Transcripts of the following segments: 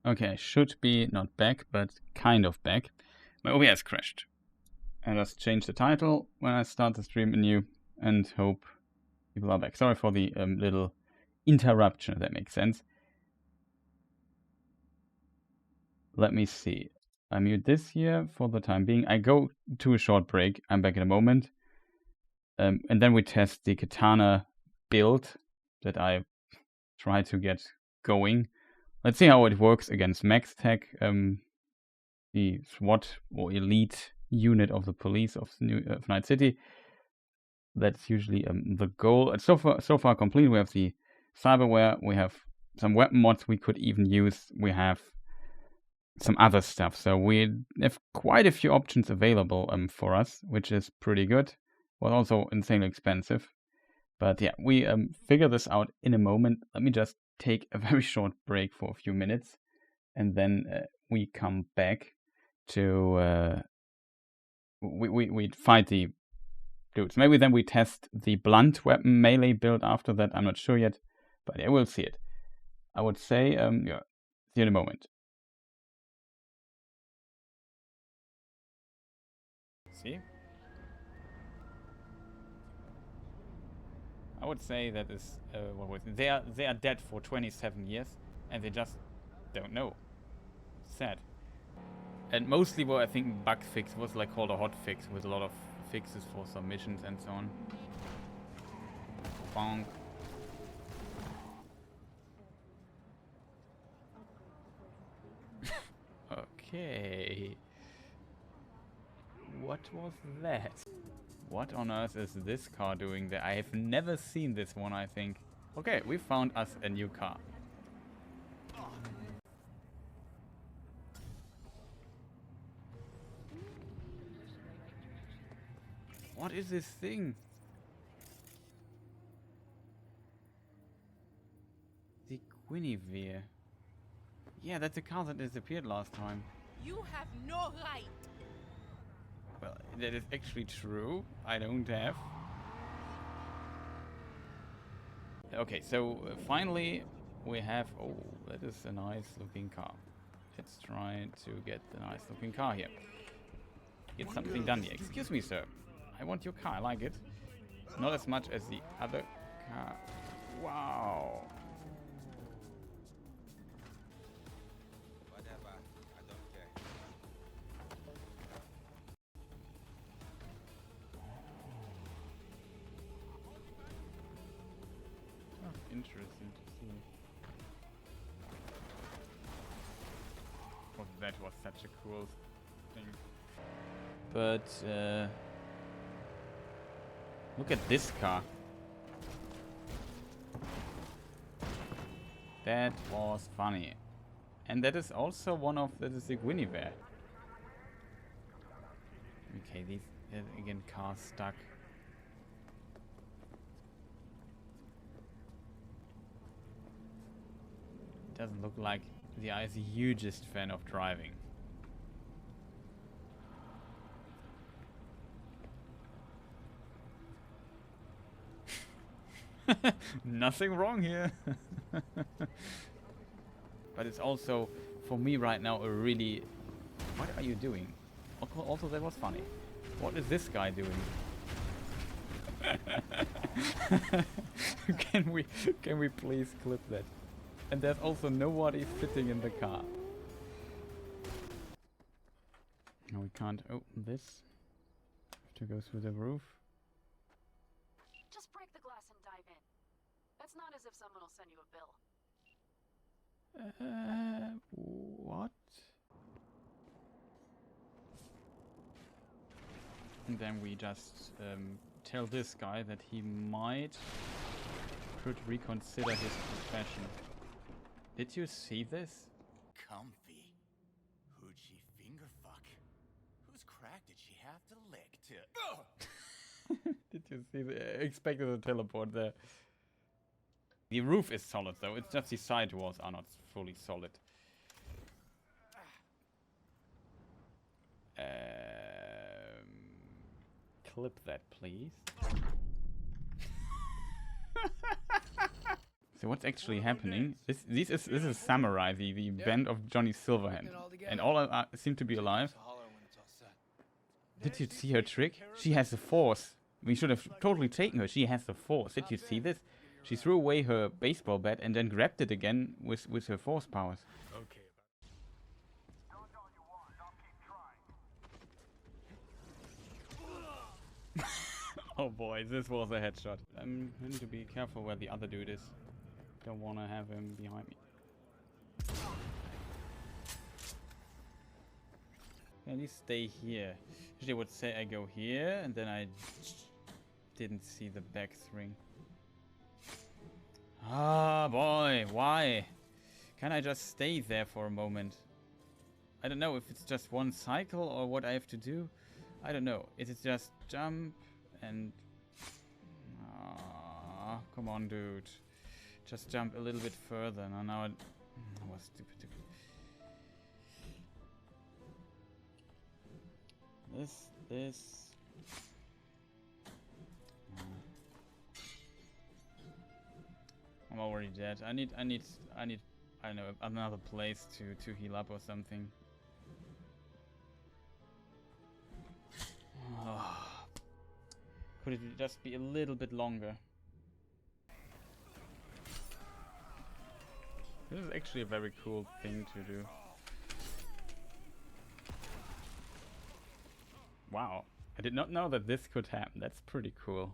Okay, I should be not back, but kind of back. My OBS crashed. I just change the title when I start the stream anew and hope people are back. Sorry for the little interruption, if that makes sense. Let me see. I mute this here for the time being. I go to a short break. I'm back in a moment. And then we test the katana build that I try to get going. Let's see how it works against Max Tech, the SWAT or elite unit of the police of Night City. That's usually the goal. It's so far complete. We have the cyberware. We have some weapon mods we could even use. We have some other stuff. So we have quite a few options available for us, which is pretty good. Well, also insanely expensive. But yeah, we figure this out in a moment. Let me just take a very short break for a few minutes, and then we come back to we fight the dudes. Maybe then we test the blunt weapon melee build after that. I'm not sure yet, but yeah, we'll see it. I would say, yeah, see you in a moment. See? I would say that is what was they are dead for 27 years and they just don't know. Sad. And mostly what I think bug fix was like called a hot fix with a lot of fixes for some missions and so on. Bonk. Okay. What was that? What on earth is this car doing there? I have never seen this one, I think. Okay, we found us a new car. What is this thing? The Guinevere. Yeah, that's a car that disappeared last time. You have no right. Well, that is actually true. I don't have. Okay, so finally we have... Oh, that is a nice looking car. Let's try to get the nice looking car here. Get something done here. Excuse me, sir. I want your car. I like it. Not as much as the other car. Wow. Whatever. I don't care. Oh, interesting to see. Oh, that was such a cool thing. But, look at this car. That was funny. And that is also one of the Guinevere. Okay, these again cars stuck. Doesn't look like the guy is the hugest fan of driving. Nothing wrong here. But it's also, for me right now, a really... What are you doing? Also, that was funny. What is this guy doing? Can we please clip that? And there's also nobody sitting in the car. No, we can't open this. Have to go through the roof. Just break the glass and dive in. It's not as if someone will send you a bill. What? And then we just tell this guy that he could reconsider his profession. Did you see this? Comfy. Who'd she finger fuck? Whose crack did she have to lick to... Did you see the... expected a teleport there. The roof is solid though, it's just the side walls are not fully solid. Clip that please. So what's actually happening? This is Samurai, the band of Johnny Silverhand, and all seem to be alive. Did you see her trick? She has the force. We should have totally taken her. She has the force. Did you see this? She threw away her baseball bat and then grabbed it again with her force powers. Okay. Oh boy, this was a headshot. I'm going to be careful where the other dude is. Don't want to have him behind me. At least stay here. Usually I would say I go here, and then I didn't see the back string. Ah, boy, why? Can I just stay there for a moment? I don't know if it's just one cycle or what I have to do. I don't know. Is it just jump and... Ah, come on, dude. Just jump a little bit further. No, now it was stupid. This. I'm already dead. I need, I don't know, another place to heal up or something. Could it just be a little bit longer? This is actually a very cool thing to do. Wow, I did not know that this could happen. That's pretty cool.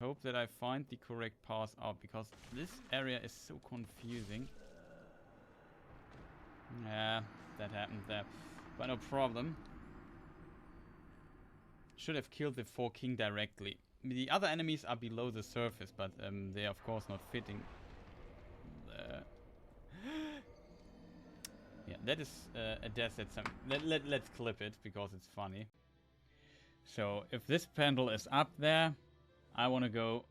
Hope that I find the correct path out, because this area is so confusing. Yeah, that happened there. But no problem. Should have killed the 4 king directly. The other enemies are below the surface, but they are of course not fitting. Yeah, that is a death that's some. Let's clip it because it's funny. So if this pendle is up there, I wanna go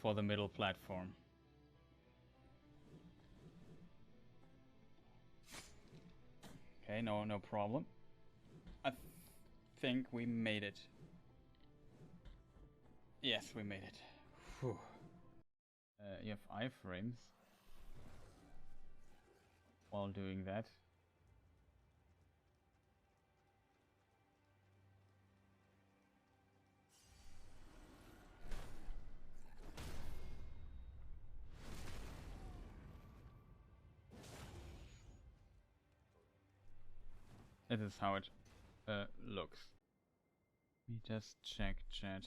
for the middle platform. Okay, no problem. I think we made it. Yes, we made it. Whew. You have iframes while doing that. This is how it looks. Let me just check chat.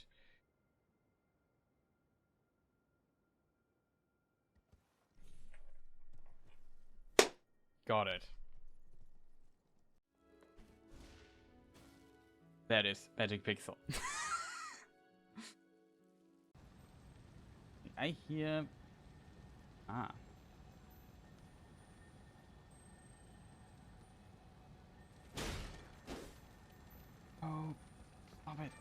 Got it. That is Magic Pixel. I hear... Ah. Oh, stop it.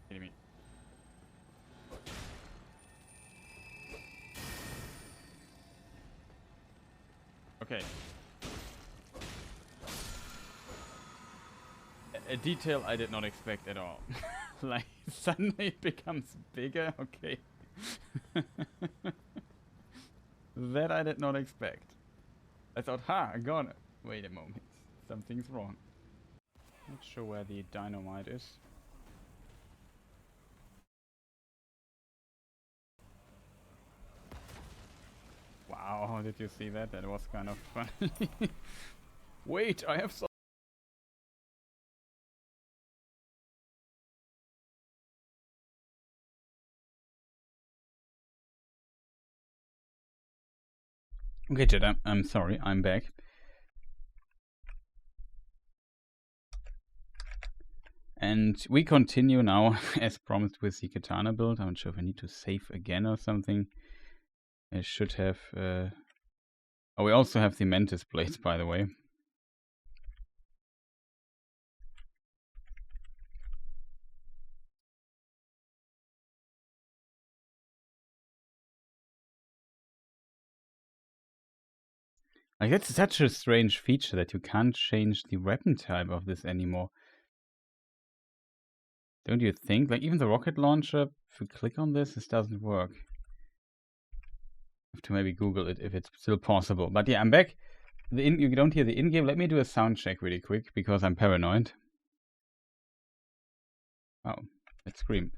Kidding me. Okay. A detail I did not expect at all. Like, suddenly it becomes bigger? Okay. That I did not expect. I thought, ha, I got it. Wait a moment. Something's wrong. Not sure where the dynamite is. Wow, did you see that? That was kind of funny. Wait, I have some. Okay, chat, I'm sorry, I'm back. And we continue now, as promised, with the katana build. I'm not sure if I need to save again or something. I should have... Oh, we also have the mantis blades, by the way. Like, that's such a strange feature that you can't change the weapon type of this anymore. Don't you think? Like, even the rocket launcher, if we click on this doesn't work. Have to maybe Google it if it's still possible. But yeah, I'm back. You don't hear the in-game. Let me do a sound check really quick because I'm paranoid. Oh, let's scream.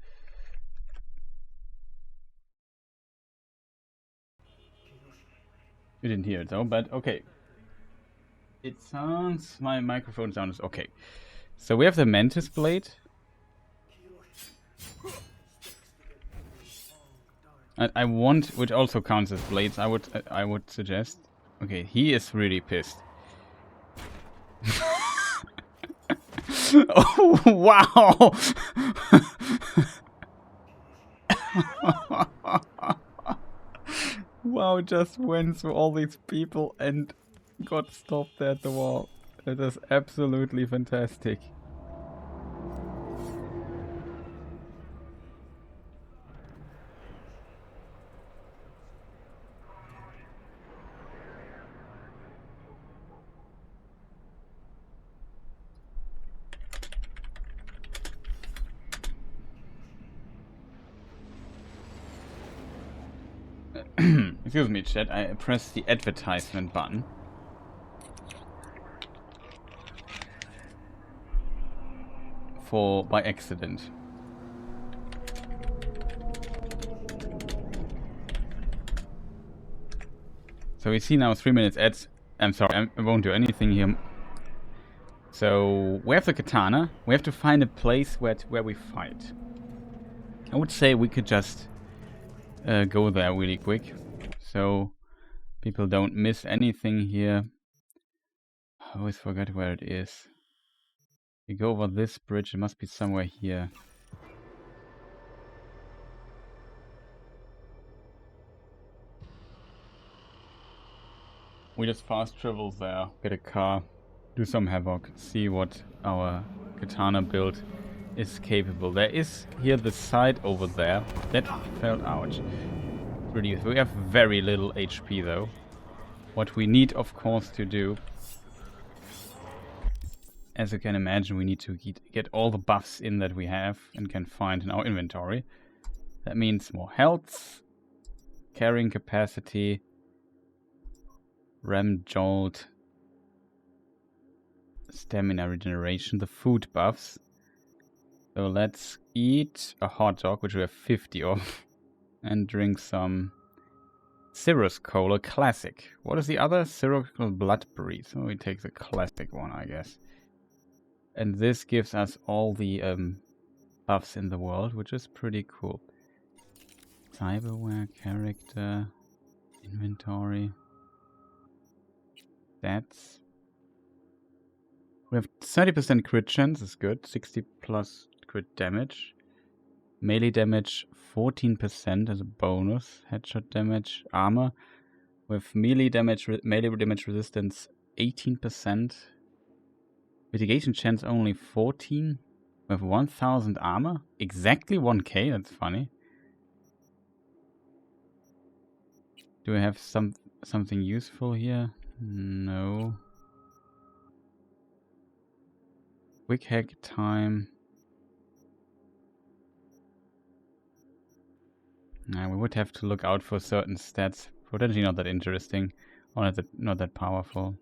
You didn't hear it though, but okay. It sounds... my microphone sound is okay. So we have the Mantis Blade. And I want, which also counts as blades, I would suggest. Okay, he is really pissed. Oh, wow! Wow, just went through all these people and got stopped at the wall. That is absolutely fantastic. Excuse me, chat. I pressed the advertisement button. By accident. So we see now 3 minutes ads. I'm sorry, I won't do anything here. So we have the katana. We have to find a place where we fight. I would say we could just go there really quick, so people don't miss anything here. I always forget where it is. We go over this bridge. It must be somewhere here. We just fast travel there, get a car, do some havoc, see what our katana build is capable. There is here the side over there that fell out. Really, we have very little HP though. What we need, of course, to do, as you can imagine, we need to get all the buffs in that we have and can find in our inventory. That means more health, carrying capacity, ram jolt, stamina regeneration, the food buffs. So let's eat a hot dog, which we have 50 of, and drink some Cirrus Cola Classic. What is the other? Cirrus Blood Breed. So we take the classic one, I guess. And this gives us all the buffs in the world, which is pretty cool. Cyberware, character, inventory. Stats. We have 30% crit chance, is good. 60 plus crit damage. Melee damage 14% as a bonus. Headshot damage, armor. With melee damage resistance 18%. Mitigation chance only 14. With 1000 armor. Exactly 1k, that's funny. Do we have something useful here? No. Quick hack time. Nah, we would have to look out for certain stats. Potentially not that interesting. Or not that powerful.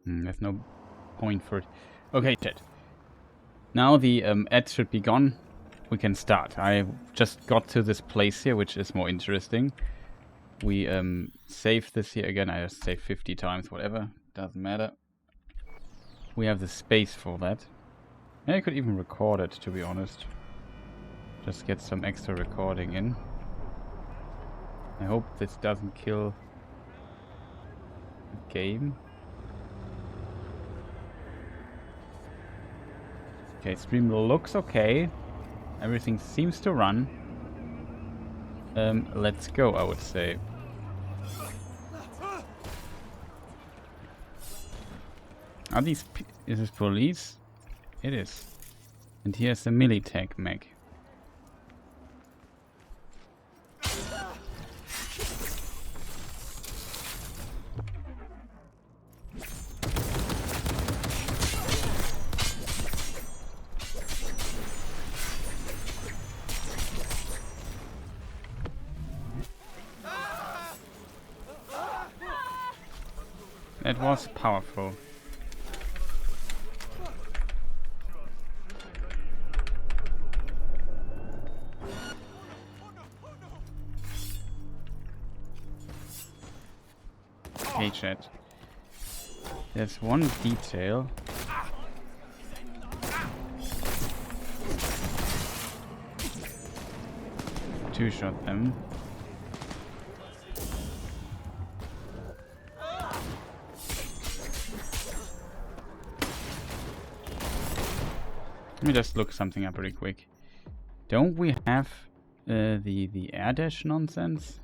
There's no point for it. Okay, chat. Now the ads should be gone. We can start. I just got to this place here, which is more interesting. We save this here again. I just saved 50 times, whatever. Doesn't matter. We have the space for that. And I could even record it, to be honest. Just get some extra recording in. I hope this doesn't kill the game. Okay, stream looks okay. Everything seems to run. Let's go, I would say. Are these... is this police? It is. And here's the Militech mech. That was powerful. Okay, chat. There's one detail. Two-shot them. Let me just look something up really quick. Don't we have the air dash nonsense?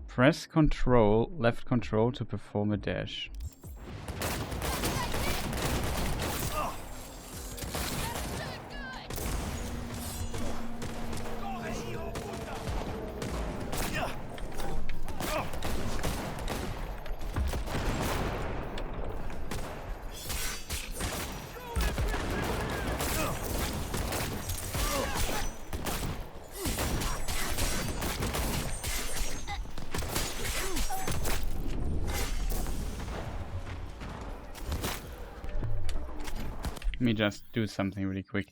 Press control, left control to perform a dash. Let me just do something really quick.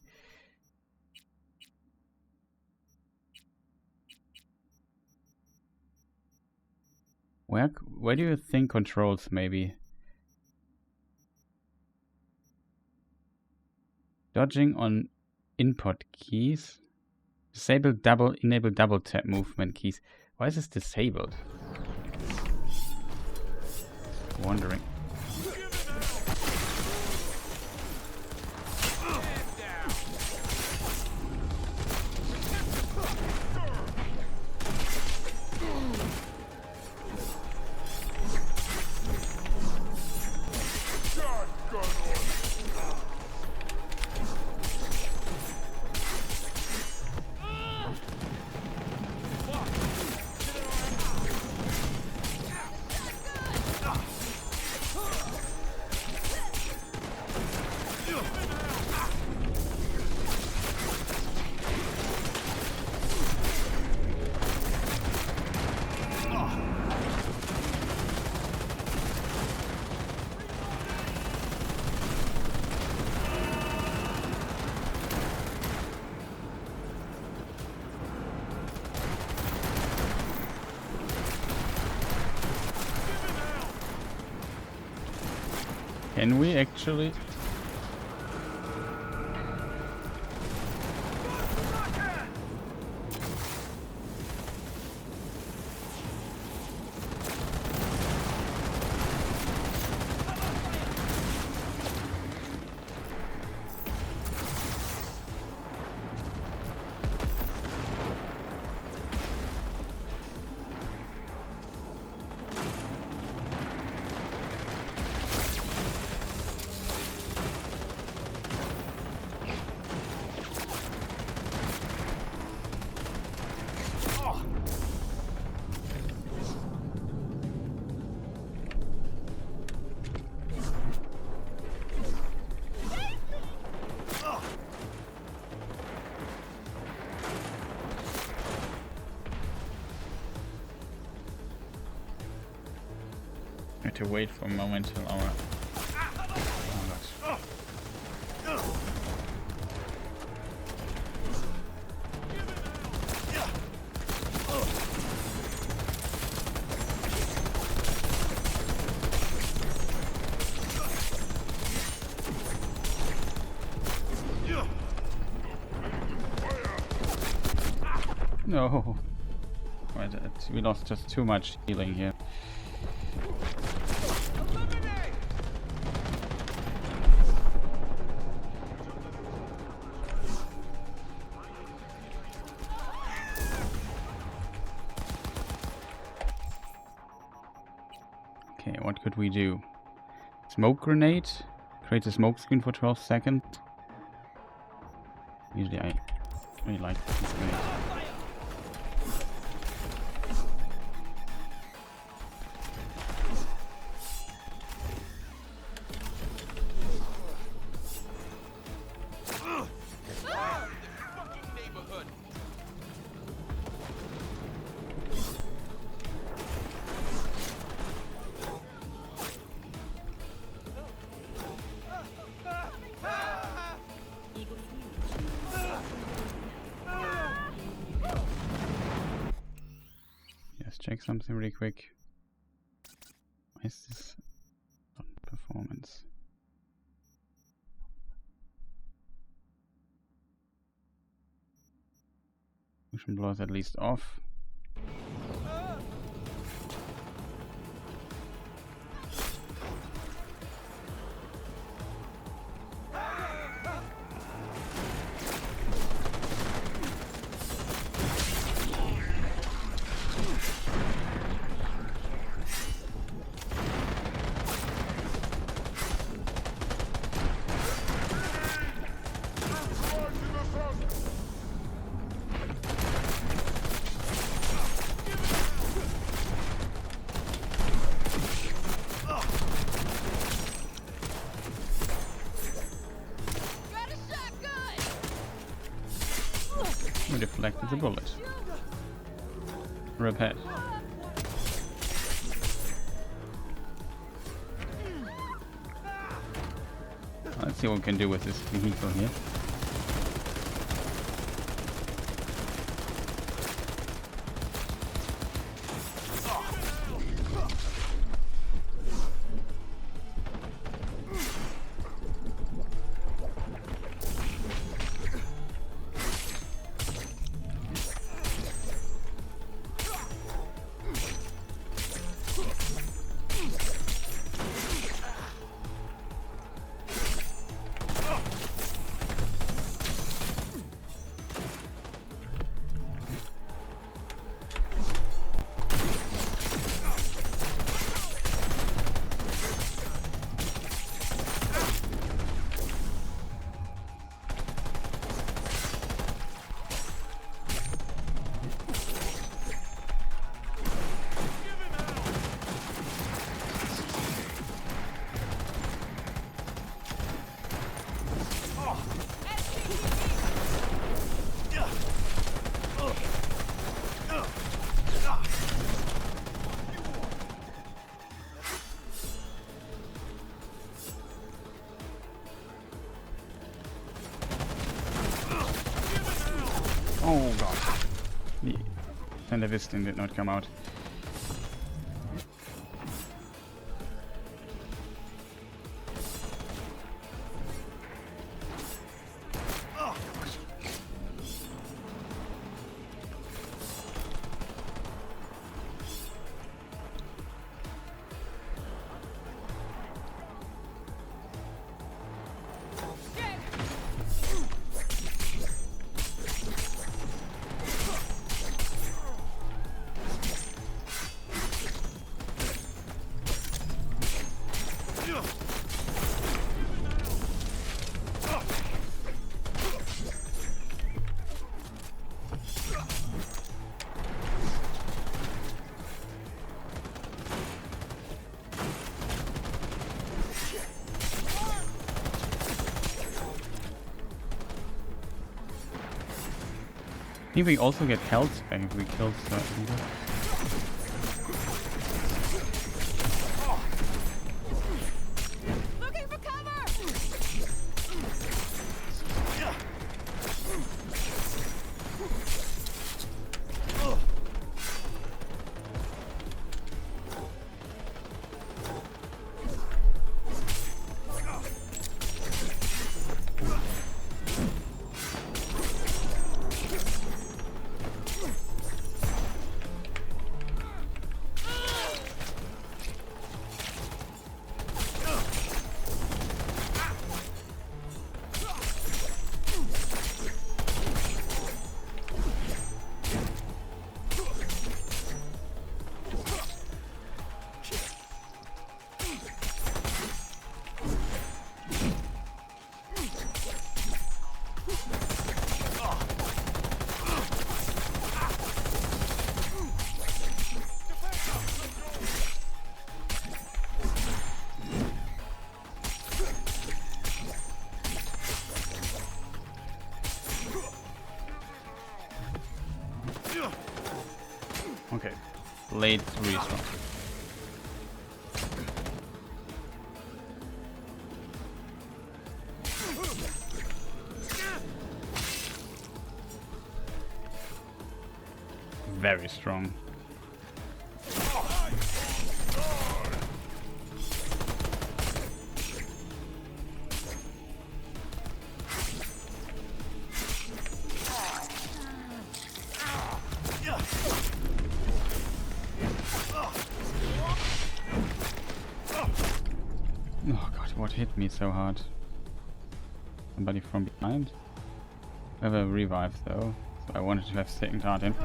Where do you think controls maybe? Dodging on input keys. Enable double tap movement keys. Why is this disabled? Wondering. Can we actually? I have to wait for a moment till our... Oh, no. Right, we lost just too much healing here. Okay, what could we do? Smoke grenade. Create a smoke screen for 12 seconds. Usually I really like this grenade. Check something really quick. Why is this on performance? Motion blur is at least off. We deflected the bullet. Repair. Let's see what we can do with this vehicle here. Oh god. The Televistin did not come out. I think we also get health back if we kill certain people. Looking for cover! Okay. Blade really strong. Very strong. Oh god, what hit me so hard? Somebody from behind? I have a revive though, so I wanted to have second heart in.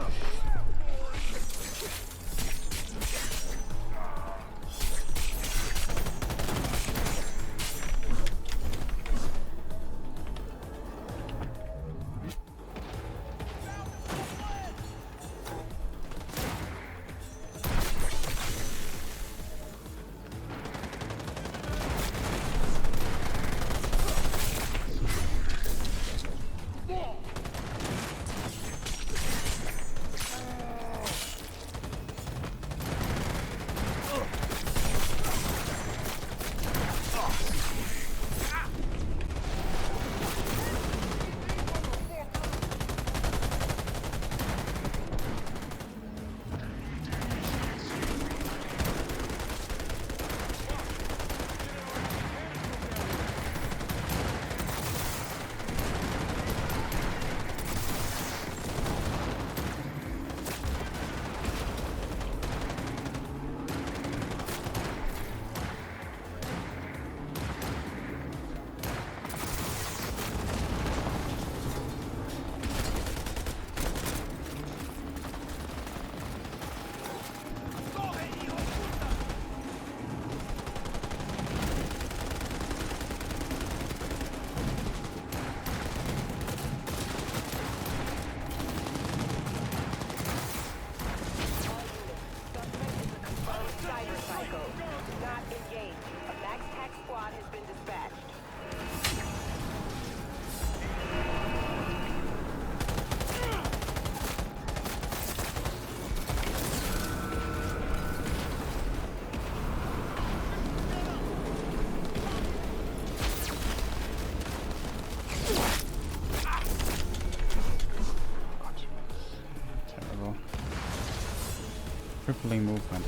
Crippling movement.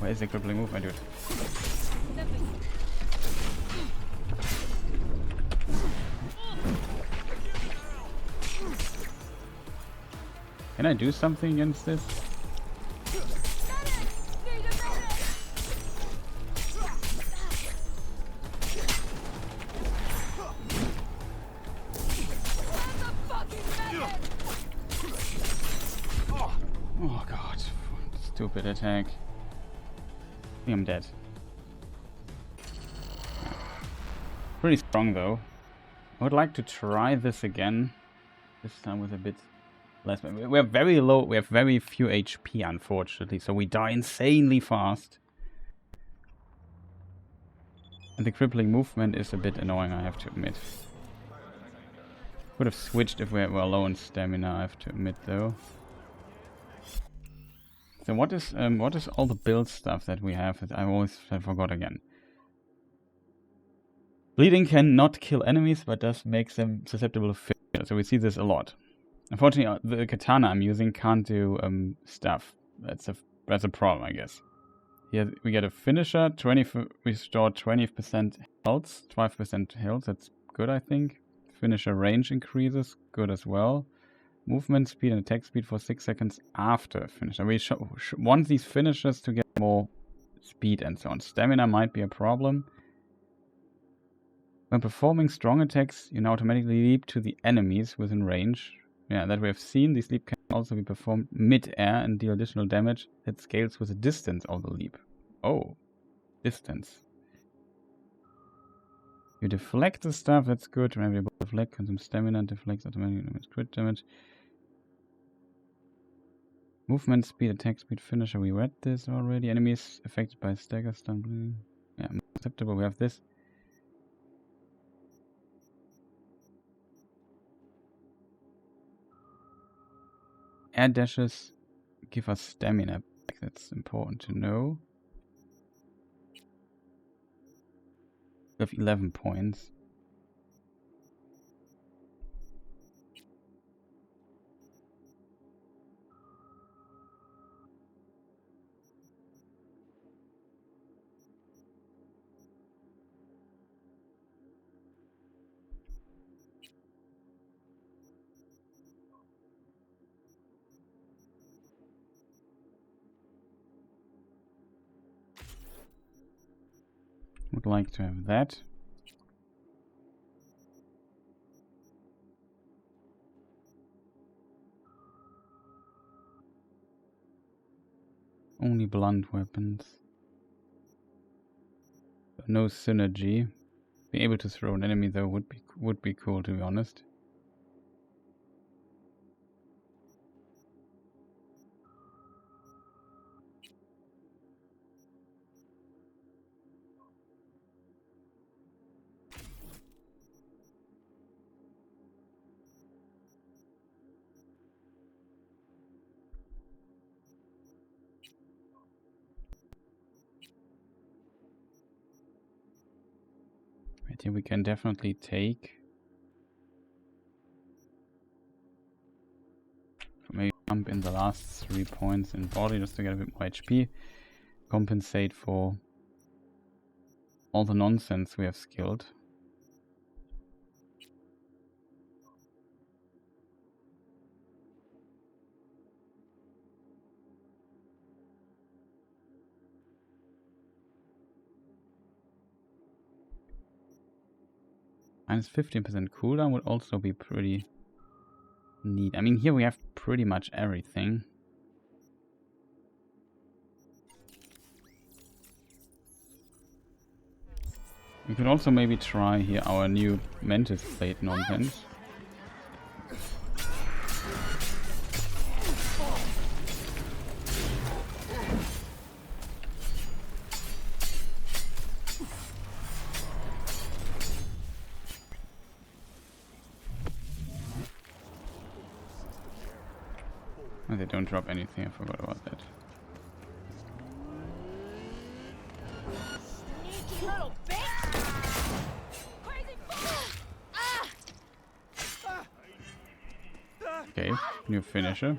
Where is the crippling movement, dude? Can I do something against this? Oh god, stupid attack. I think I'm dead. Pretty strong though. I would like to try this again. This time with a bit less. We're very low. We have very few HP, unfortunately, so we die insanely fast. And the crippling movement is a bit annoying, I have to admit. Would have switched if we were low on stamina, I have to admit, though. So what is all the build stuff that we have that I always forgot again? Bleeding can not kill enemies, but does make them susceptible to failure. So we see this a lot. Unfortunately, the katana I'm using can't do stuff. That's a problem, I guess. Here we get a finisher. Restore 20% health, 12% health. That's good, I think. Finisher range increases, good as well. Movement speed and attack speed for 6 seconds after finisher. We want these finishers to get more speed and so on. Stamina might be a problem. When performing strong attacks, you now automatically leap to the enemies within range. Yeah, that we have seen. This leap can also be performed mid-air and deal additional damage that scales with the distance of the leap. Oh, distance. You deflect the stuff, that's good. Remember, you deflect, consume stamina, deflects automatically damage, crit damage. Movement speed, attack speed, finisher. We read this already. Enemies affected by stagger, stun, bleeding. Yeah, acceptable. We have this. Air dashes give us stamina back. That's important to know. We have 11 points. Would like to have that. Only blunt weapons. But no synergy. Being able to throw an enemy though would be cool, to be honest. Right here we can definitely take. Maybe jump in the last 3 points in body just to get a bit more HP. Compensate for all the nonsense we have skilled. Minus 15% cooldown would also be pretty neat. I mean, here we have pretty much everything. We could also maybe try here our new Mantis Plate nonsense. Oh, they don't drop anything, I forgot about that. Little bitch! Crazy fool! Okay, new finisher.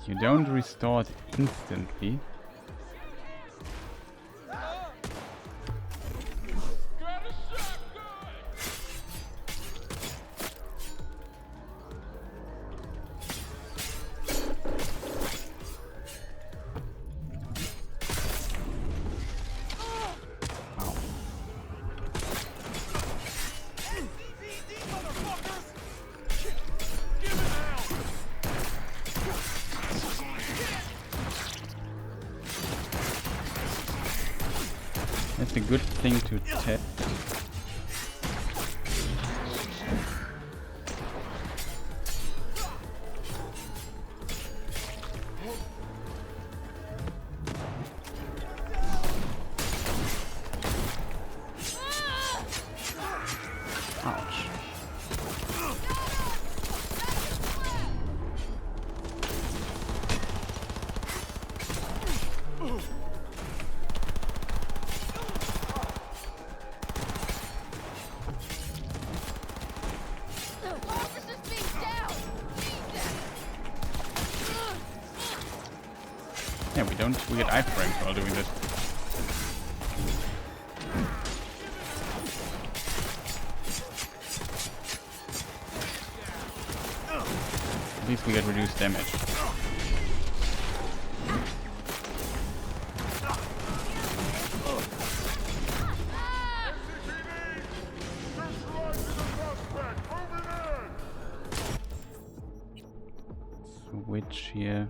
You don't restore it instantly. That's a good thing to test. Ouch. Yeah, we get iframes while doing this. At least we get reduced damage. Switch here.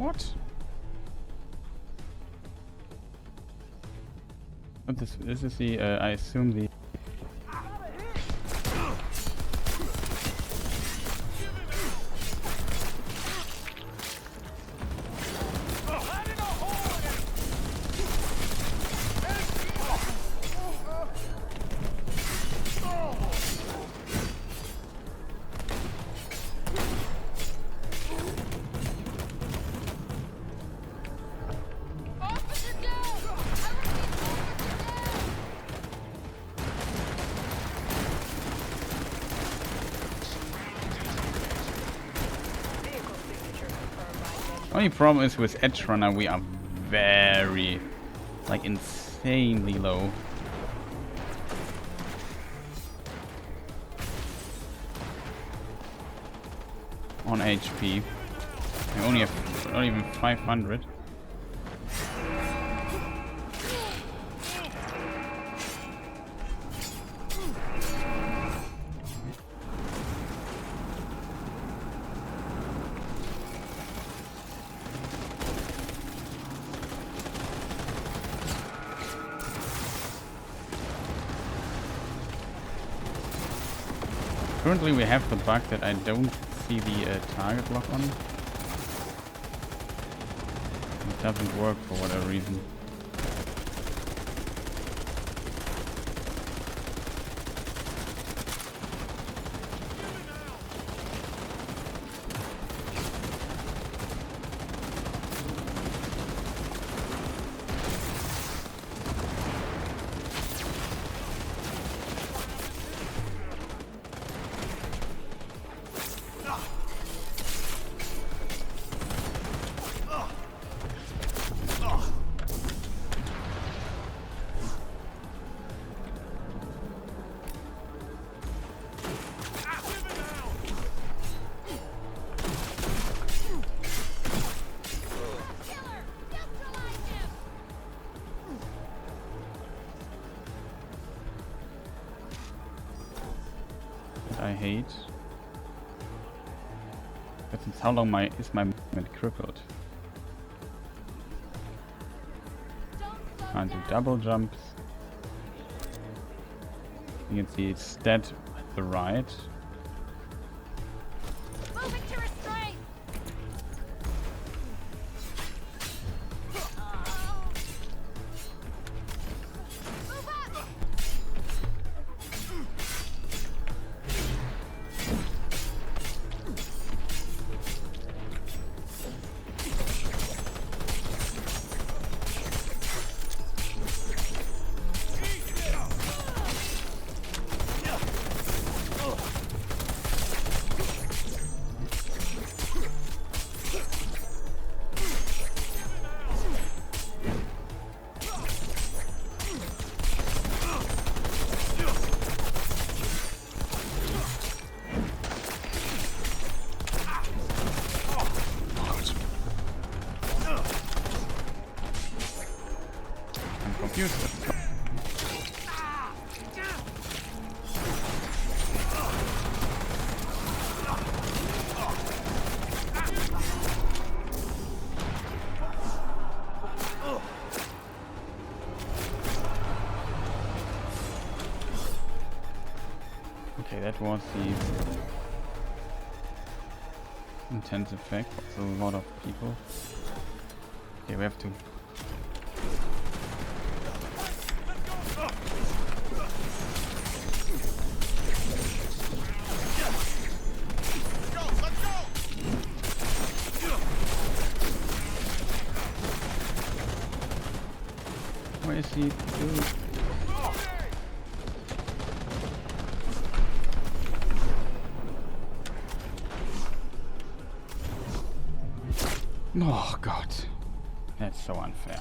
What? But this is the, I assume the... Officer down! I repeat, Only problem is with Edge Runner we are very, like, insanely low. On HP. I only have not even 500. Currently we have the bug that I don't see the target lock on. It doesn't work for whatever reason. I hate. But since how long is my movement crippled? Can't do double jumps. You can see it's dead at the right. moving to restraint! Move up! Useless. Okay, that was the intense effect. Also a lot of people. Okay, we have to. Where is he? Dude? Oh god, that's so unfair.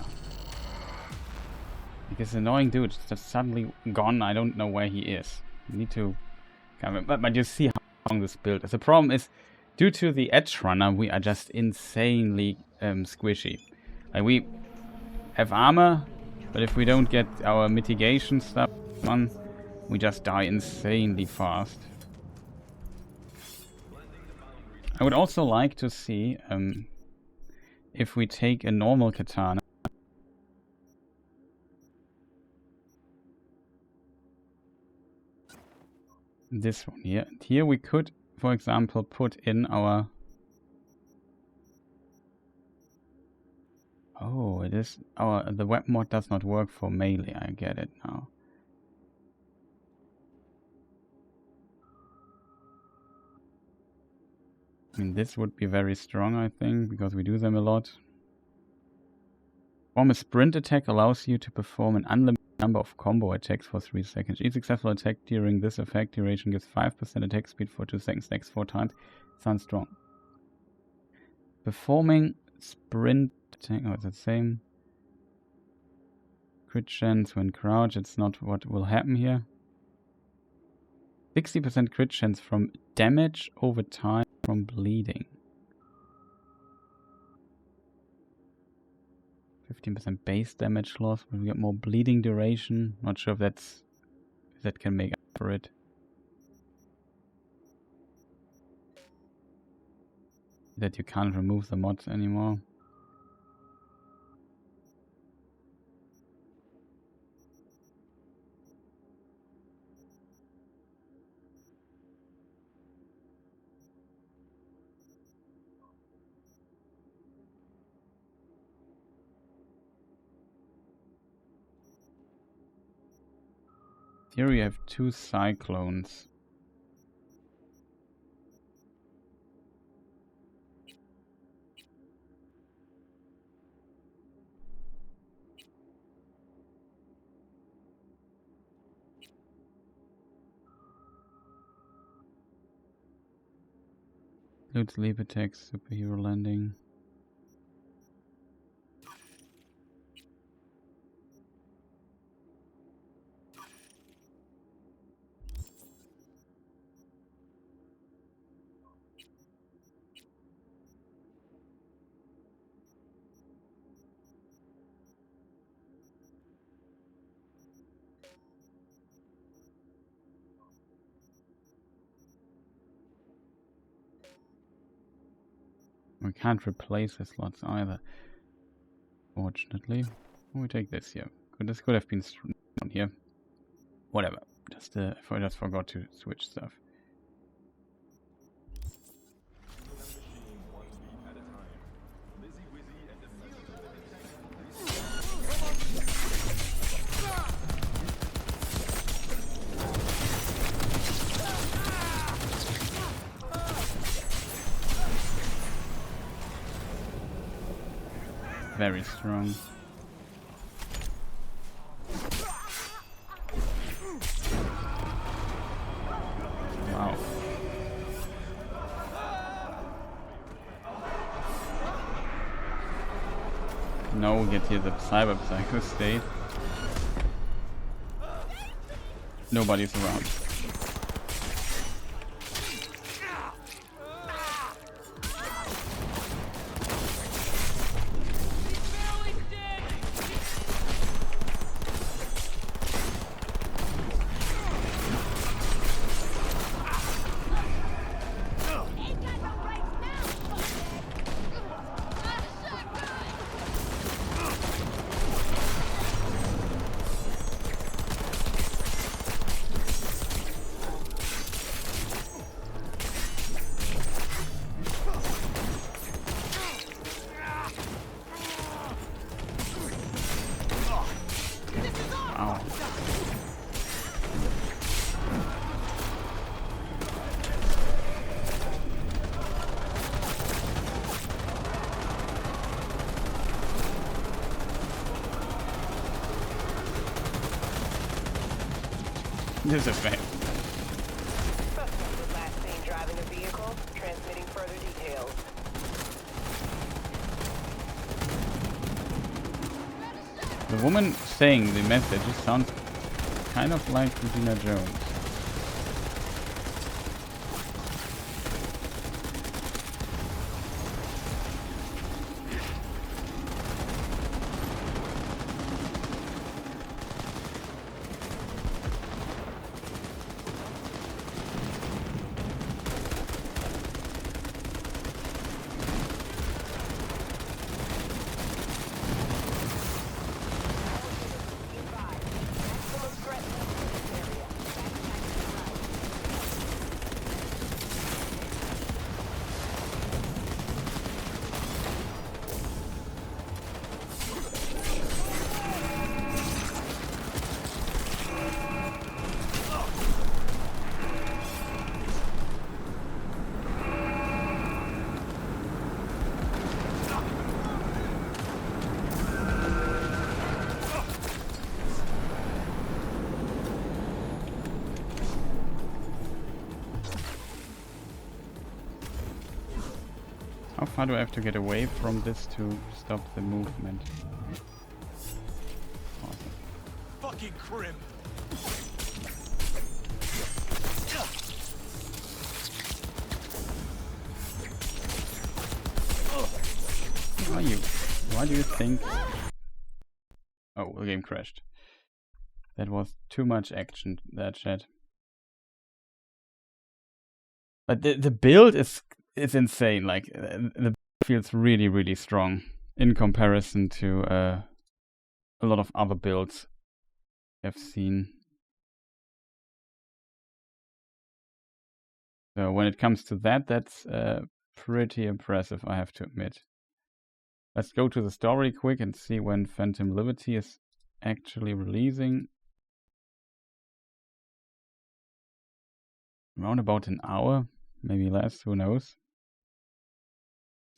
Because annoying dude is just suddenly gone. I don't know where he is. You need to come, but you see how long this build is. The problem is, due to the Edge Runner, we are just insanely squishy. Like we have armor, but if we don't get our mitigation stuff on, we just die insanely fast. I would also like to see if we take a normal katana, this one here, and here we could, for example, put in our... Oh, it is the web mod does not work for melee. I get it now. I mean, this would be very strong, I think, because we do them a lot. Perform a sprint attack allows you to perform an unlimited number of combo attacks for 3 seconds. Each successful attack during this effect duration gives 5% attack speed for 2 seconds. Next 4 times. Sounds strong. Performing sprint attack. Oh, it's the same. Crit chance when crouch. It's not what will happen here. 60% crit chance from damage over time from bleeding. 15% base damage loss when we get more bleeding duration. Not sure if that can make up for it. That you can't remove the mods anymore. Here we have 2 cyclones. Loot sleep attacks, superhero landing. We can't replace the slots either, fortunately. We take this here. This could have been on here. Whatever. Just I just forgot to switch stuff. Very strong. Wow. Now we get here the Cyberpunk state. Nobody's around. This is bad. Suspect was last seen driving a vehicle, transmitting further details. The woman saying the message sounds kind of like Regina Jones. How far do I have to get away from this to stop the movement? Awesome. Fucking crimp. Who are you? Why do you think... Oh, the game crashed. That was too much action, that chat. But the build is insane. Like, the build feels really, really strong in comparison to a lot of other builds I've seen. So when it comes to that, that's pretty impressive, I have to admit. Let's go to the story quick and see when Phantom Liberty is actually releasing. Around about an hour, maybe less, who knows.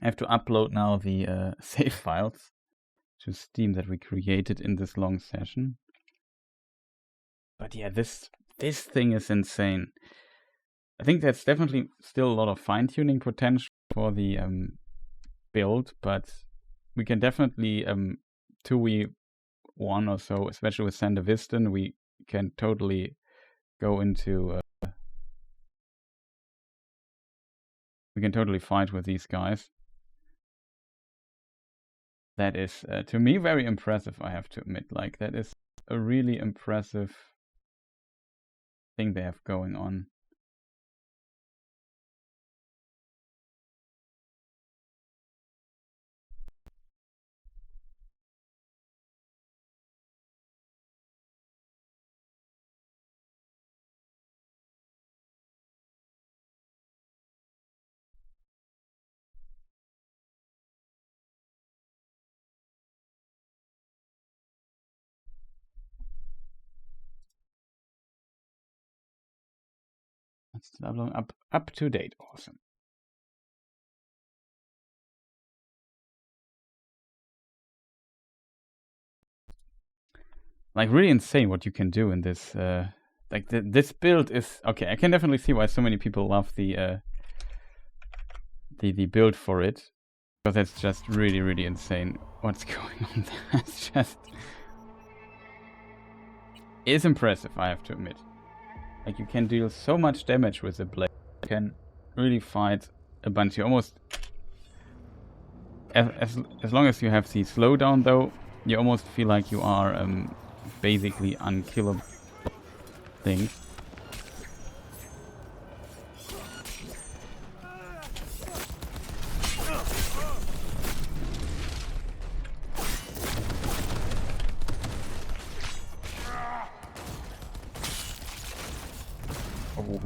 I have to upload now the save files to Steam that we created in this long session. But yeah, this thing is insane. I think there's definitely still a lot of fine-tuning potential for the build, but we can definitely 2v1 or so, especially with Sandevistan, we can totally go into... we can totally fight with these guys. That is, to me, very impressive, I have to admit. Like, that is a really impressive thing they have going on. Up to date. Awesome. Like, really insane what you can do in this. Like, this build is... Okay, I can definitely see why so many people love the build for it. Because that's just really, really insane what's going on there. It's just... It's impressive, I have to admit. Like, you can deal so much damage with the blade. You can really fight a bunch. You almost... As long as you have the slowdown, though, you almost feel like you are basically unkillable things. Oh.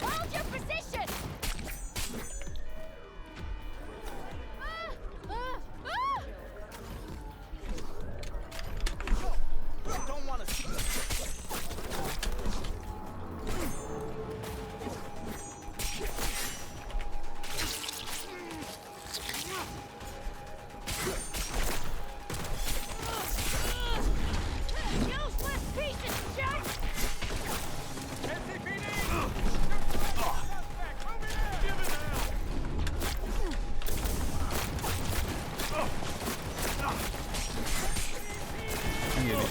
Hold your position! Don't want to see. Useless piece of junk! I get it.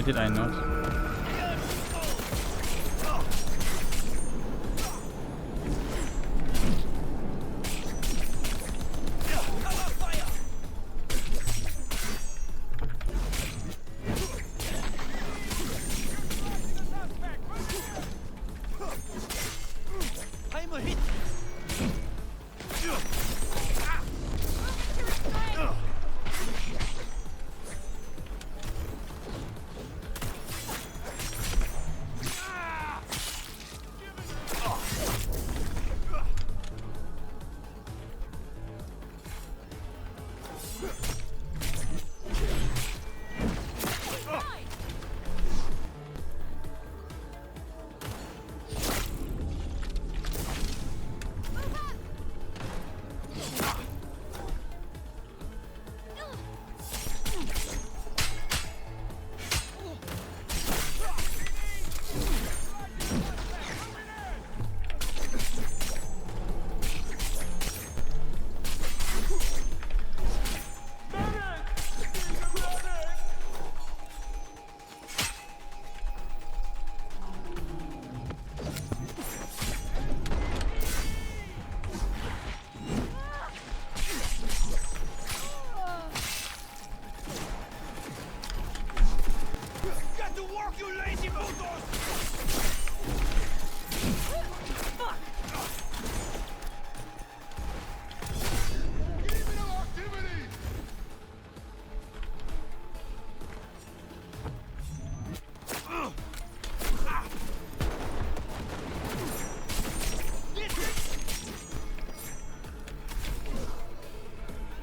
did I not?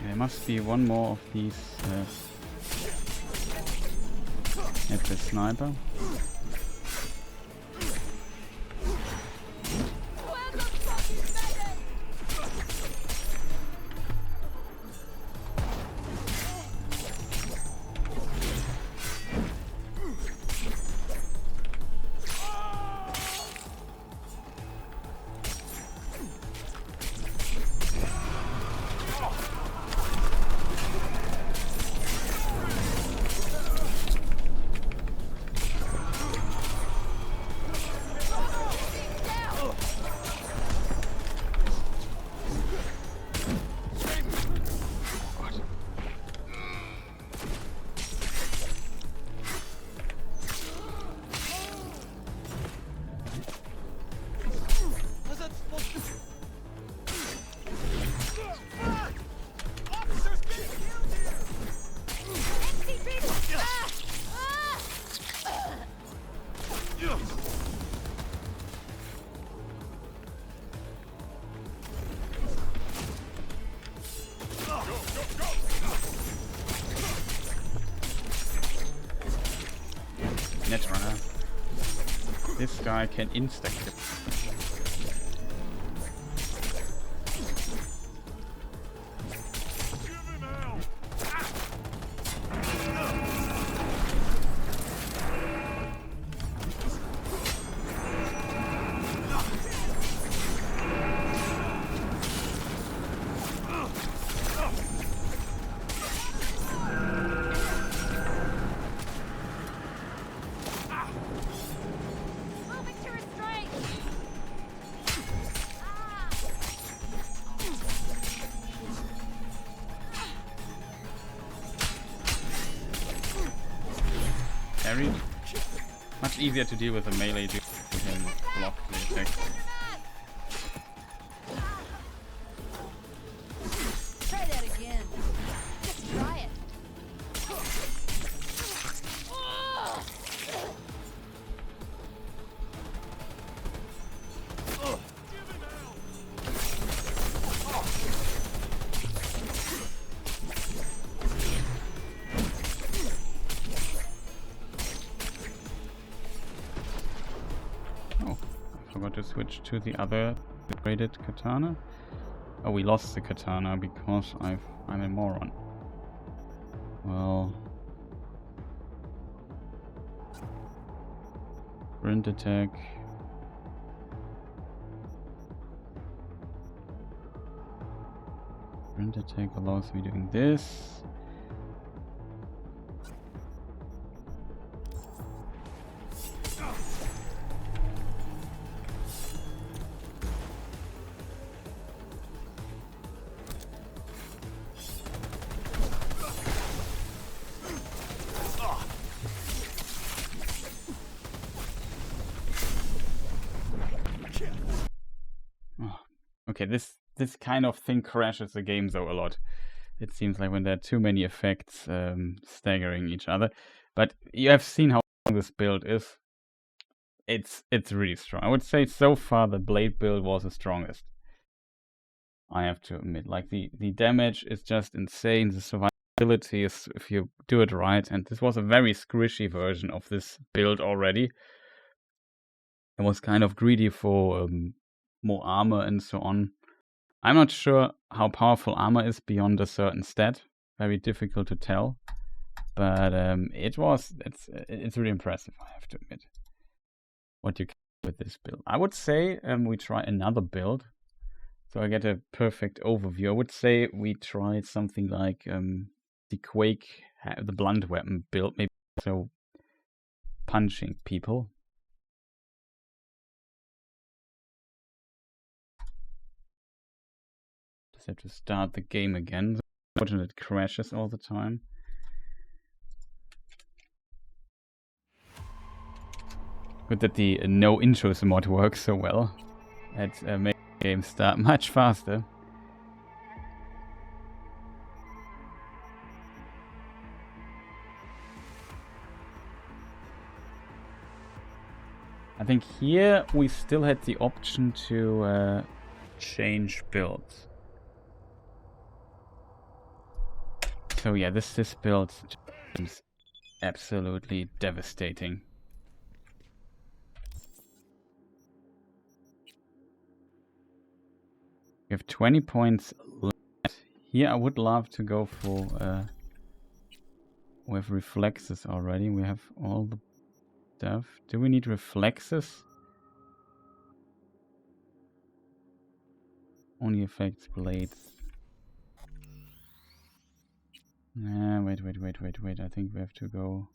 There must be one more of these at the sniper. Netrunner. This guy can insta-kill. Much easier to deal with a melee dude who can block the attack. Try that again. Just try it. To switch to the other upgraded katana. Oh, we lost the katana because I'm a moron. Well, sprint attack. Sprint attack allows me doing this. Okay, this kind of thing crashes the game though a lot. It seems like when there are too many effects staggering each other. But you have seen how strong this build is. It's really strong. I would say so far the blade build was the strongest. I have to admit. Like the damage is just insane. The survivability is, if you do it right, and this was a very squishy version of this build already. I was kind of greedy for more armor and so on. I'm not sure how powerful armor is beyond a certain stat. Very difficult to tell. But it's really impressive, I have to admit. What you can do with this build. I would say we try another build. So I get a perfect overview. I would say we try something like the Quake, the blunt weapon build. Maybe so punching people. Just have to start the game again. Unfortunately, it crashes all the time. Good that the no intros mod works so well. It makes the game start much faster. I think here we still had the option to change builds. So yeah, this build is absolutely devastating. We have 20 points left. Here I would love to go for we have reflexes already. We have all the stuff. Do we need reflexes? Only affects blades. Wait. I think we have to go.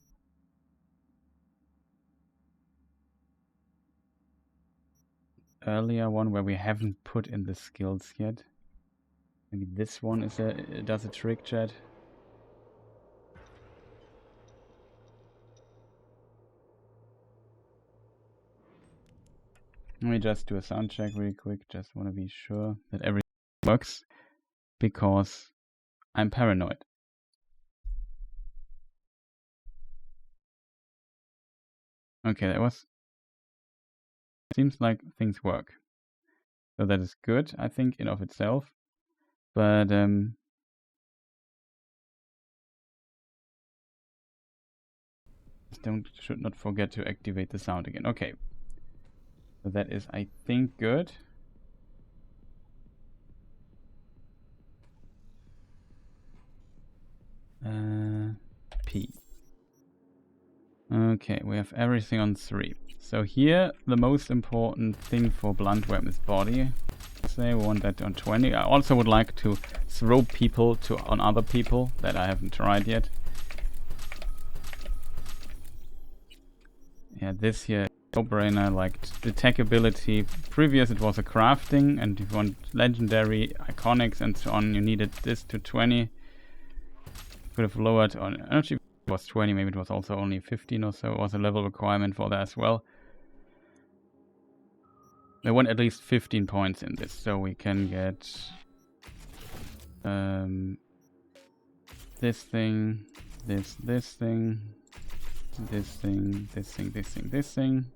Earlier one where we haven't put in the skills yet. Maybe this one is does a trick, chat. Let me just do a sound check really quick. Just want to be sure that everything works, because I'm paranoid. Okay, that was. Seems like things work. So that is good, I think, in of itself. But should not forget to activate the sound again. Okay. So that is, I think, good. P. Okay, we have everything on 3. So here, the most important thing for blunt weapon is body. Say we want that on 20. I also would like to throw people on other people that I haven't tried yet. Yeah, this here, no-brainer, like attack ability. Previous it was a crafting, and if you want legendary, iconics and so on, you needed this to 20. Could have lowered on energy. It was 20, maybe it was also only 15 or so. It was a level requirement for that as well. I want at least 15 points in this, so we can get this thing, this thing, this thing.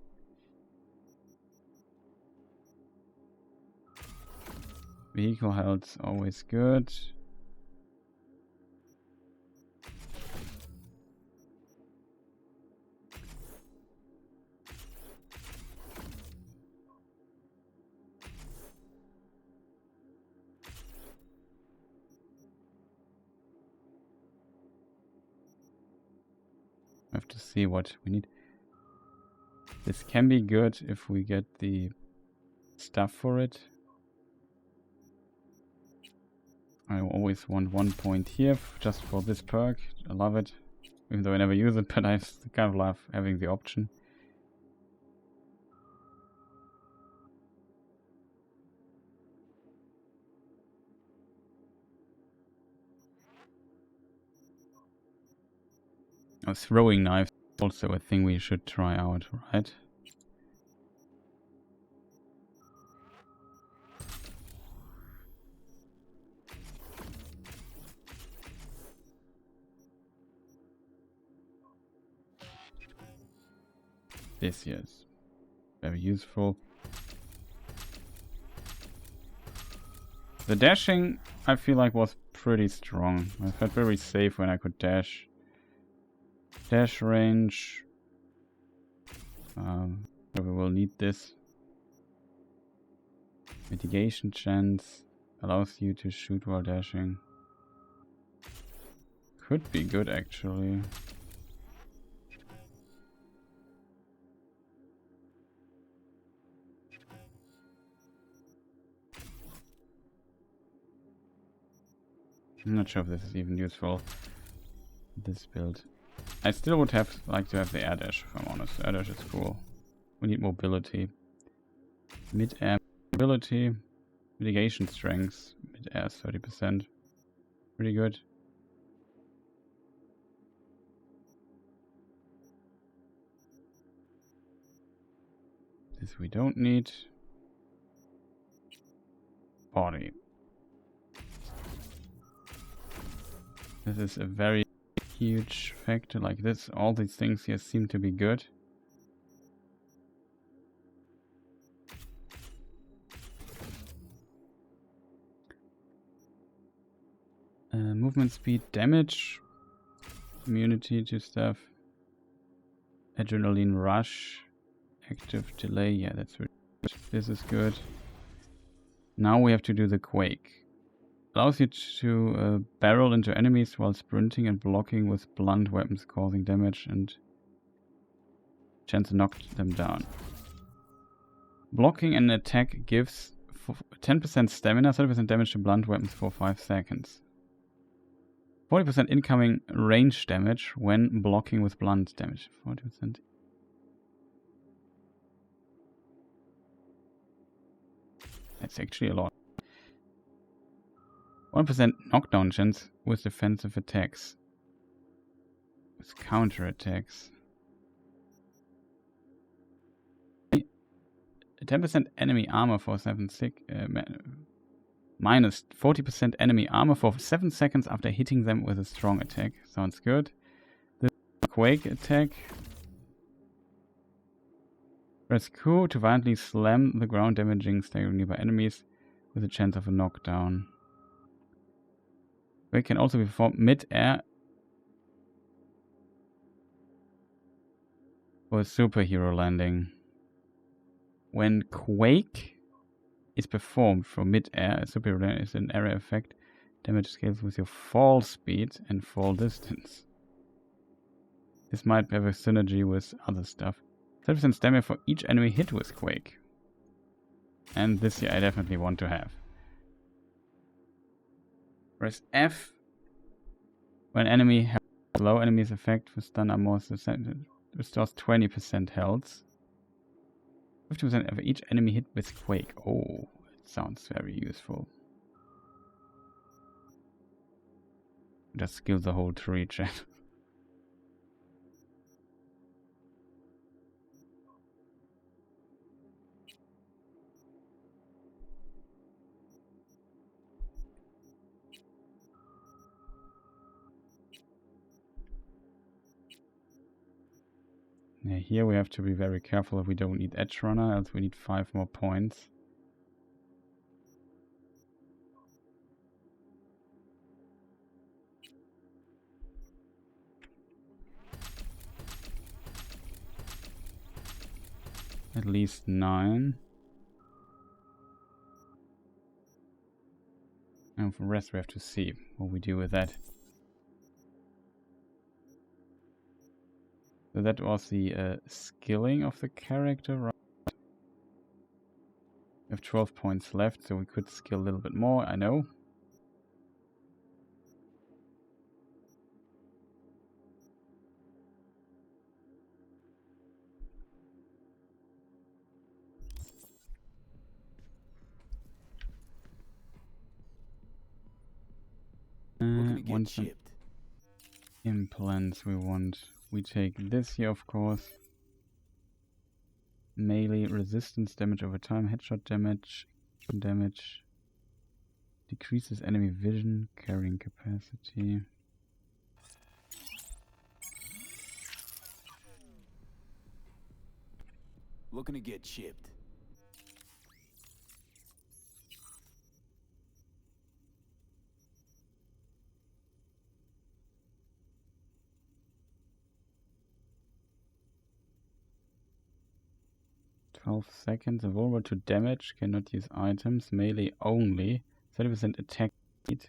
Vehicle health always good. I have to see what we need. This can be good if we get the stuff for it. I always want 1 point here just for this perk. I love it, even though I never use it, but I kind of love having the option. A throwing knife is also a thing we should try out, right? This year is very useful. The dashing, I feel like, was pretty strong. I felt very safe when I could dash. Dash range. We will need this. Mitigation chance. Allows you to shoot while dashing. Could be good, actually. I'm not sure if this is even useful. This build. I still would have like to have the air dash, if I'm honest. Air dash is cool. We need mobility. Mid-air mobility. Mitigation strength. Mid-air is 30%. Pretty good. This we don't need. Body. This is a very huge factor like this. All these things here seem to be good. Movement speed, damage, immunity to stuff, adrenaline rush, active delay. Yeah, that's really good. This is good. Now we have to do the quake. Allows you to barrel into enemies while sprinting and blocking with blunt weapons, causing damage and chance to knock them down. Blocking an attack gives 10% stamina, 30% damage to blunt weapons for 5 seconds. 40% incoming range damage when blocking with blunt damage. 40%. That's actually a lot. 1% knockdown chance with defensive attacks. With counter attacks. 10% enemy armor for 7 minus 40% enemy armor for 7 seconds after hitting them with a strong attack. Sounds good. The quake attack. Press Q to violently slam the ground, damaging staggering nearby enemies with a chance of a knockdown. Quake can also be performed mid-air for a superhero landing. When Quake is performed from mid-air, a superhero landing is an area effect. Damage scales with your fall speed and fall distance. This might have a synergy with other stuff. 30% stamina for each enemy hit with Quake. And this here I definitely want to have. Press F when enemy has low enemy's effect for stun are more restores 20% health. 50% of each enemy hit with Quake. Oh, it sounds very useful. Just skill the whole tree, chat. Yeah, here we have to be very careful if we don't need Edge Runner, else we need 5 more points. At least 9. And for the rest we have to see what we do with that. So that was the skilling of the character, right? We have 12 points left, so we could skill a little bit more, I know. Want some implants we want. We take this here, of course. Melee resistance damage over time, headshot damage, decreases enemy vision, carrying capacity. Looking to get chipped. Seconds. A vulnerable to damage. Cannot use items. Melee only. 30% attack speed.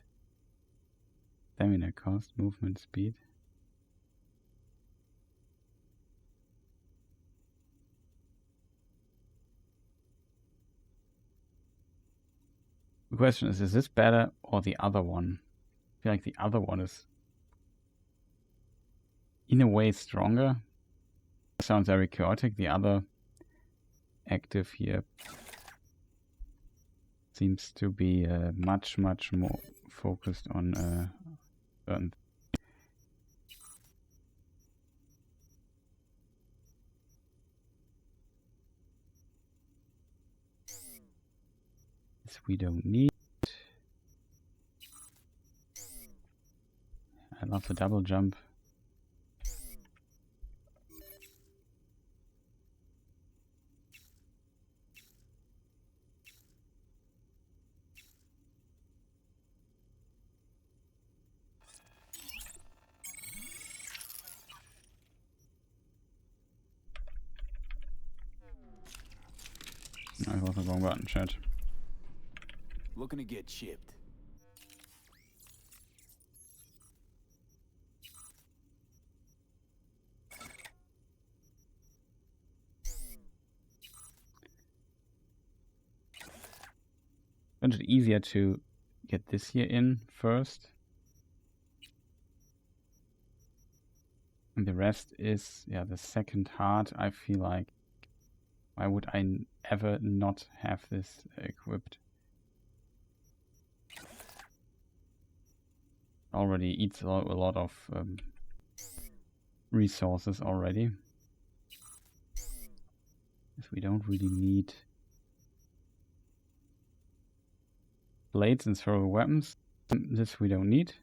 Stamina cost. Movement speed. The question is this better or the other one? I feel like the other one is in a way stronger. Sounds very chaotic. The other active here seems to be much more focused on certain. This we don't need. I love the double jump. I was the wrong button, chat. Looking to get chipped. Isn't it easier to get this here in first? And the rest is, yeah, the second heart. I feel like, why would I ever not have this equipped? Already eats a lot of resources already. This we don't really need. Blades and throwable weapons. This we don't need.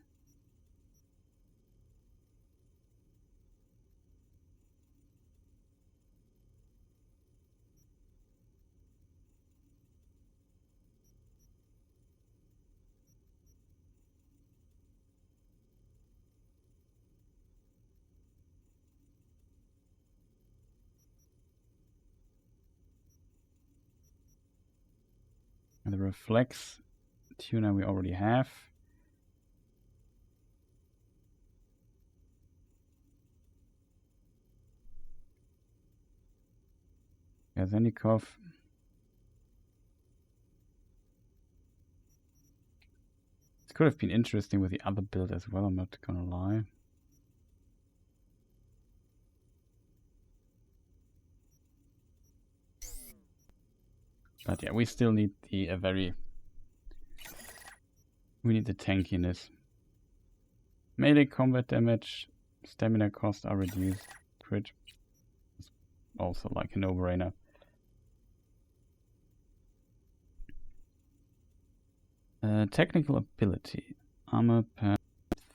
And the reflex tuner we already have. Kazanikov. This could have been interesting with the other build as well, I'm not gonna lie. But yeah, we still need the we need the tankiness. Melee combat damage, stamina costs are reduced. Crit is also like a no-brainer. Technical ability. Armor per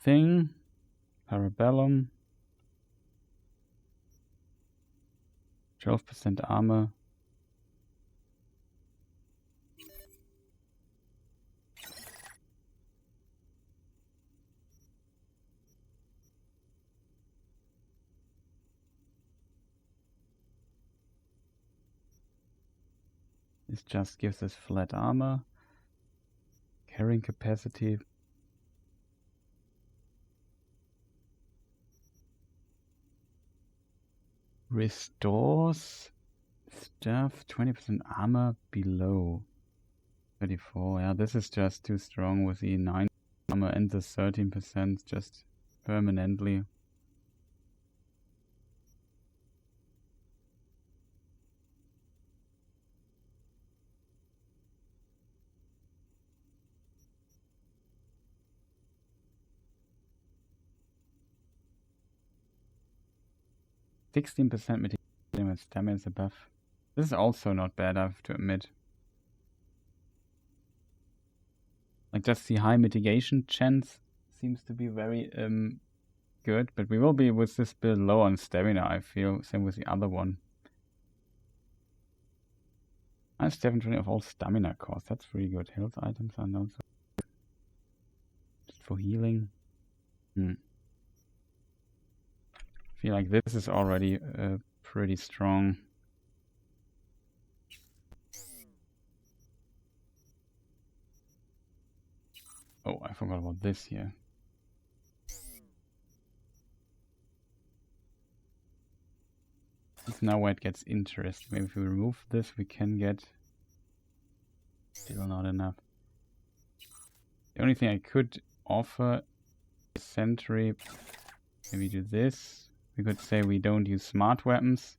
thing. Parabellum. 12% armor. This just gives us flat armor. Carrying capacity. Restores stuff. 20% armor below. 34. Yeah, this is just too strong with the 9 armor and the 13% just permanently. %16 mitigation with stamina is a buff. This is also not bad, I have to admit. Like just the high mitigation chance seems to be very good, but we will be with this build low on stamina, I feel. Same with the other one. Minus 720 of all stamina costs. That's pretty good. Health items are not so good. Just for healing. I feel like this is already pretty strong. Oh, I forgot about this here. This is now where it gets interesting. Maybe if we remove this, we can get... Still not enough. The only thing I could offer is Sentry. Maybe do this. We could say we don't use smart weapons.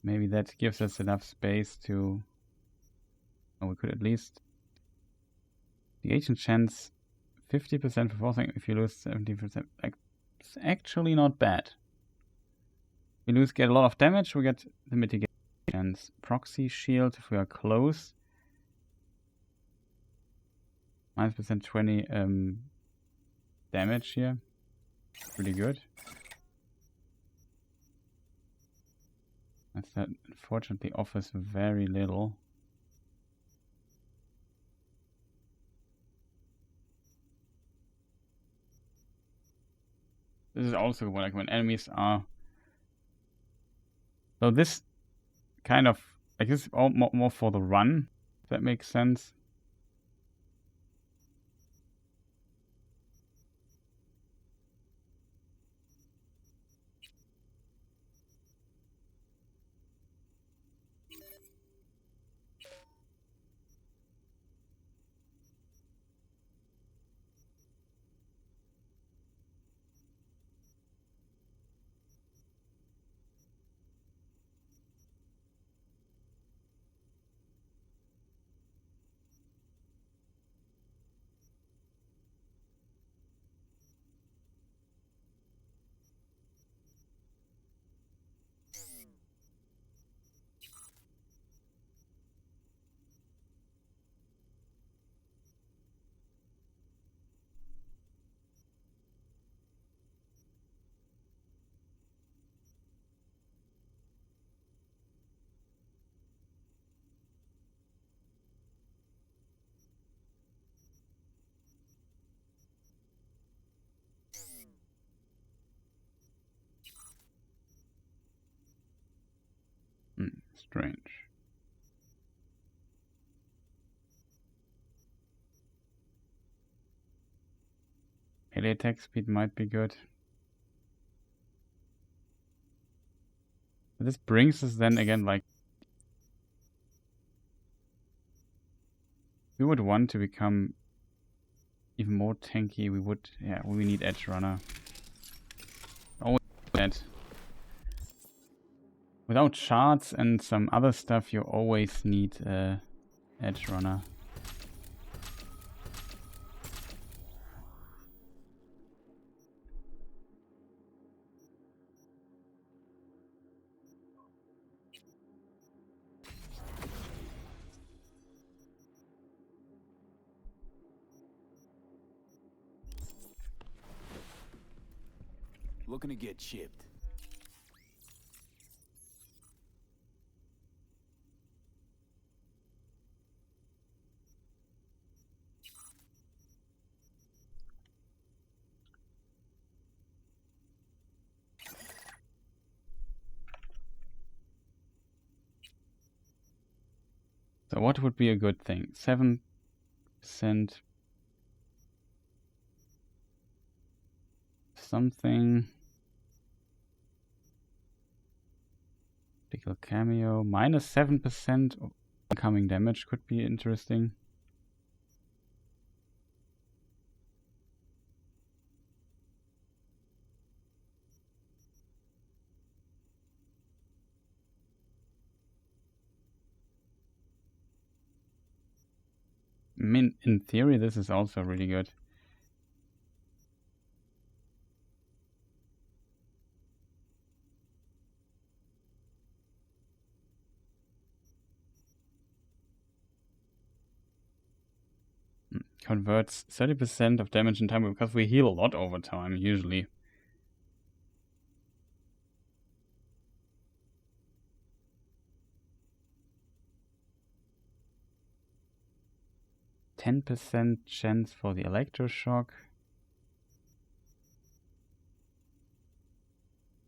Maybe that gives us enough space to... Oh, we could at least... The agent chance 50% for forcing if you lose 70%. Like, it's actually not bad. We get a lot of damage, we get the mitigation chance. Proxy shield if we are close. -% 20 damage here. Pretty good. That unfortunately offers very little. This is also like when enemies are... So this kind of... Like this is all more for the run, if that makes sense. Strange. Melee attack speed might be good. But this brings us then again, like... We would want to become even more tanky. We would... Yeah, we need Edge Runner. Always that. Without shards and some other stuff, you always need Edge Runner. Looking to get chipped. So what would be a good thing? 7% something. Particular cameo. -7% of incoming damage could be interesting. I mean, in theory, this is also really good. Converts 30% of damage in time because we heal a lot over time, usually. 10% chance for the electroshock.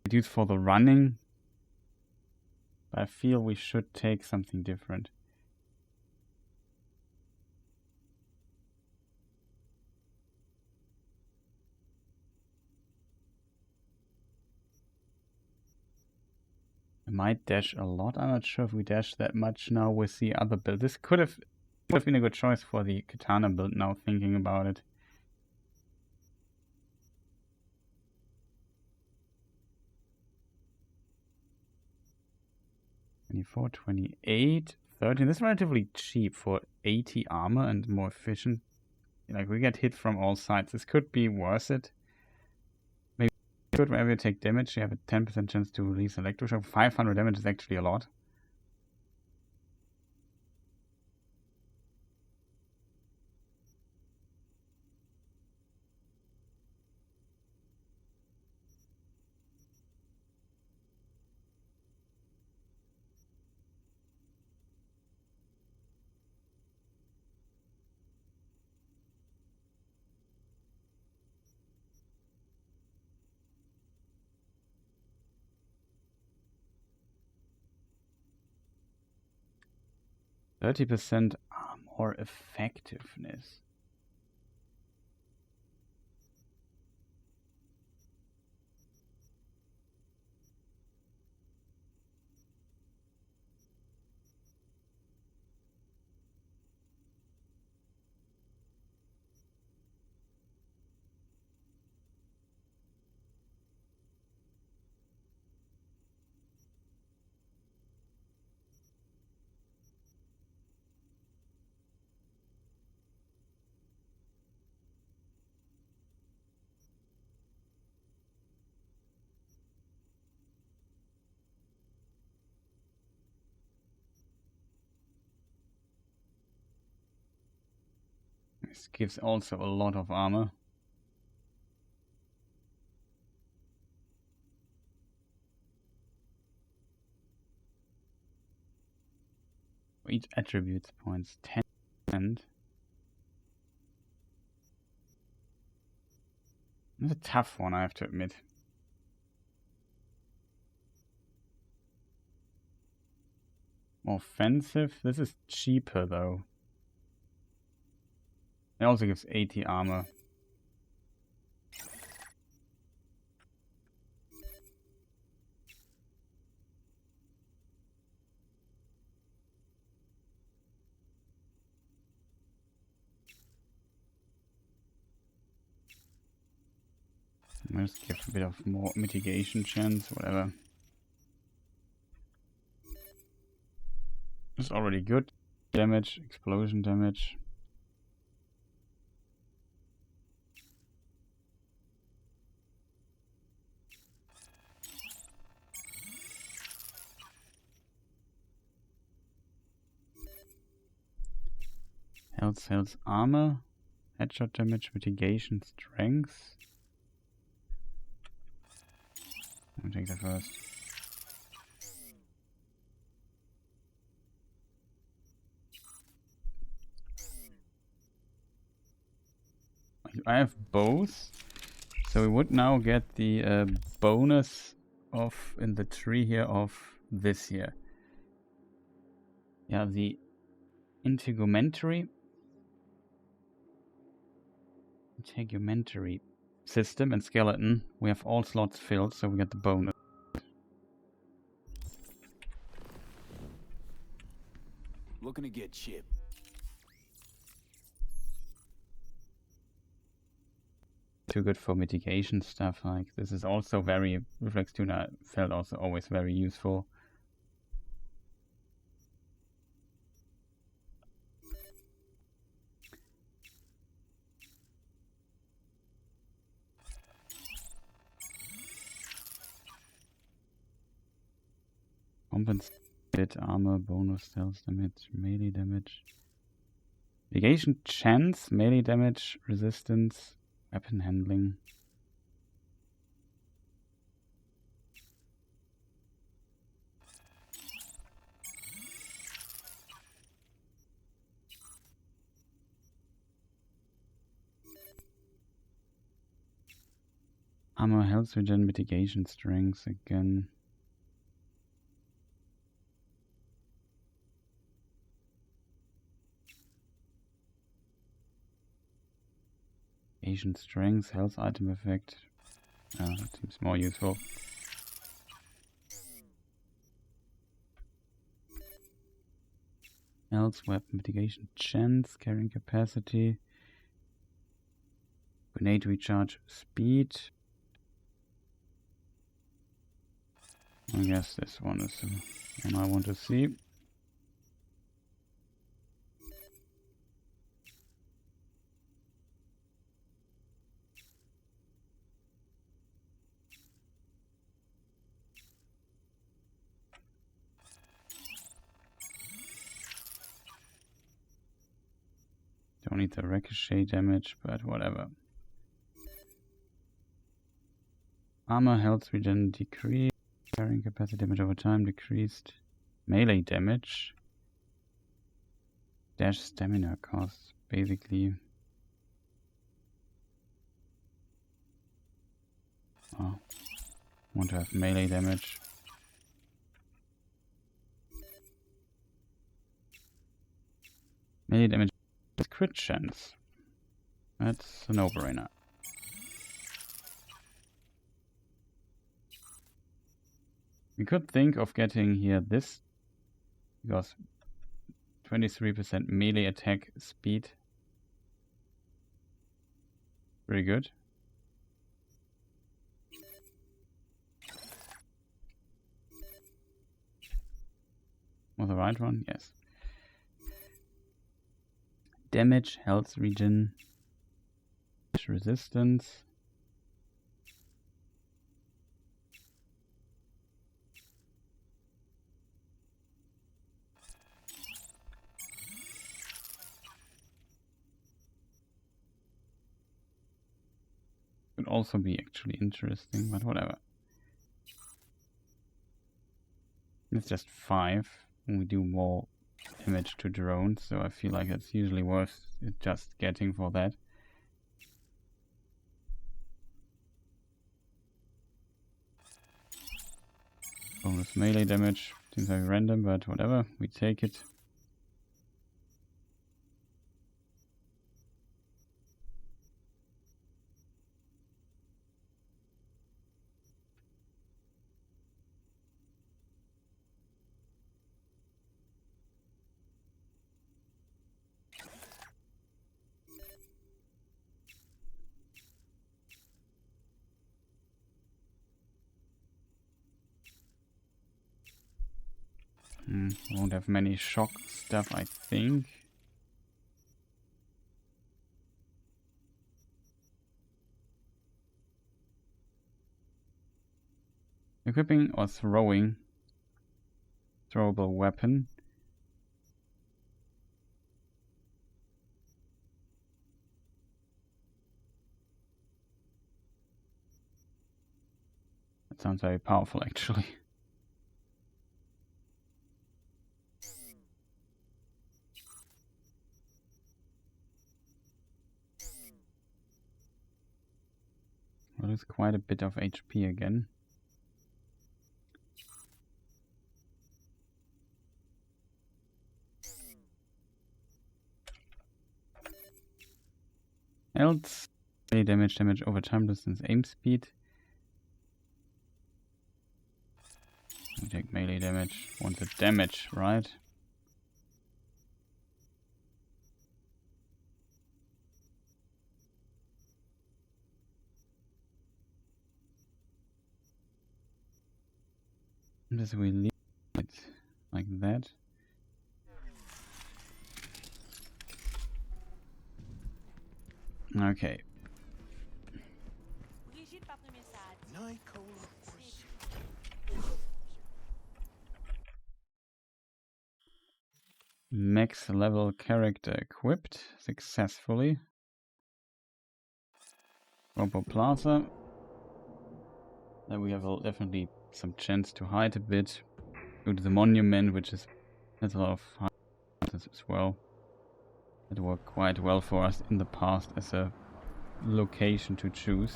Reduce for the running. I feel we should take something different. I might dash a lot. I'm not sure if we dash that much now with the other build. This could have been a good choice for the katana build now, thinking about it. 24, 28, 13. This is relatively cheap for 80 armor and more efficient. Like, we get hit from all sides. This could be worth it. Maybe good whenever you take damage, you have a 10% chance to release electroshock. 500 damage is actually a lot. %30 more effectiveness. This gives also a lot of armor. For each attribute points 10%. It's a tough one, I have to admit. More offensive. This is cheaper though. It also gives 80 armor. Let's give a bit of more mitigation chance, whatever. It's already good. Damage, explosion damage. Health, armor, headshot damage, mitigation, strength. I'll take that first. I have both, so we would now get the bonus of in the tree here of this here. Yeah, the integumentary system and skeleton. We have all slots filled, so we get the bonus. Looking to get chipped. Too good for mitigation stuff. Like, this is also very reflex tuner felt also always very useful. Compensate armor, bonus stealth damage, melee damage. Mitigation chance, melee damage, resistance, weapon handling. Armor, health regen, mitigation, strength again. Asian strength, health item effect. That seems more useful. Health, weapon mitigation, chance, carrying capacity. Grenade recharge, speed. I guess this one is the one I want to see. Don't need the ricochet damage, but whatever. Armor, health regen decreased. Carrying capacity damage over time decreased. Melee damage. Dash stamina cost. Basically. Oh. Want to have melee damage. Melee damage with crit chance. That's a no-brainer. We could think of getting here this, because 23% melee attack speed. Very good. Was the right one? Yes. Damage, health regen, resistance. Could also be actually interesting, but whatever. It's just 5, and we do more damage to drones, so I feel like it's usually worth it just getting for that. Bonus melee damage, seems very random, but whatever, we take it. Won't have many shock stuff, I think. Equipping or throwing. Throwable weapon. That sounds very powerful, actually. Well, it's quite a bit of HP again. Else, melee damage over time distance, aim speed. We take melee damage. Want the damage, right? Just we leave it like that. Okay. Max level character equipped successfully. Corpo Plaza. Then we have definitely some chance to hide a bit. Go to the monument, which has a lot of houses as well. It worked quite well for us in the past as a location to choose.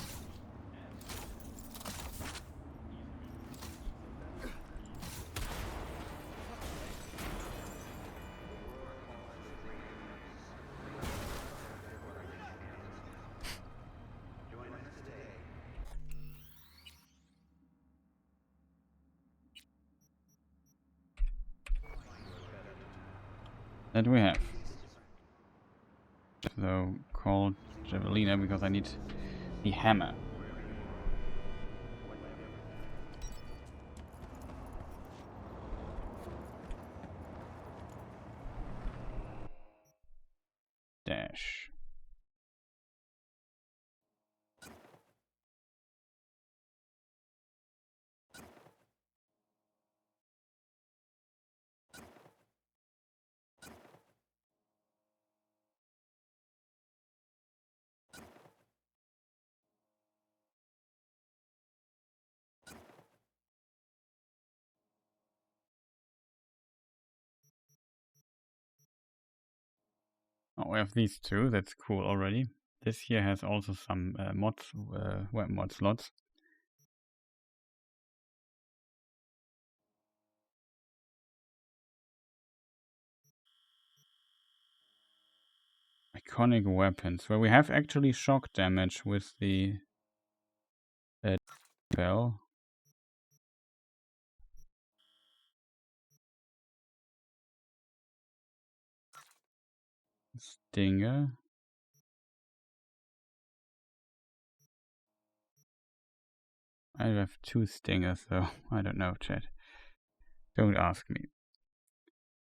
that we have. So call Javelina because I need the hammer. Dash. Oh, we have these two. That's cool already. This here has also some mods, weapon mod slots. Iconic weapons, where we have actually shock damage with the spell. Stinger. I have 2 stingers, so I don't know, chat. Don't ask me.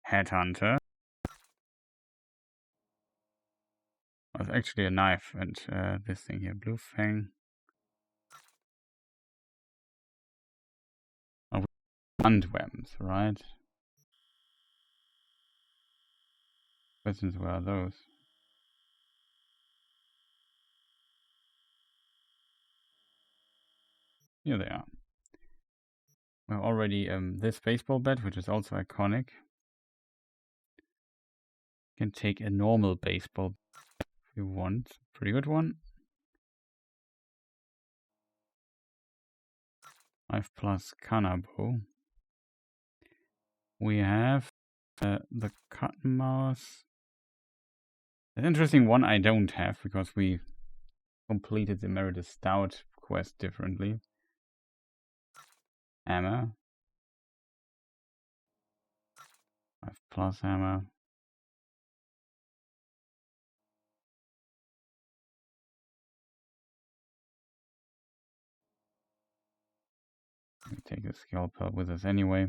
Headhunter. It's actually a knife, and this thing here, Blue Fang. Oh, blunt weapons, right? Questions, where are those? Here they are. Well, already this baseball bat, which is also iconic. You can take a normal baseball if you want. Pretty good one. 5+ Kanabo. We have the cotton mouse. An interesting one I don't have because we completed the Emeritus Stout quest differently. Hammer. 5+ hammer. We take the scalpel with us anyway.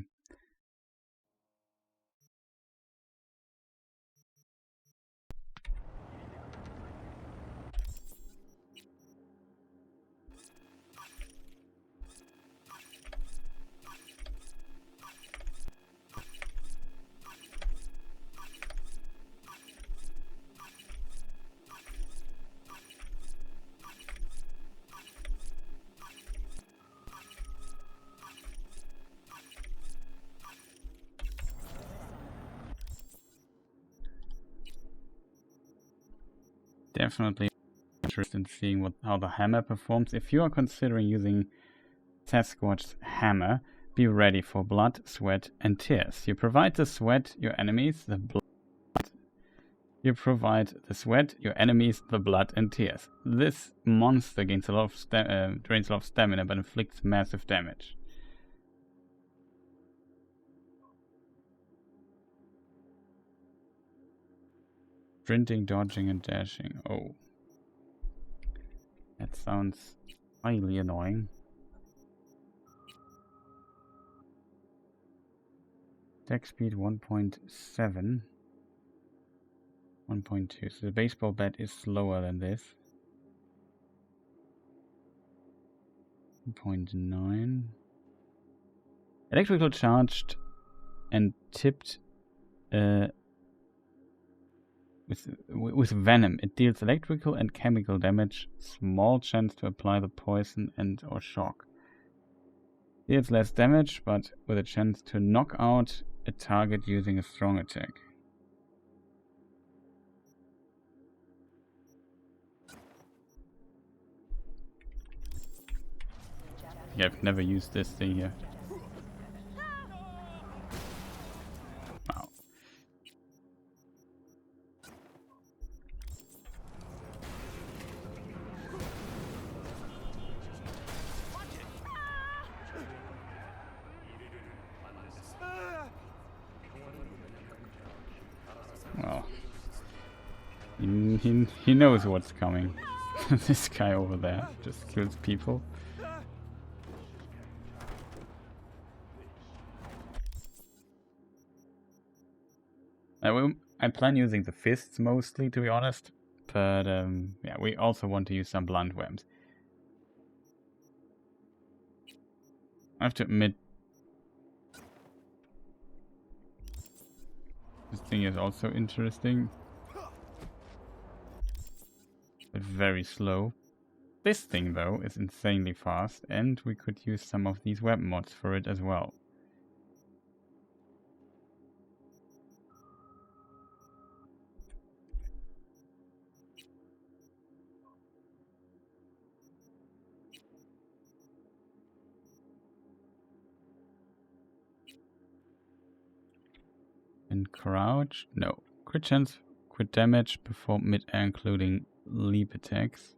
Definitely interested in seeing how the hammer performs. If you are considering using Sasquatch's hammer, be ready for blood, sweat, and tears. You provide the sweat, your enemies, the blood. You provide the sweat, your enemies, the blood, and tears. This monster gains a lot of drains a lot of stamina, but inflicts massive damage. Sprinting, dodging, and dashing. Oh. That sounds highly annoying. Attack speed 1.7. 1.2. So the baseball bat is slower than this. 1.9. Electrical charged and tipped with venom. It deals electrical and chemical damage. Small chance to apply the poison and or shock. Deals less damage, but with a chance to knock out a target using a strong attack. Yeah, I've never used this thing here. Wow. He knows what's coming. This guy over there just kills people. I plan using the fists mostly, to be honest. But yeah, we also want to use some blunt weapons. I have to admit, this thing is also interesting. But very slow. This thing, though, is insanely fast, and we could use some of these weapon mods for it as well. And crouch? No. Crit chance, crit damage before mid-air, including leap attacks.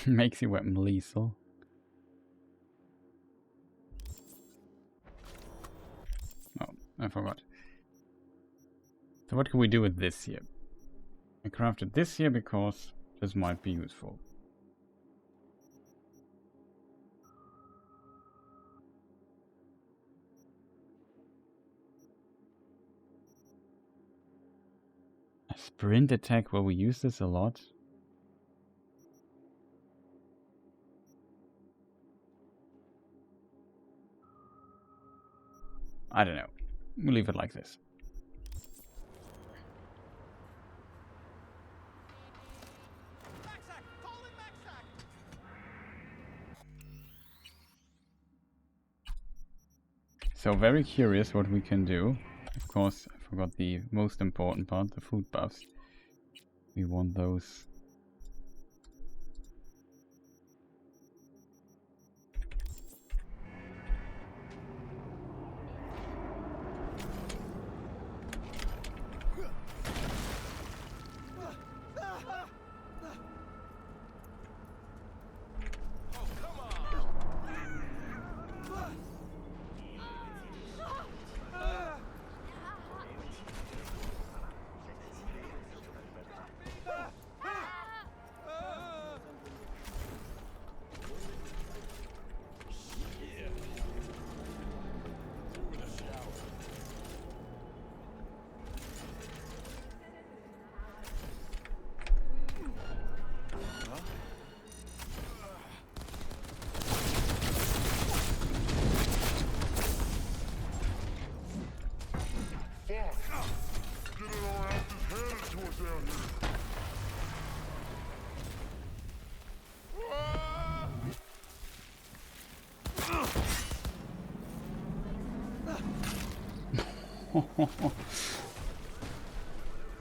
Makes your weapon lethal. Oh, I forgot. So what can we do with this here? I crafted this here because this might be useful. A sprint attack, will we use this a lot? I don't know. We'll leave it like this. So very curious what we can do. Of course, I forgot the most important part, the food buffs. We want those.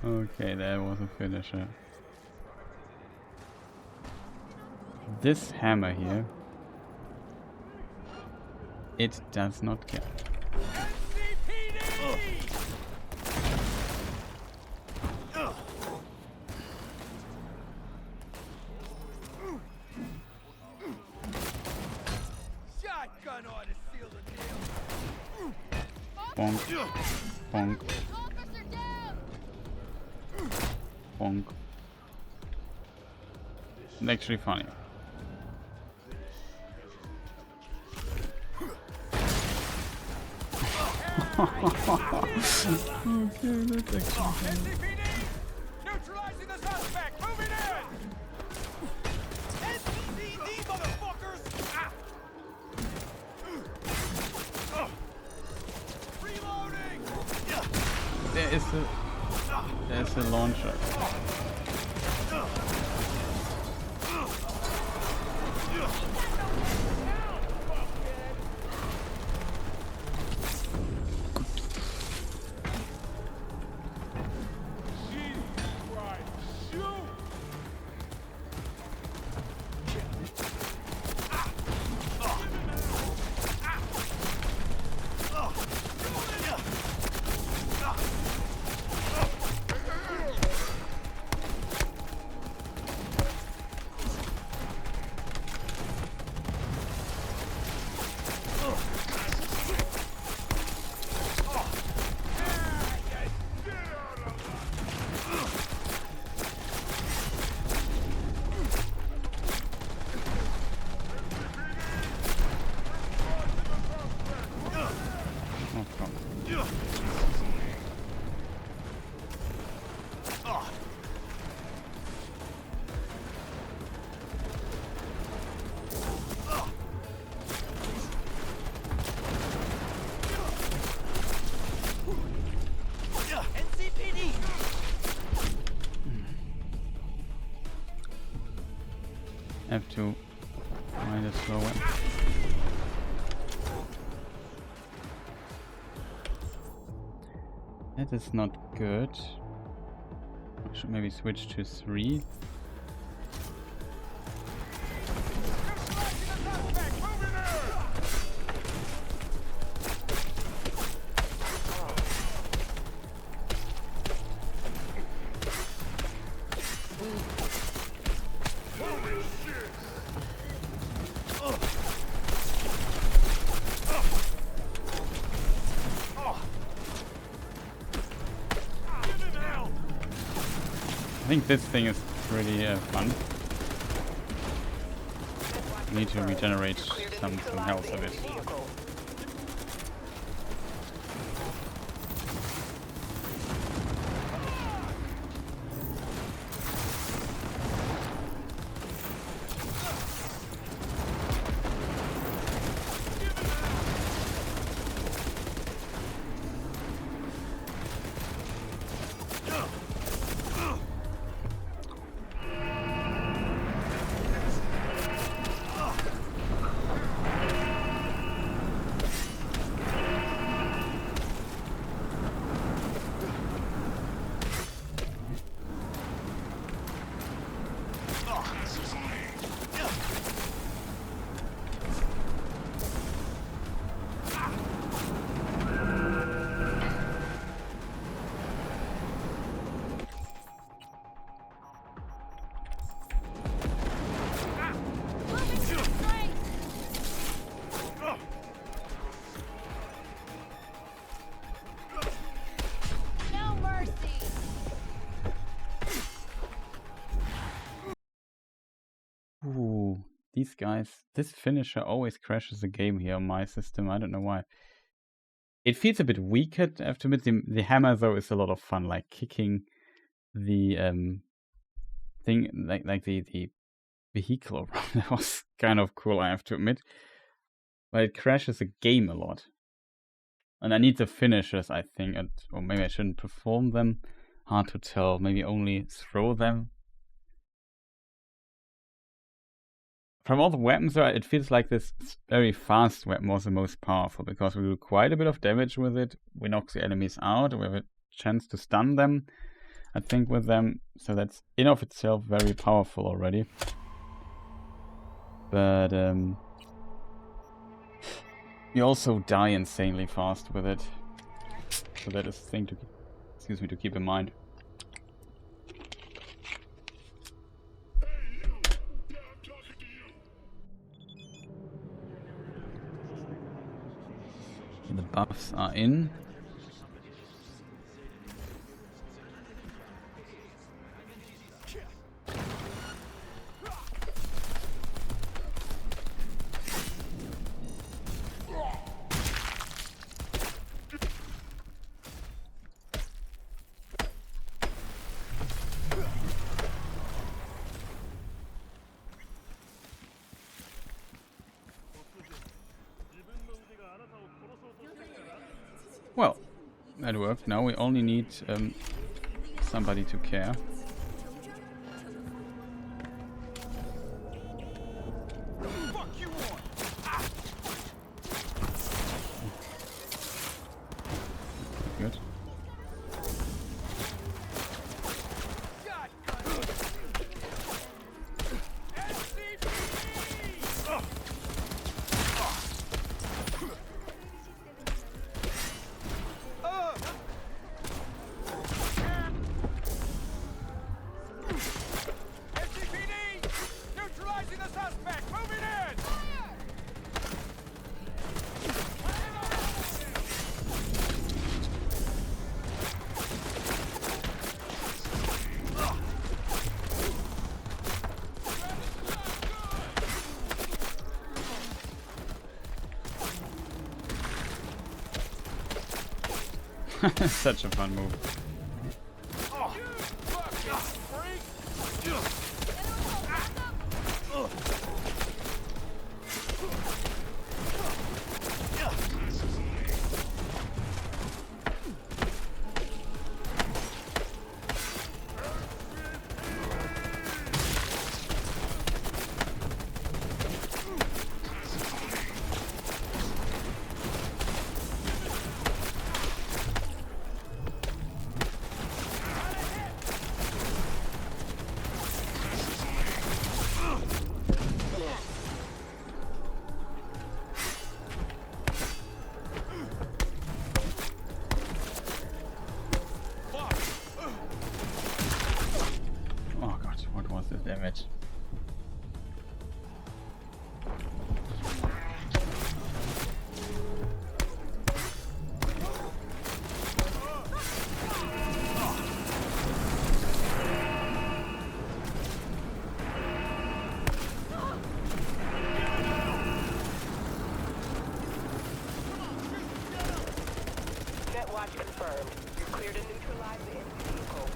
Okay, that was a finisher. This hammer here, it does not count. Shotgun ought to seal the deal. Bonk, bonk, Officer down! bonk. It's actually funny. Okay, that's actually funny. NCPD! Neutralizing the suspect! Moving in! NCPD, motherfuckers! Ah. Reloading! There's a launcher. have to find a slow one. That is not good. I should maybe switch to 3. I think this thing is pretty fun. Need to regenerate some health of it. Ooh, these guys, this finisher always crashes the game here on my system. I don't know why. It feels a bit weak, I have to admit. The hammer though is a lot of fun, like kicking the thing, like the vehicle around. That was kind of cool, I have to admit. But it crashes the game a lot. And I need the finishers, I think, or maybe I shouldn't perform them. Hard to tell. Maybe only throw them. From all the weapons, it feels like this very fast weapon was the most powerful, because we do quite a bit of damage with it. We knock the enemies out. We have a chance to stun them, I think, with them. So that's in of itself very powerful already. But you also die insanely fast with it. So that is a thing to keep in mind. The buffs are in. Well, that worked. Now we only need somebody to care. Good. Such a fun move. confirmed. You're clear to neutralize the enemy vehicle.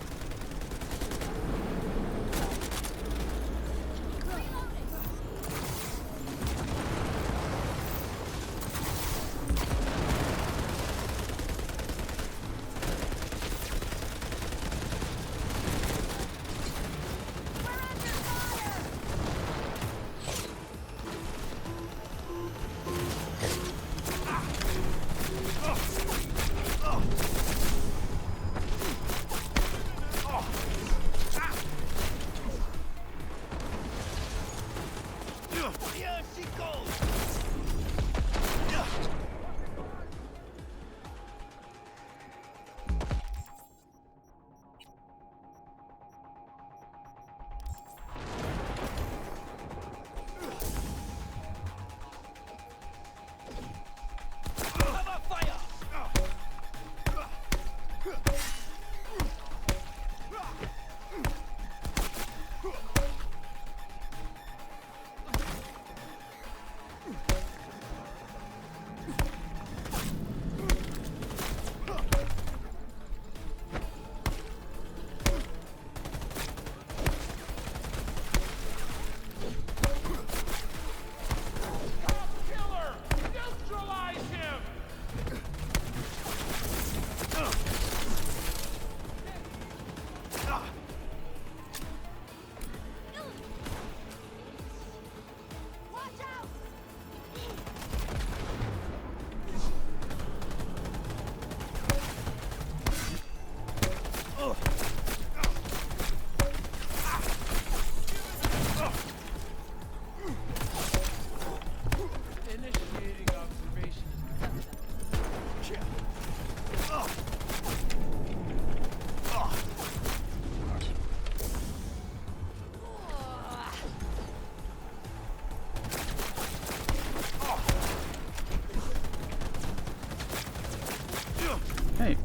Hey.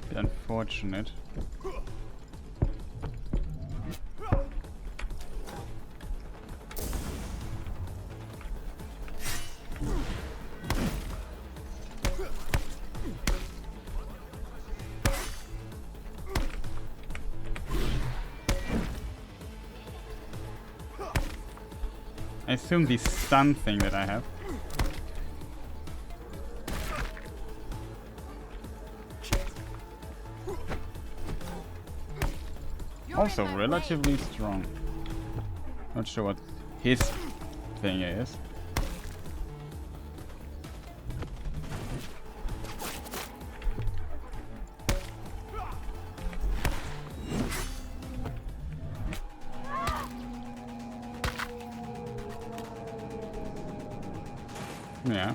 Bit unfortunate. I assume the stun thing that I have. Also relatively strong. Not sure what his thing is. Yeah.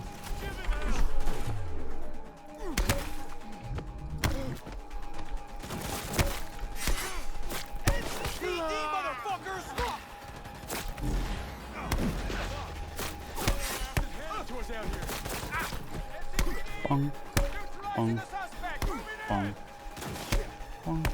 Bong. Bong. Bong. Bong.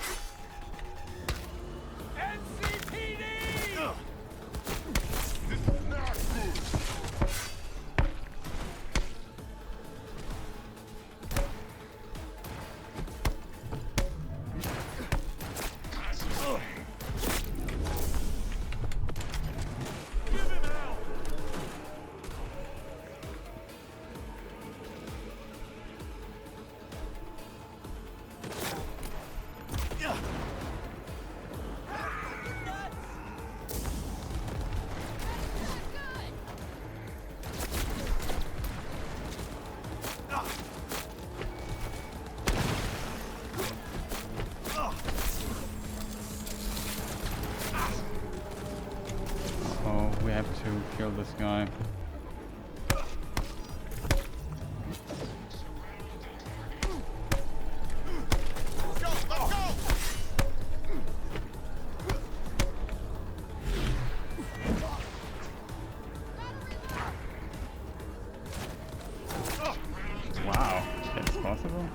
We have to kill this guy. Wow, that's possible?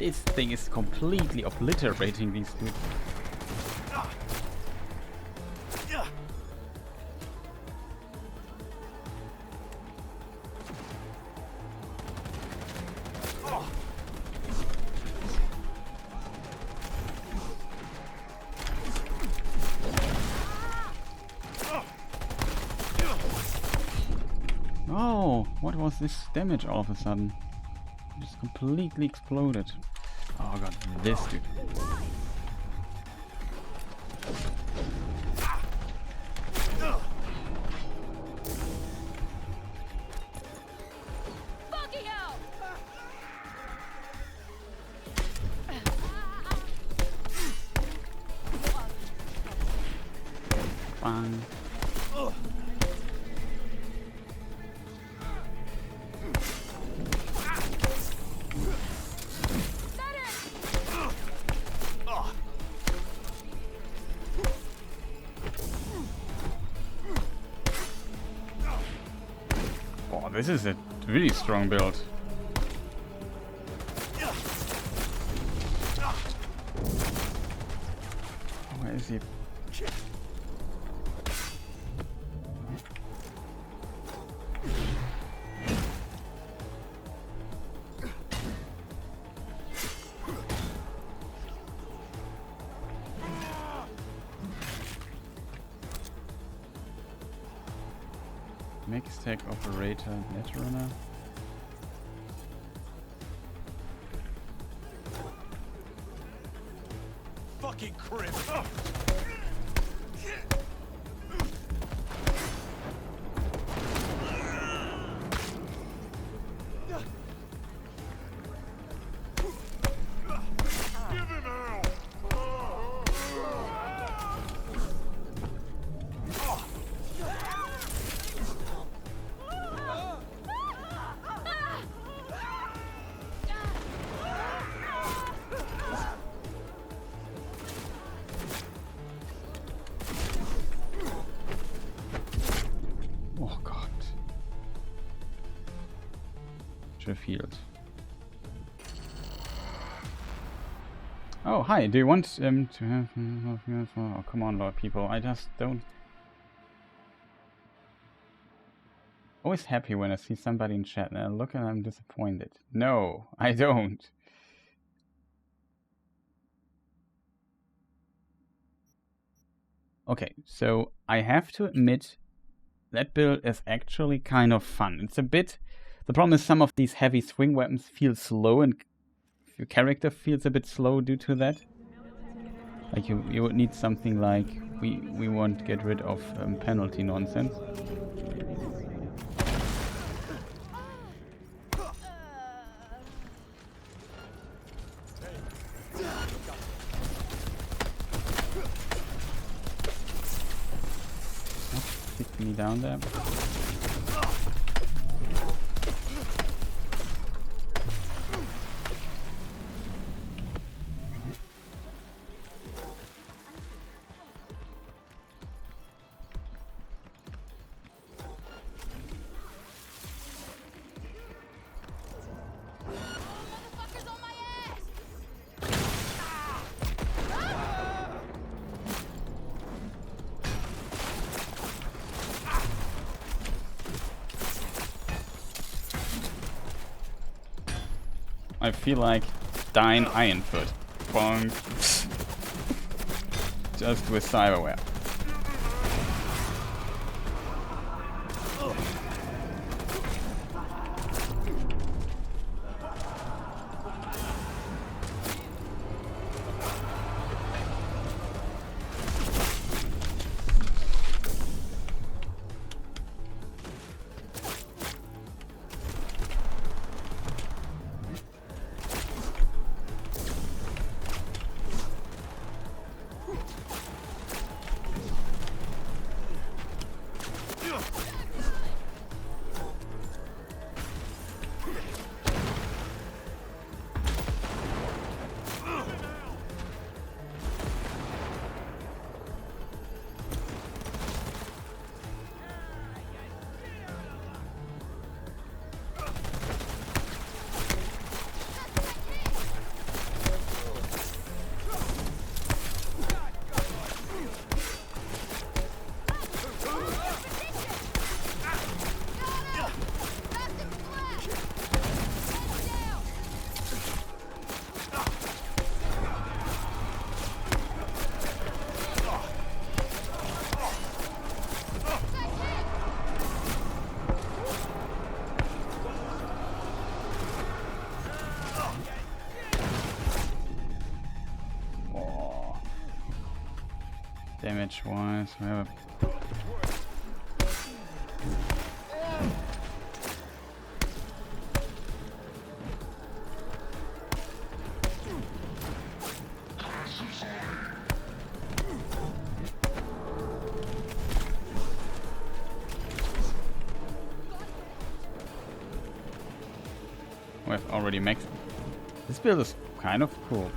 this thing is completely obliterating these dudes. Oh, what was this damage all of a sudden? Just completely exploded. Oh god, this dude. Buggy out! Bang. Oh, this is a really strong build. Where is he? Max tech operator, netrunner. Fucking crib. Oh god. Starfield. Oh, hi. Do you want to have... Oh, come on, Lord people. I just don't... Always happy when I see somebody in chat and I look and I'm disappointed. No, I don't. Okay, so I have to admit that build is actually kind of fun. It's a bit... The problem is some of these heavy swing weapons feel slow and your character feels a bit slow due to that. Like you would need something like... We want to get rid of penalty nonsense. Kick me down there. Motherfuckers on my ass! I feel like dying Ironfoot. Bonk. Just with cyberware. damage wise. We have a we've already maxed. This build is kind of cool.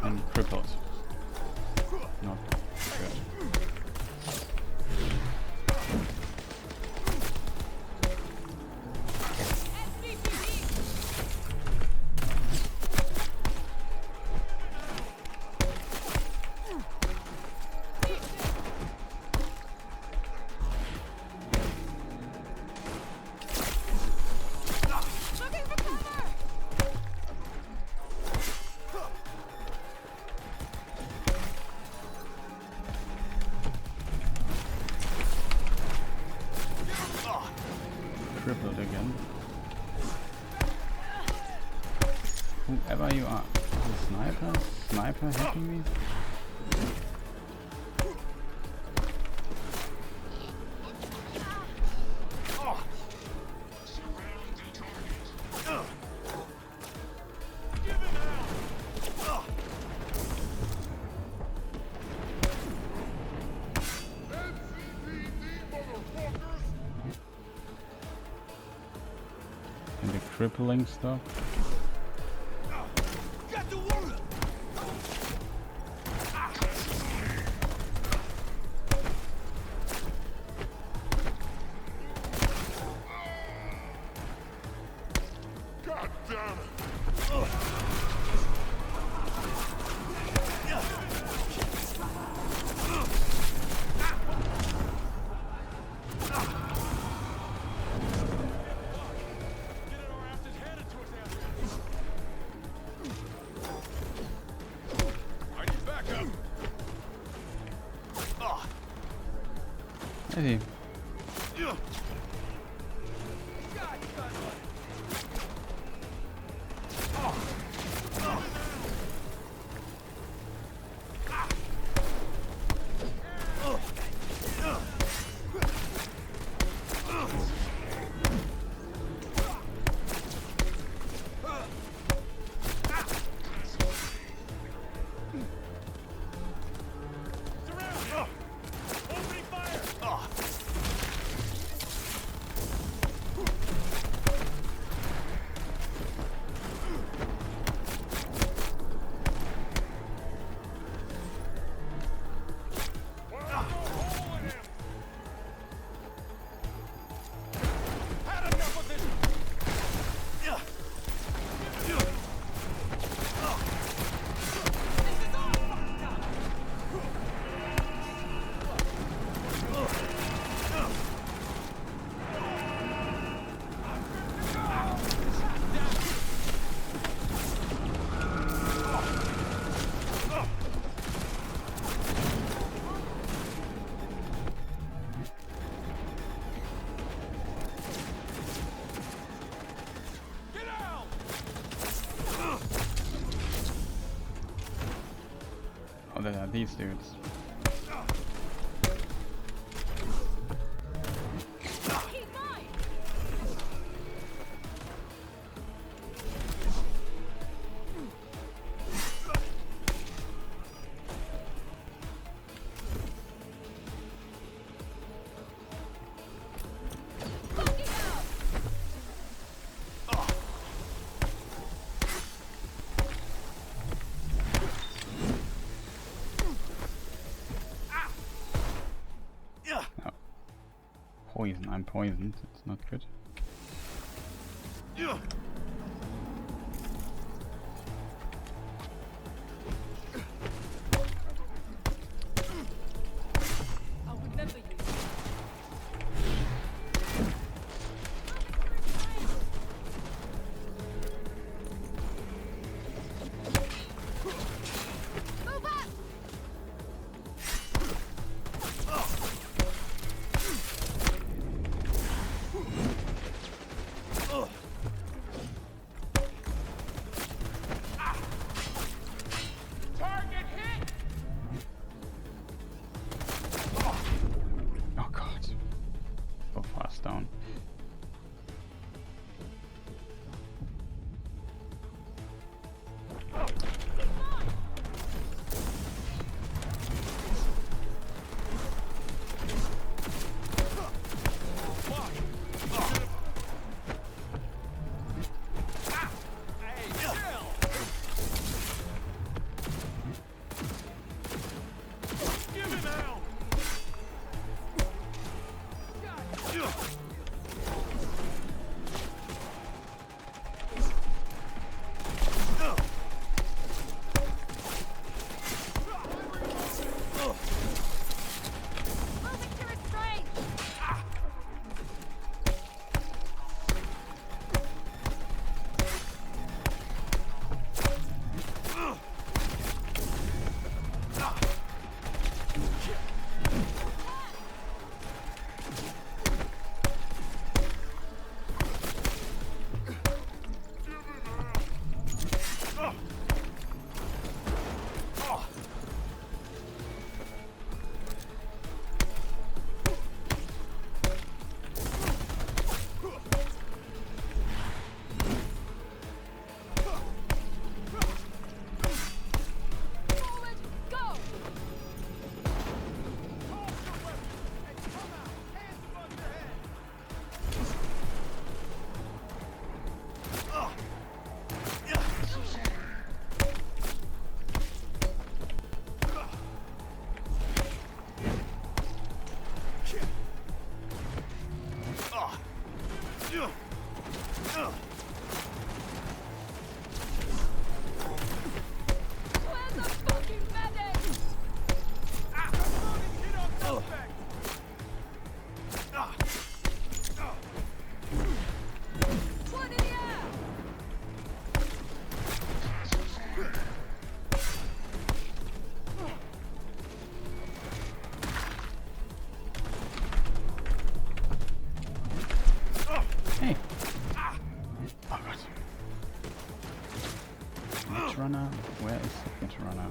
And crippled. Not good. Crippled again. Whoever you are. The sniper? Sniper hitting me? And the crippling stuff. I see. they are these dudes. Poison. I'm poisoned. It's not good. I'll remember you. Move up! Oh god. So fast down. Moving to restraint! Forward, go! Where's the fucking medic? One in the air! Hey! Oh god. Match runner? Where is the match runner?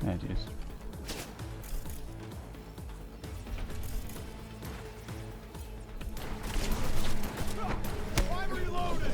There it is. I'm reloading!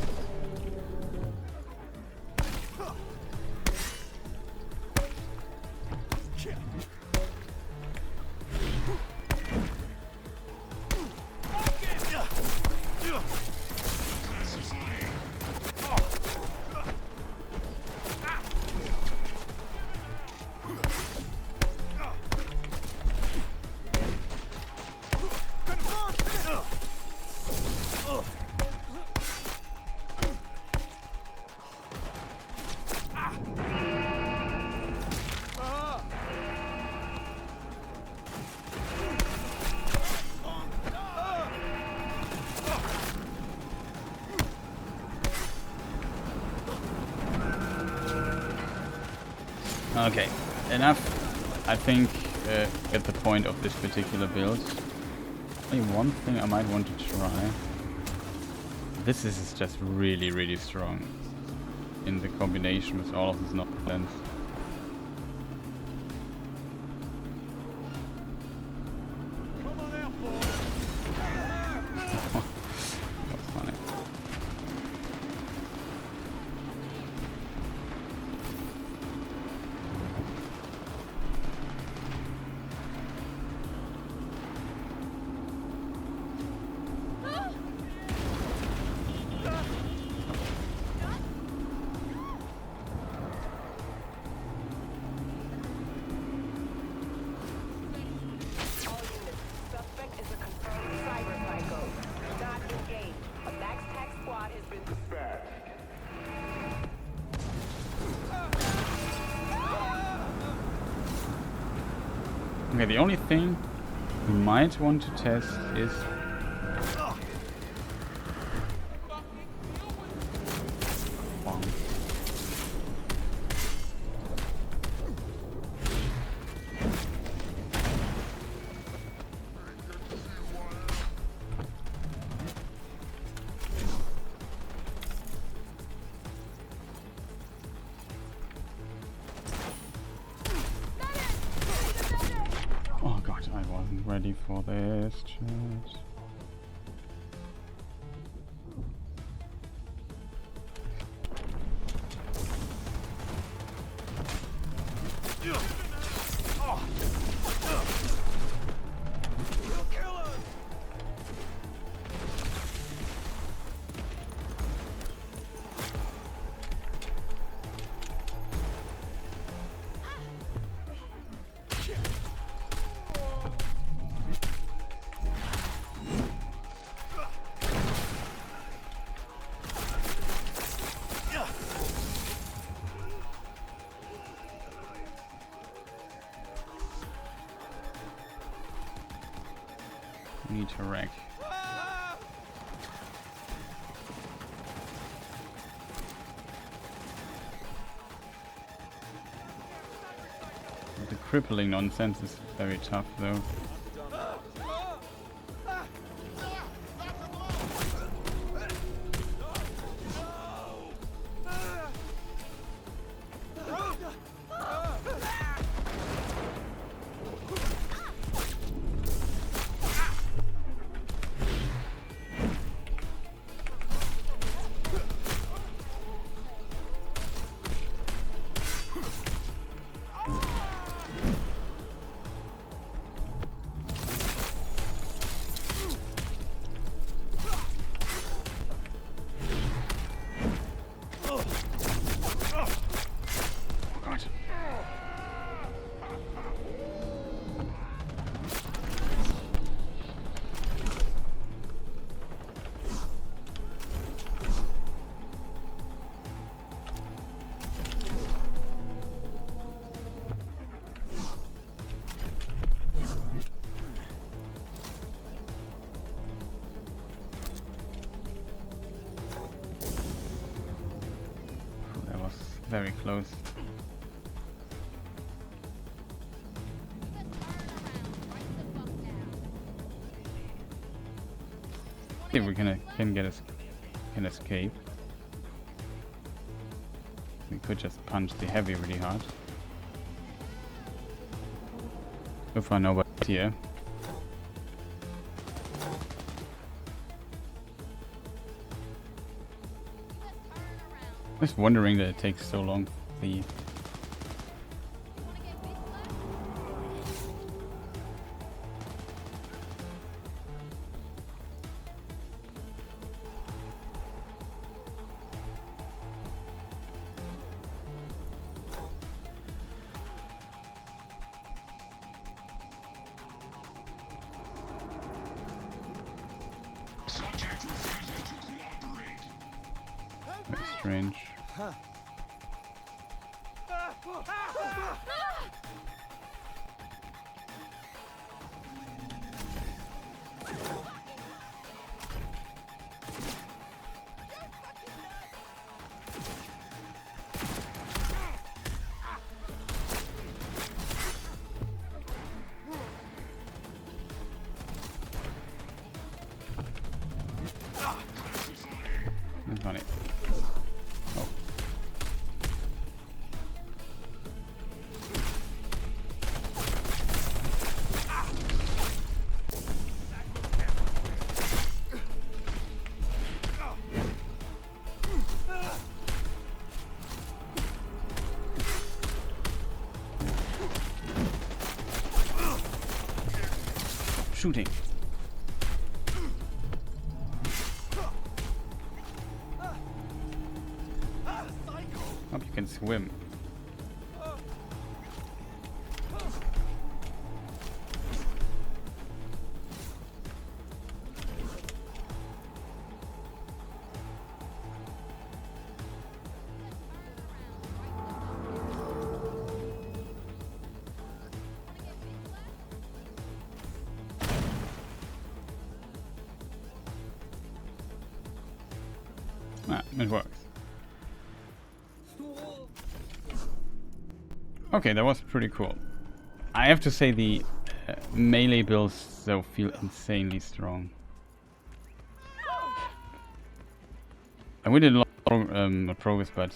Okay, enough. I think at the point of this particular build. Only one thing I might want to try. This is just really, really strong. in the combination with all of this nonsense. That's funny. All units, suspect is a confirmed cyberpsycho. Do not engage. A max tax squad has been dispatched. Okay, the only thing we might want to test is bomb. Oh god, I wasn't ready for this chat. We need to wreck. The crippling nonsense is very tough though. Very close. See if we can escape. We could just punch the heavy really hard. If I know what's here. Just wondering that it takes so long for the very strange. That's funny. Oh. shooting. Hope you can swim. Ah, it works. Okay, that was pretty cool. I have to say the melee builds though feel insanely strong. And we did a lot of progress, but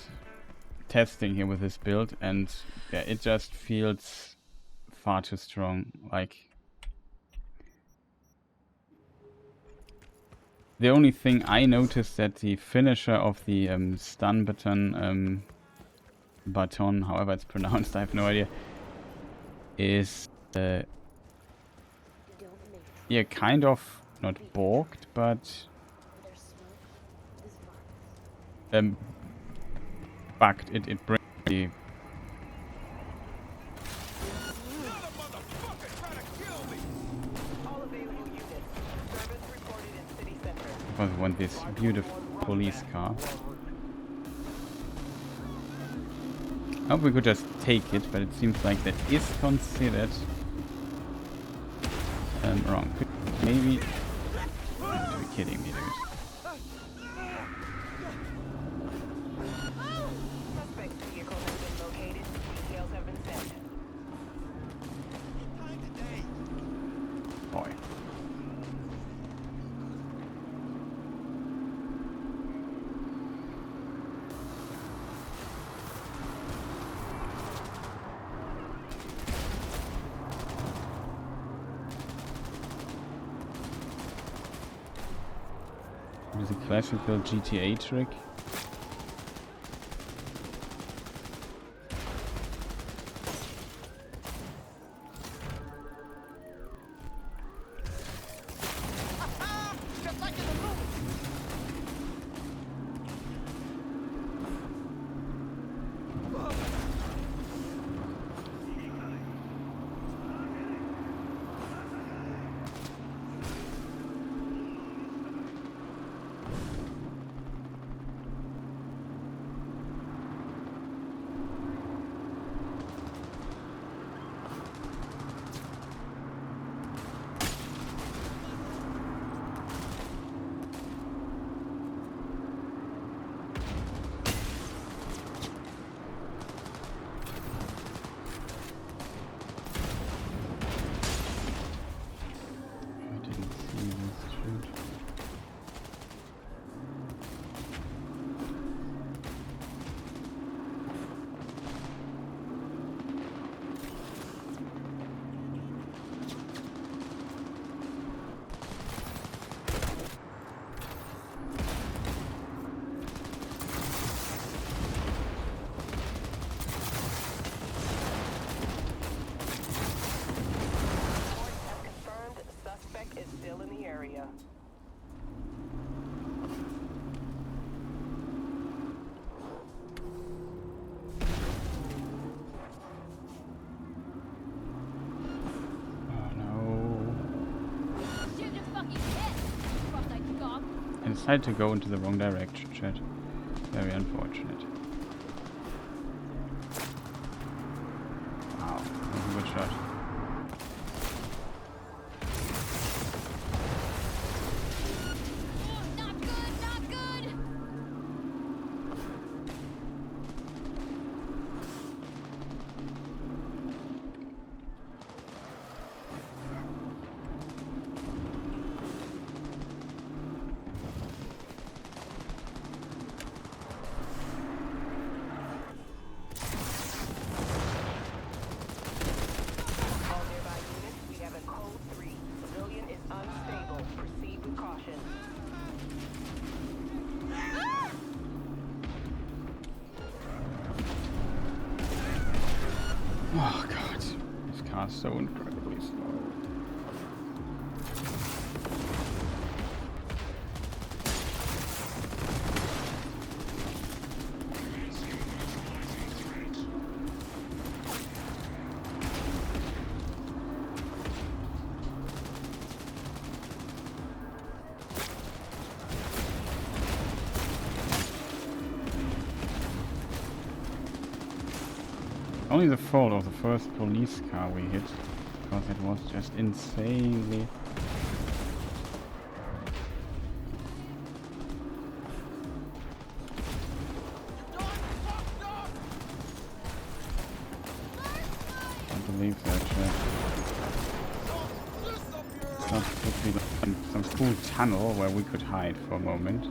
testing here with this build, and yeah, it just feels far too strong. Like, the only thing I noticed that the finisher of the stun button, however it's pronounced, I have no idea, is yeah, kind of not balked, but bugged. It brings the All available units. Service reported in city center. because I want this beautiful police car. I hope we could just take it, but it seems like that is considered wrong. Maybe. You have to be kidding me, dude. Suspect's vehicle has been located. Details have been sent. Boy. It is a classical GTA trick. I decided to go into the wrong direction, chat. Very unfortunate. Wow, that was a good shot. Not good, not good! Oh god, this car's so incredibly slow. only the fault of the first police car we hit, because it was just insanely... Can't believe that shit. That would be like some cool tunnel where we could hide for a moment.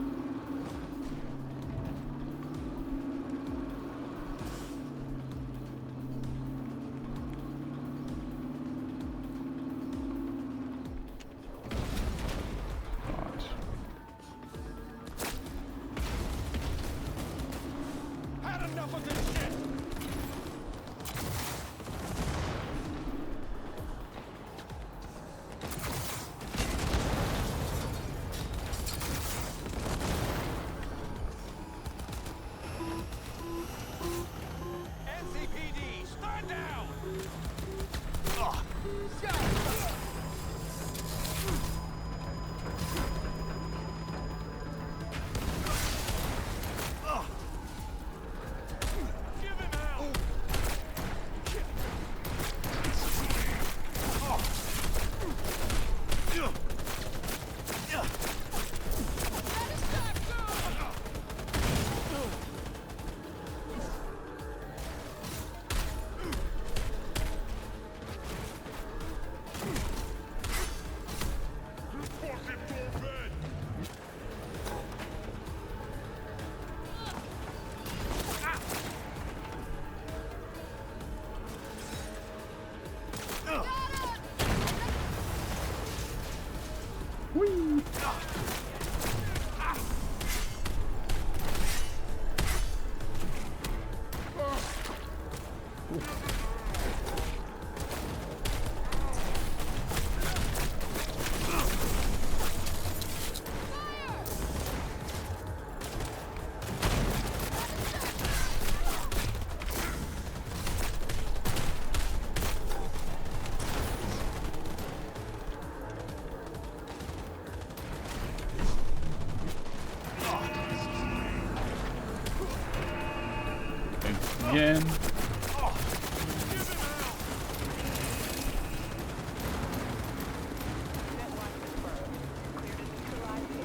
Again.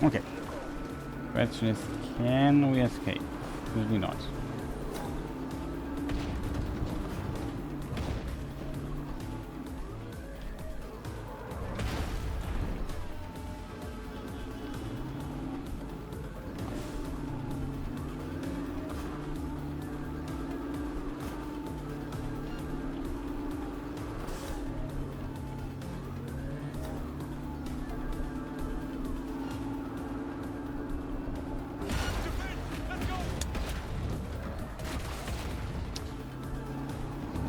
Okay. Question is, can we escape? Usually not.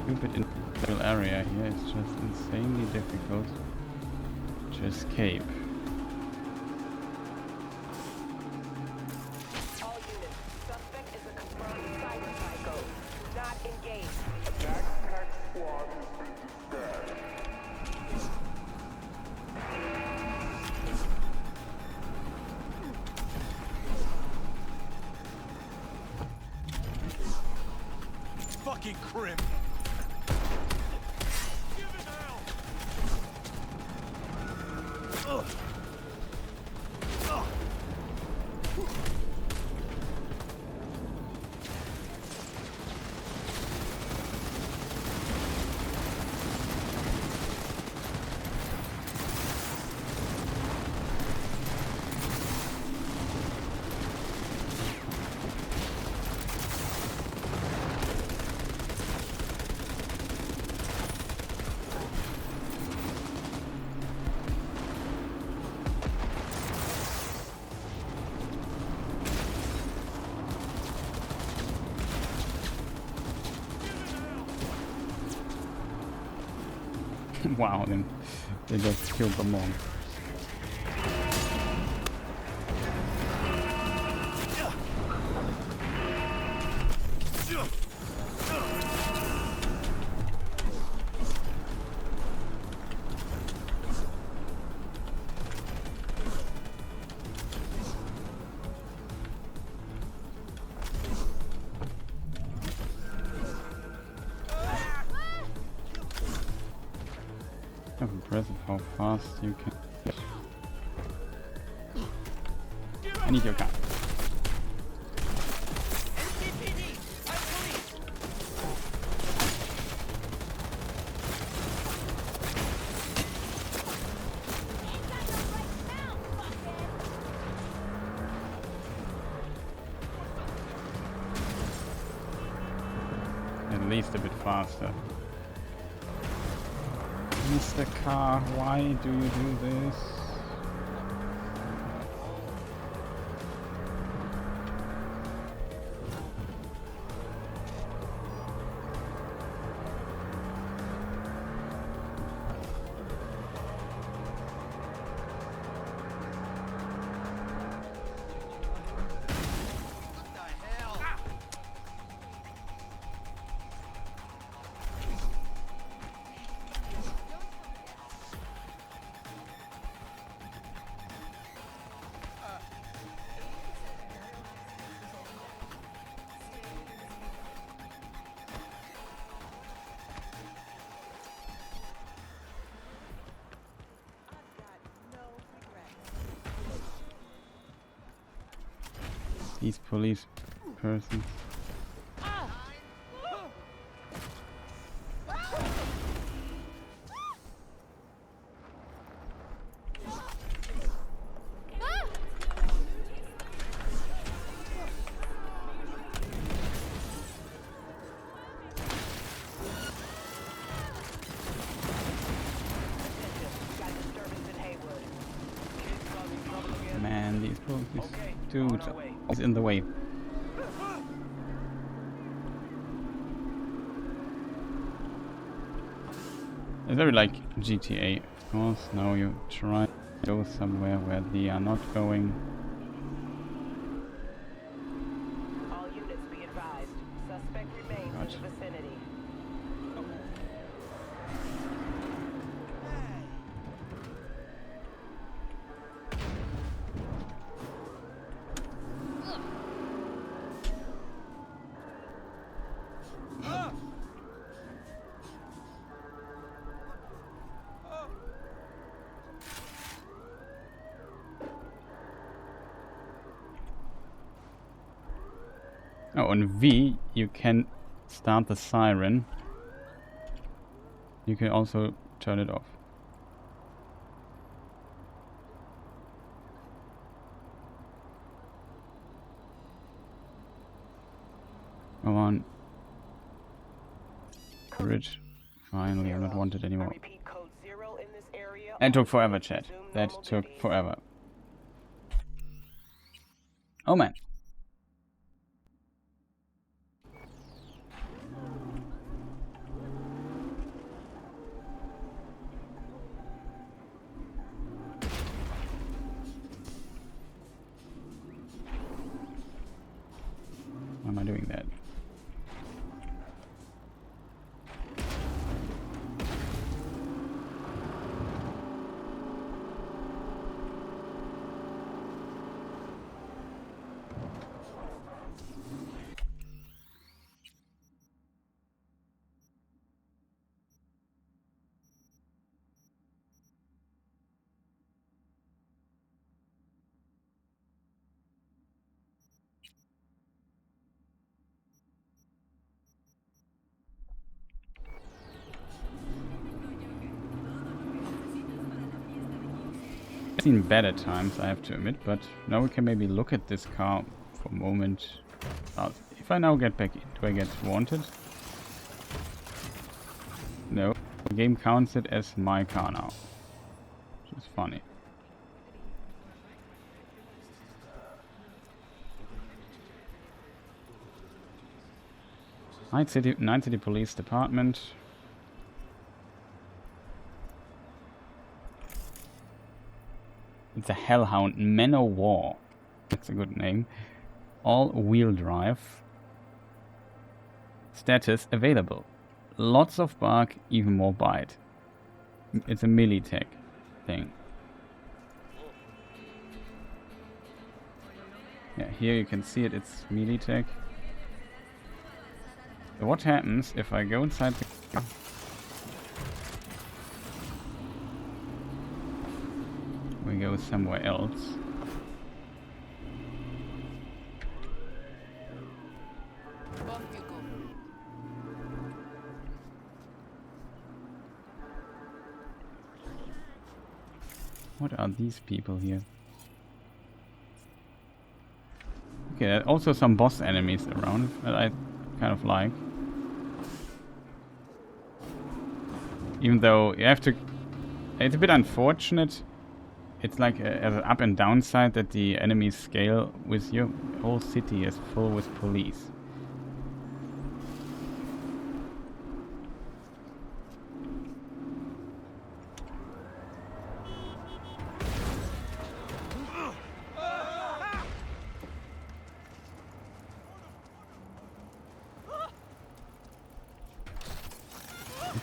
Stupid industrial area here, it's just insanely difficult to escape. All units, suspect is a confirmed cyber psycho. Do not engage. Backpack squad has been dispatched. Fucking crimp. Wow, then they just killed them all. impressive how fast you can. I need your car. At least a bit faster. Mr. Car, why do you do this? These police persons. Man, these police dudes is in the way. It's very like GTA, of course. Now you try to go somewhere where they are not going. All units be advised. Suspect remains in the vicinity. Oh, on V you can start the siren. You can also turn it off. Come on. Bridge. Finally, I'm not wanted anymore. Repeat code 0 in this area. That took forever, chat. That took forever. Oh man. Why am I doing that? I've seen better times, I have to admit, but now we can maybe look at this car for a moment. If I now get back in, do I get wanted? No, the game counts it as my car now, which is funny. Night City Police Department. It's a Hellhound Man o' War. That's a good name. All-wheel drive. Status available. Lots of bark, even more bite. It's a melee tech thing. Yeah, here you can see it. It's melee tech. So what happens if I go inside the car? somewhere else. Off you go. What are these people here? Okay, there are also some boss enemies around that I kind of like. Even though you have to... It's a bit unfortunate. It's like as an up and down side that the enemies scale with your whole city is full with police.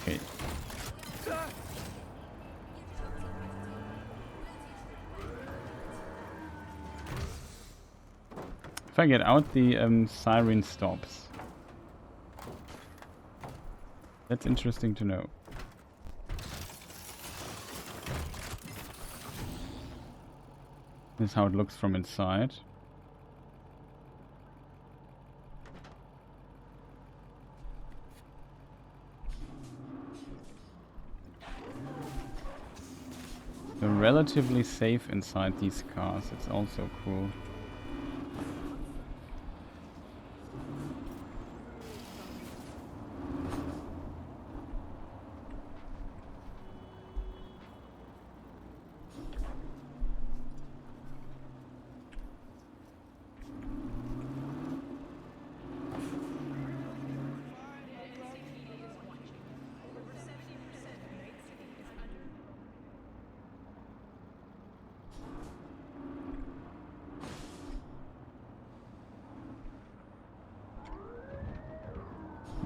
Okay. If I get out, the siren stops. That's interesting to know. This is how it looks from inside. You're relatively safe inside these cars. It's also cool.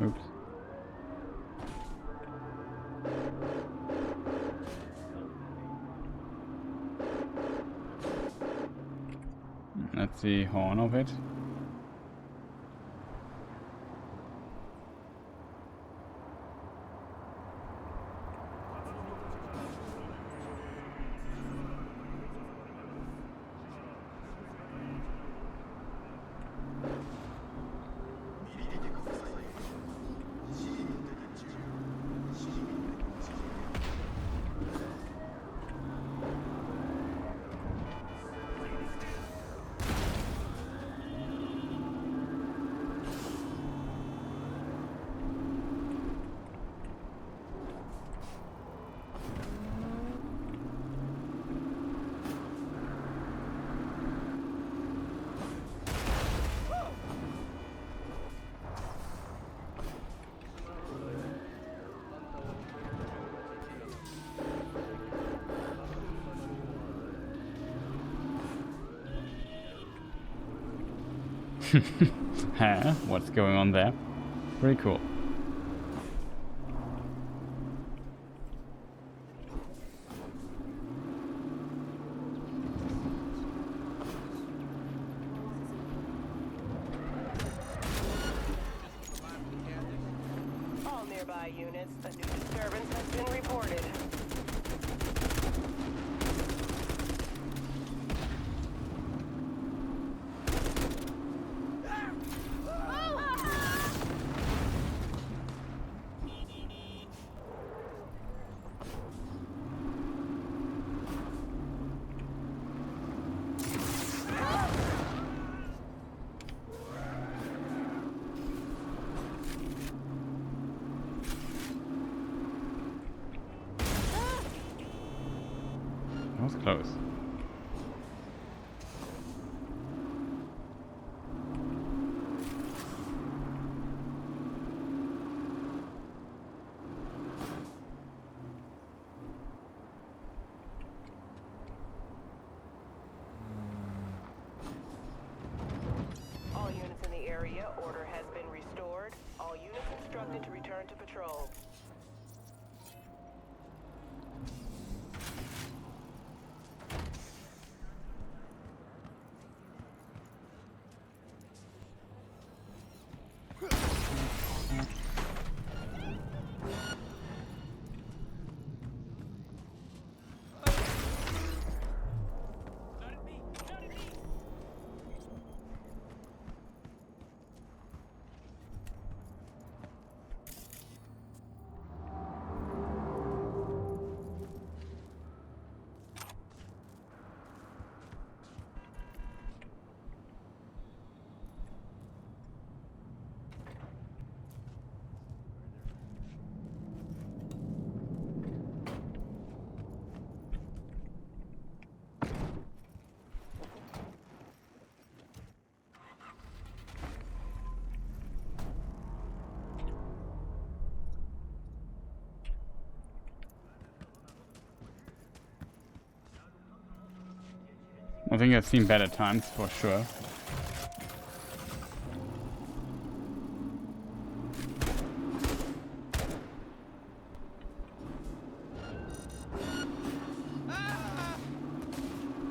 Oops. That's the horn of it. Huh? What's going on there? Very cool. All nearby units, a new disturbance has been reported. That was close. All units in the area, order has been restored. All units instructed to return to patrol. I think I've seen better times for sure.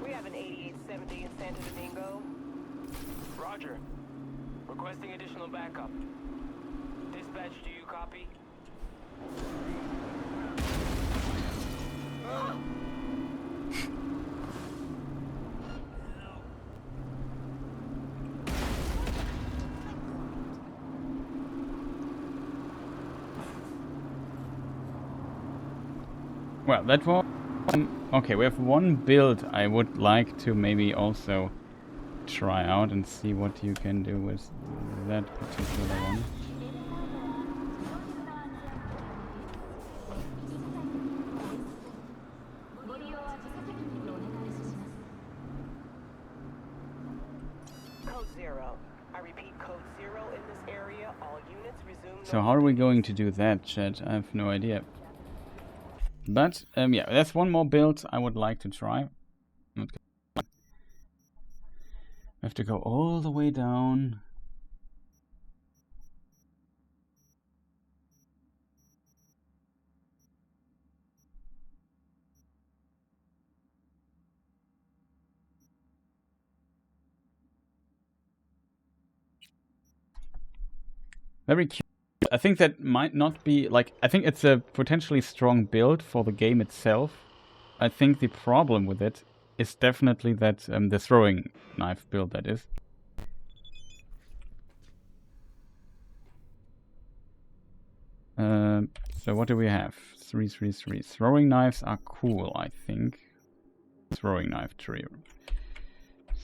We have an 8870 in Santo Domingo. Roger. Requesting additional backup. Dispatch, do you copy? Well, that was... okay, we have one build I would like to maybe also try out and see what you can do with that particular one. Code 0. I repeat, code 0 in this area. All units resume. So how are we going to do that, chat? I have no idea. But, yeah, there's one more build I would like to try. I have to go all the way down. Very cute. I think that might not be, like, I think it's a potentially strong build for the game itself. I think the problem with it is definitely that the throwing knife build, that is. So what do we have? 333. Throwing knives are cool, I think. Throwing knife tree.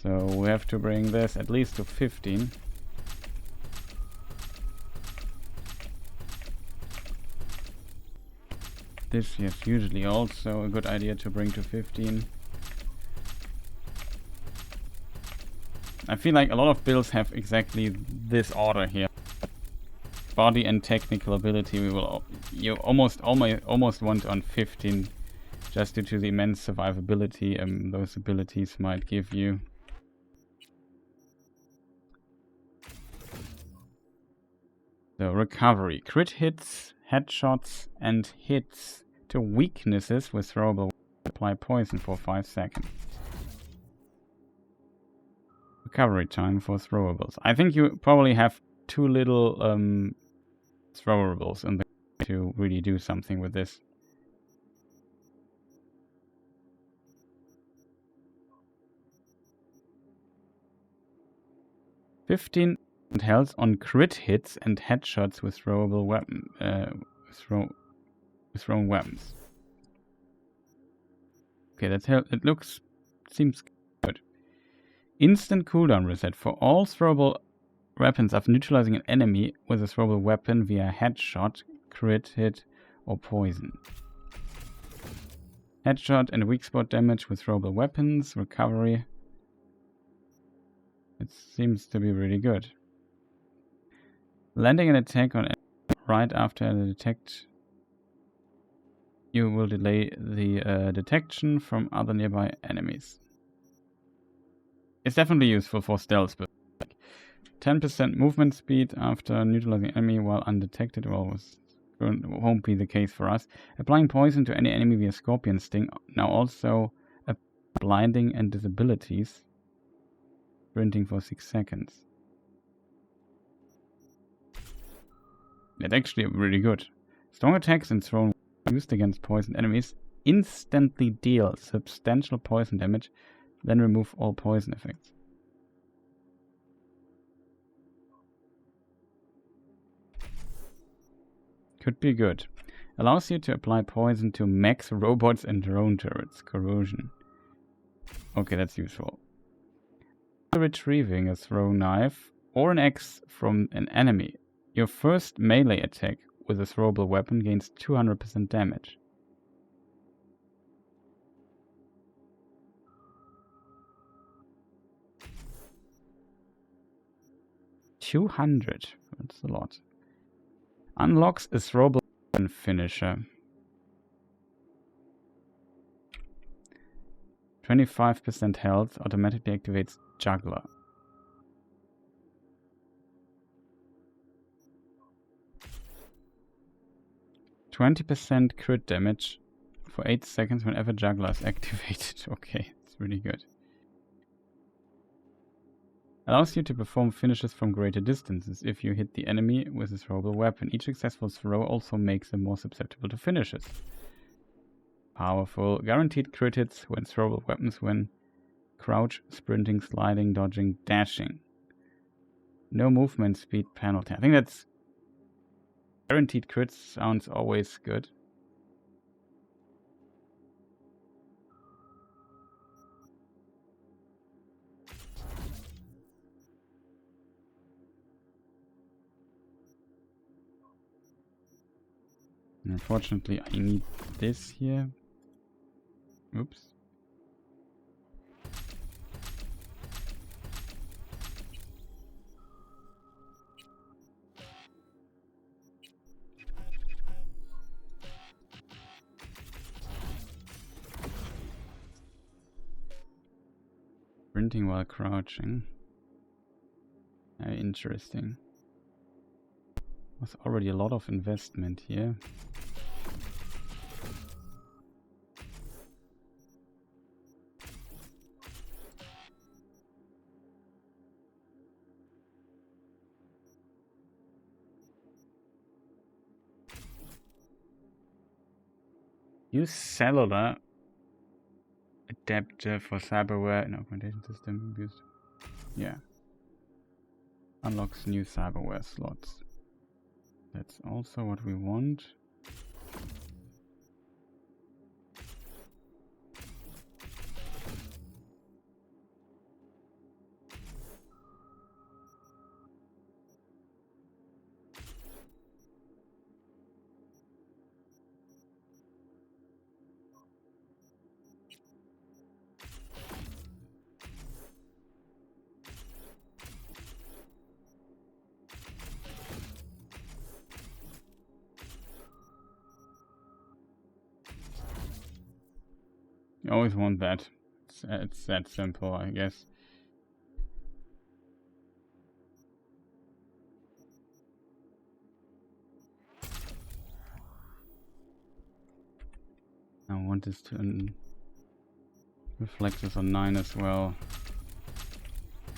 So we have to bring this at least to 15. This is usually also a good idea to bring to 15. I feel like a lot of builds have exactly this order here. Body and technical ability you almost want on 15, just due to the immense survivability those abilities might give you. So recovery, crit hits, headshots, and hits to weaknesses with throwable apply poison for 5 seconds. Recovery time for throwables. I think you probably have too little throwables in the game to really do something with this. $15 health on crit hits and headshots with throwable weapon thrown weapons. Okay, it seems good. Instant cooldown reset for all throwable weapons after neutralizing an enemy with a throwable weapon via headshot, crit hit, or poison. Headshot and weak spot damage with throwable weapons, recovery. It seems to be really good. Landing an attack on right after the detect. You will delay the detection from other nearby enemies. It's definitely useful for stealth, but 10% movement speed after neutralizing enemy while undetected won't be the case for us. Applying poison to any enemy via Scorpion Sting. Now also blinding and disabilities. Sprinting for 6 seconds. It's actually really good. Strong attacks and thrown used against poisoned enemies instantly deal substantial poison damage, then remove all poison effects. Could be good. Allows you to apply poison to mechs, robots and drone turrets. Corrosion. Okay, that's useful. Retrieving a thrown knife or an axe from an enemy. Your first melee attack with a throwable weapon gains 200% damage. $200. That's a lot. Unlocks a throwable weapon finisher. 25% health, automatically activates Juggler. %20 crit damage for 8 seconds whenever Juggler is activated. Okay, it's really good. Allows you to perform finishes from greater distances if you hit the enemy with a throwable weapon. Each successful throw also makes them more susceptible to finishes. Powerful. Guaranteed crit hits when throwable weapons when crouch, sprinting, sliding, dodging, dashing. No movement speed penalty. I think that's... Guaranteed crits sounds always good. Unfortunately, I need this here. Oops. Sprinting while crouching. Very interesting. There's already a lot of investment here. Use cellular adapter for cyberware and augmentation system used. Yeah. Unlocks new cyberware slots. That's also what we want. You always want that. It's that simple, I guess. I want this to reflect this on 9 as well.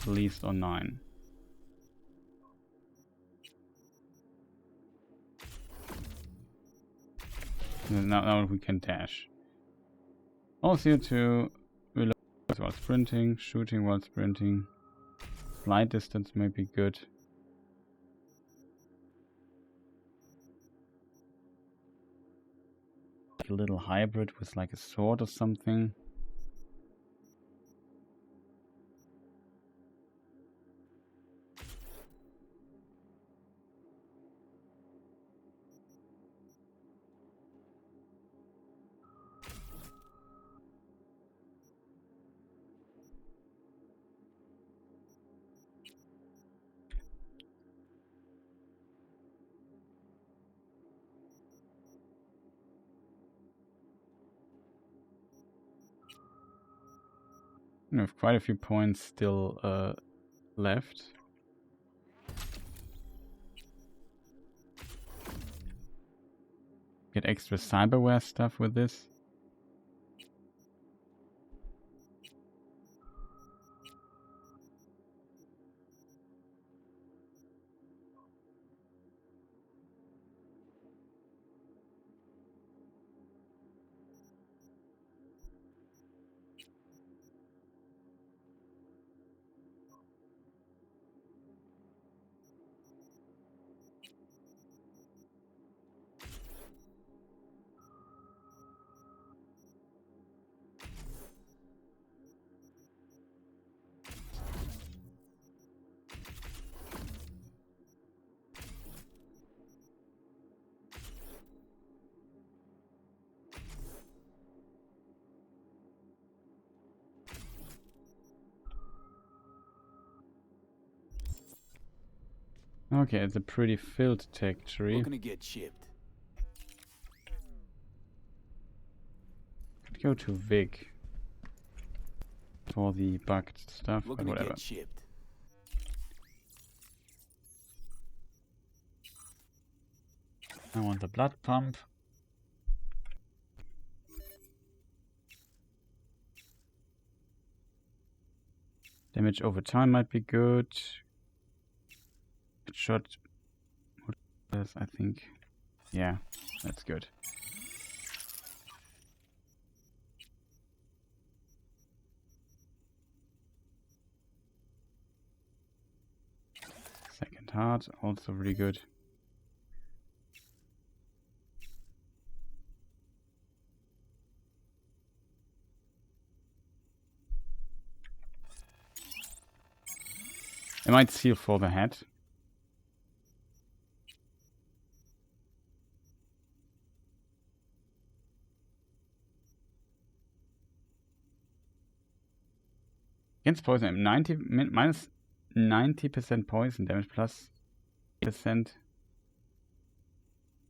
At least on 9. Now we can dash. Also to reload while sprinting, shooting while sprinting. Flight distance may be good. A little hybrid with like a sword or something. We have quite a few points still left. Get extra cyberware stuff with this. Okay, it's a pretty filled tech tree. We're gonna get chipped. Could go to Vic. for the bugged stuff, but Looking to whatever. get chipped. I want the blood pump. Damage over time might be good. Shot. I think. Yeah, that's good. Second heart, also really good. I might seal for the head. Against poison, I'm minus 90% poison damage plus percent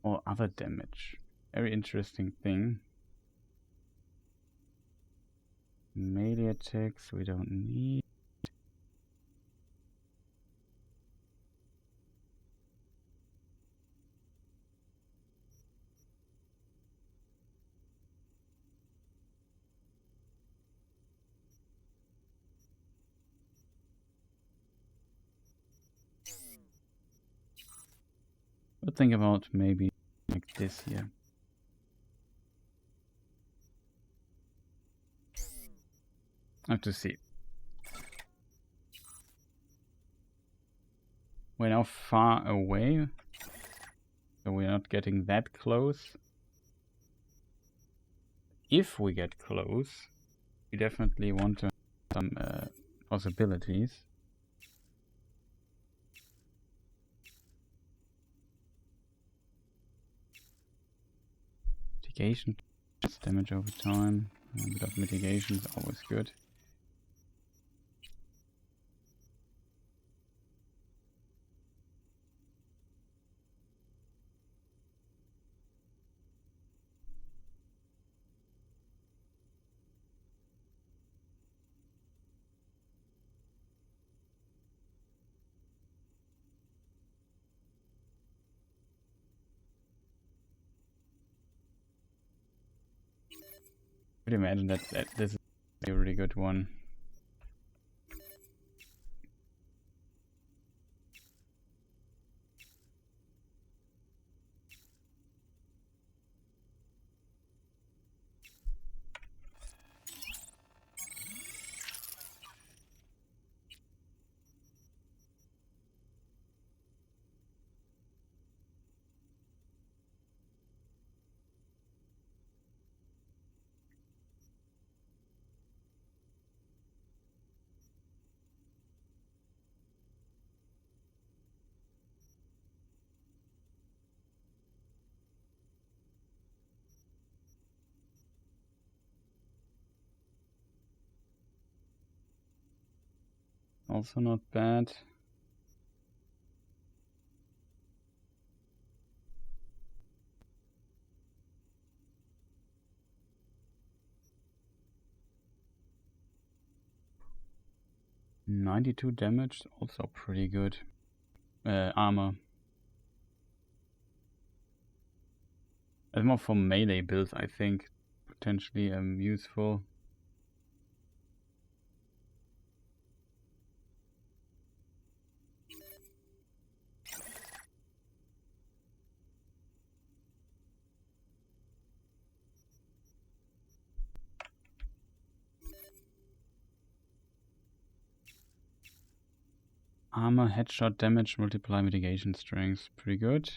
or other damage. Very interesting thing. Melee attacks we don't need. But think about maybe like this here. I have to see. We're now far away, so we're not getting that close. If we get close, we definitely want to have some possibilities. Mitigation, damage over time. A bit of mitigation is always good. I could imagine that this is a really good one. Also not bad. $92 damage, also pretty good. Armor. It's more for melee builds, I think. Potentially useful. Armor, headshot damage, multiply mitigation strength. Pretty good.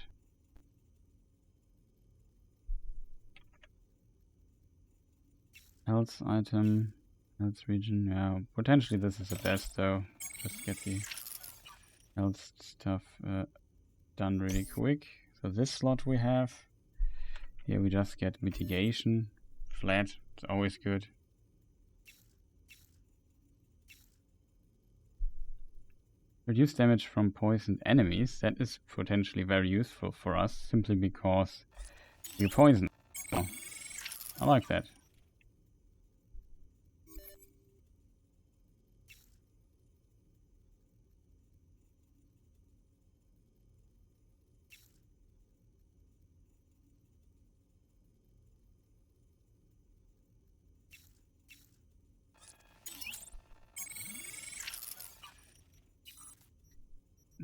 Health item, health region. Yeah, potentially this is the best though. Just get the health stuff done really quick. So this slot we have. Here we just get mitigation. Flat, it's always good. Reduce damage from poisoned enemies. That is potentially very useful for us, simply because you poison. Oh, I like that.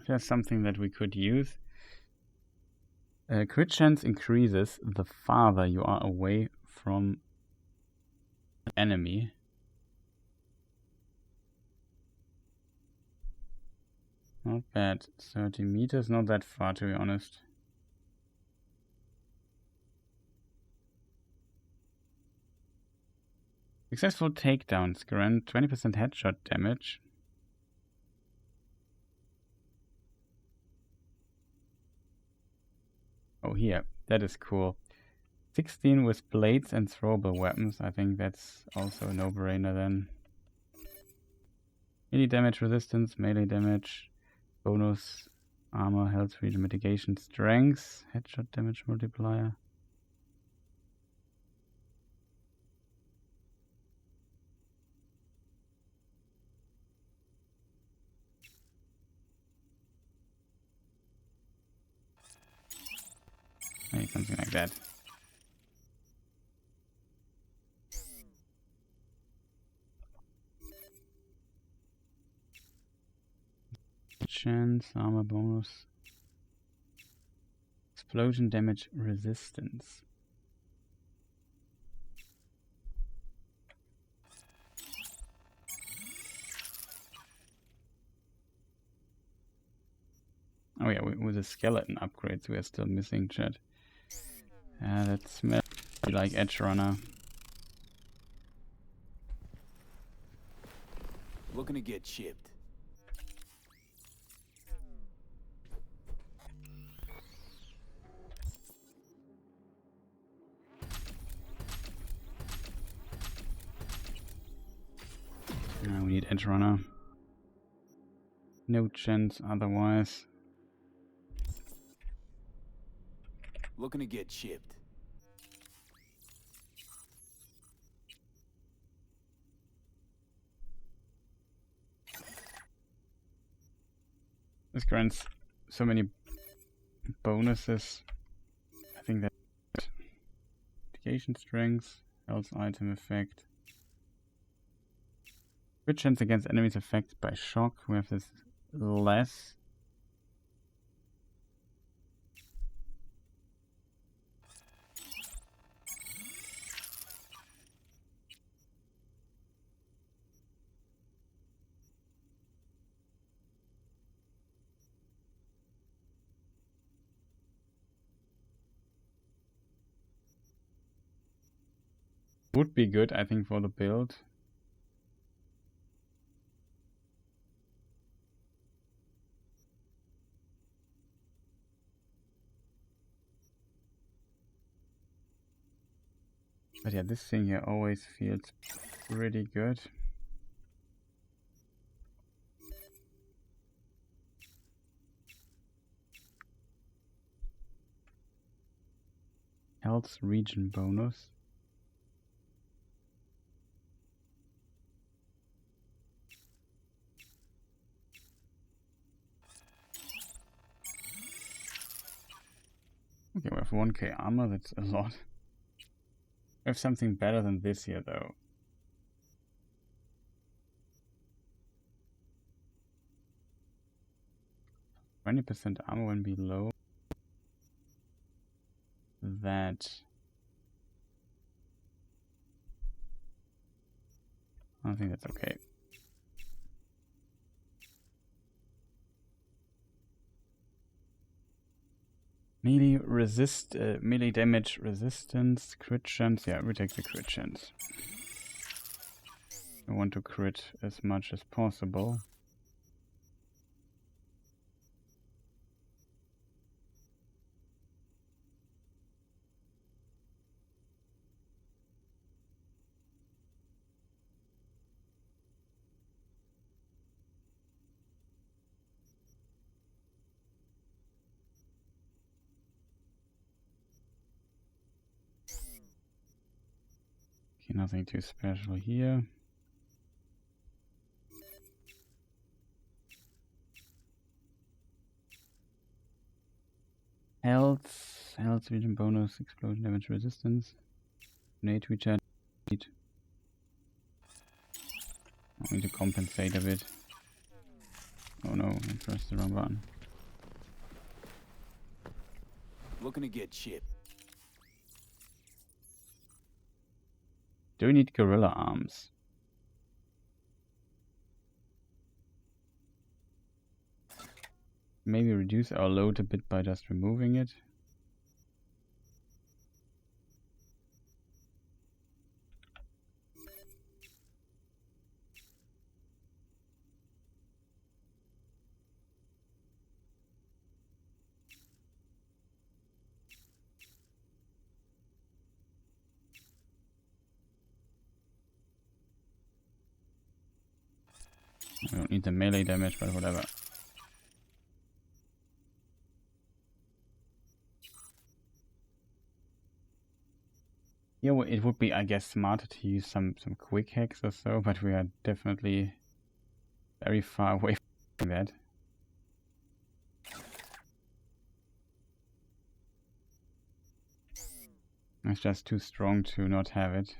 there's something that we could use. Crit chance increases the farther you are away from an enemy. Not bad. 30 meters, not that far to be honest. Successful takedowns grant 20% headshot damage. Oh, here. That is cool. 16 with blades and throwable weapons. I think that's also a no-brainer then. Melee damage resistance, melee damage, bonus, armor, health, region mitigation, strength, headshot damage multiplier. Maybe something like that. Chance, armor bonus, explosion damage resistance. Oh yeah, with the skeleton upgrades we are still missing, chat. That smells like Edge Runner. Looking to get chipped. We need Edge Runner. No chance otherwise. Looking to get chipped. This grants so many bonuses. I think that mitigation strength, health item effect. Crit chance against enemies affected by shock. We have this less. Would be good, I think, for the build. But yeah, this thing here always feels pretty good. Health region bonus. Okay, we have 1k armor, that's a lot. We have something better than this here though. %20 armor when below that. I think that's okay. Melee damage resistance, crit chance. Yeah, we take the crit chance. I want to crit as much as possible. Okay, nothing too special here. Health region bonus, explosion damage resistance, grenade recharge. I need to compensate a bit. Oh no, I pressed the wrong button. Looking to get chipped. Do we need gorilla arms? Maybe reduce our load a bit by just removing it. I don't need the melee damage, but whatever. Yeah, well, it would be, I guess, smarter to use some quick hacks or so, but we are definitely very far away from that. It's just too strong to not have it.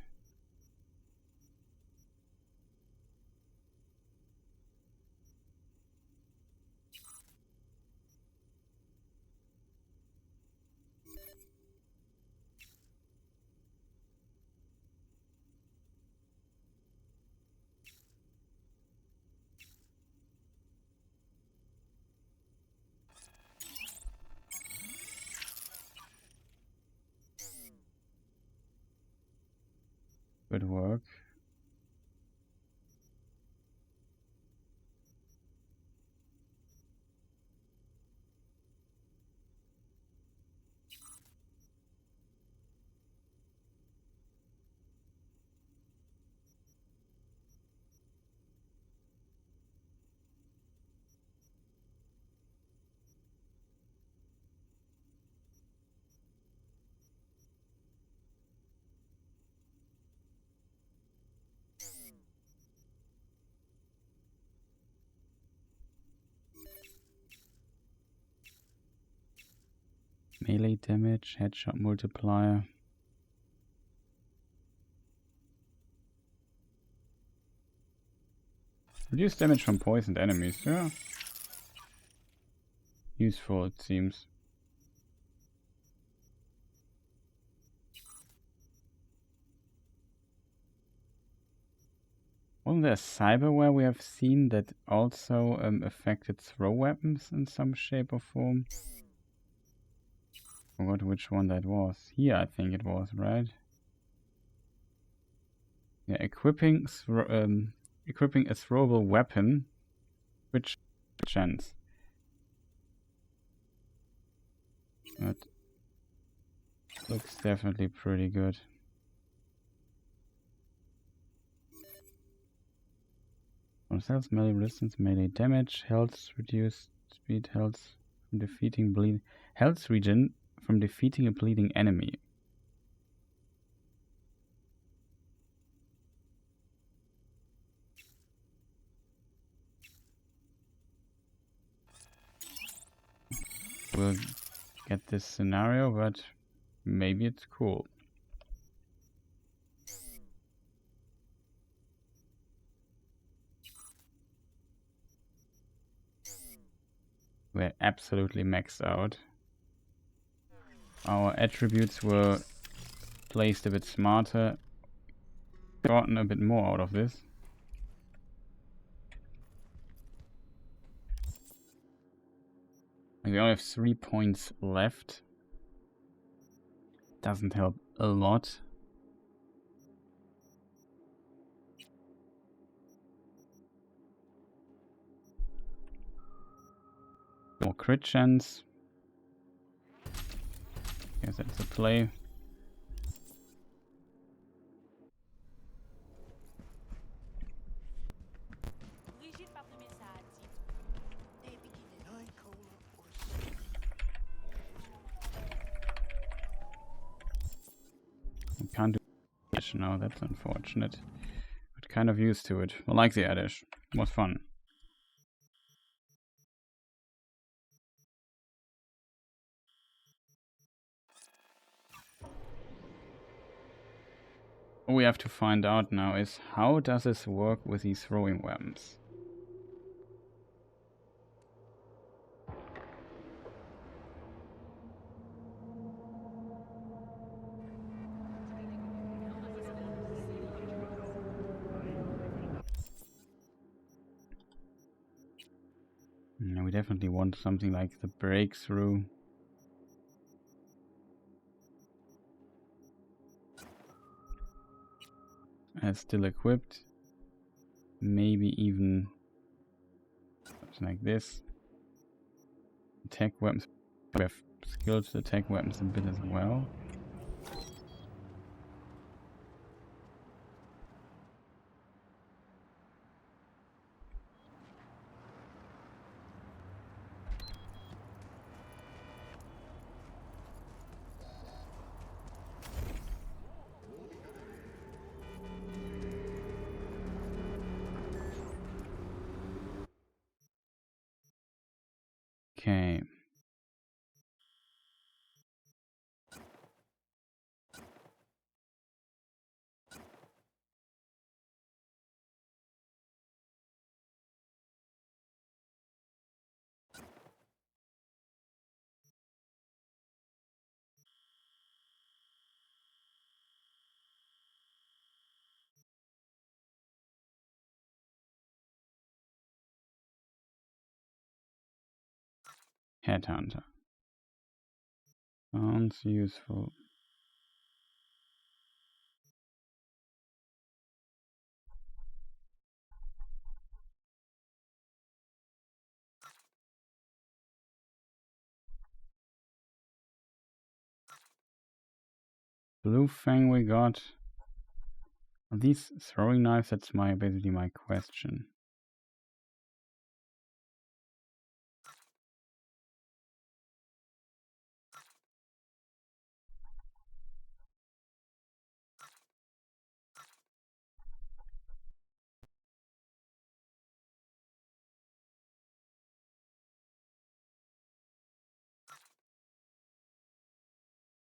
Good work. Melee damage, headshot multiplier. Reduce damage from poisoned enemies, yeah. Useful, it seems. Wasn't there cyberware we have seen that also affected throw weapons in some shape or form? I forgot which one that was. Here I think it was, right? Yeah, equipping a throwable weapon, which chance? That looks definitely pretty good. Cells, melee resistance, melee damage, health reduced, speed, health from defeating bleed, health regen from defeating a bleeding enemy. We'll get this scenario, but maybe it's cool. We're absolutely maxed out. Our attributes were placed a bit smarter, gotten a bit more out of this. We only have 3 points left. Doesn't help a lot. More crit chance. Guess that's a play. We can't do Addish now, that's unfortunate. But kind of used to it. I like the Addish. It was fun. What we have to find out now is how does this work with these throwing weapons? Yeah, we definitely want something like the breakthrough. Still equipped. Maybe even something like this. Attack weapons. We have skilled attack weapons a bit as well. Okay. Headhunter. Sounds useful. Blue Fang we got. Are these throwing knives? That's basically my question.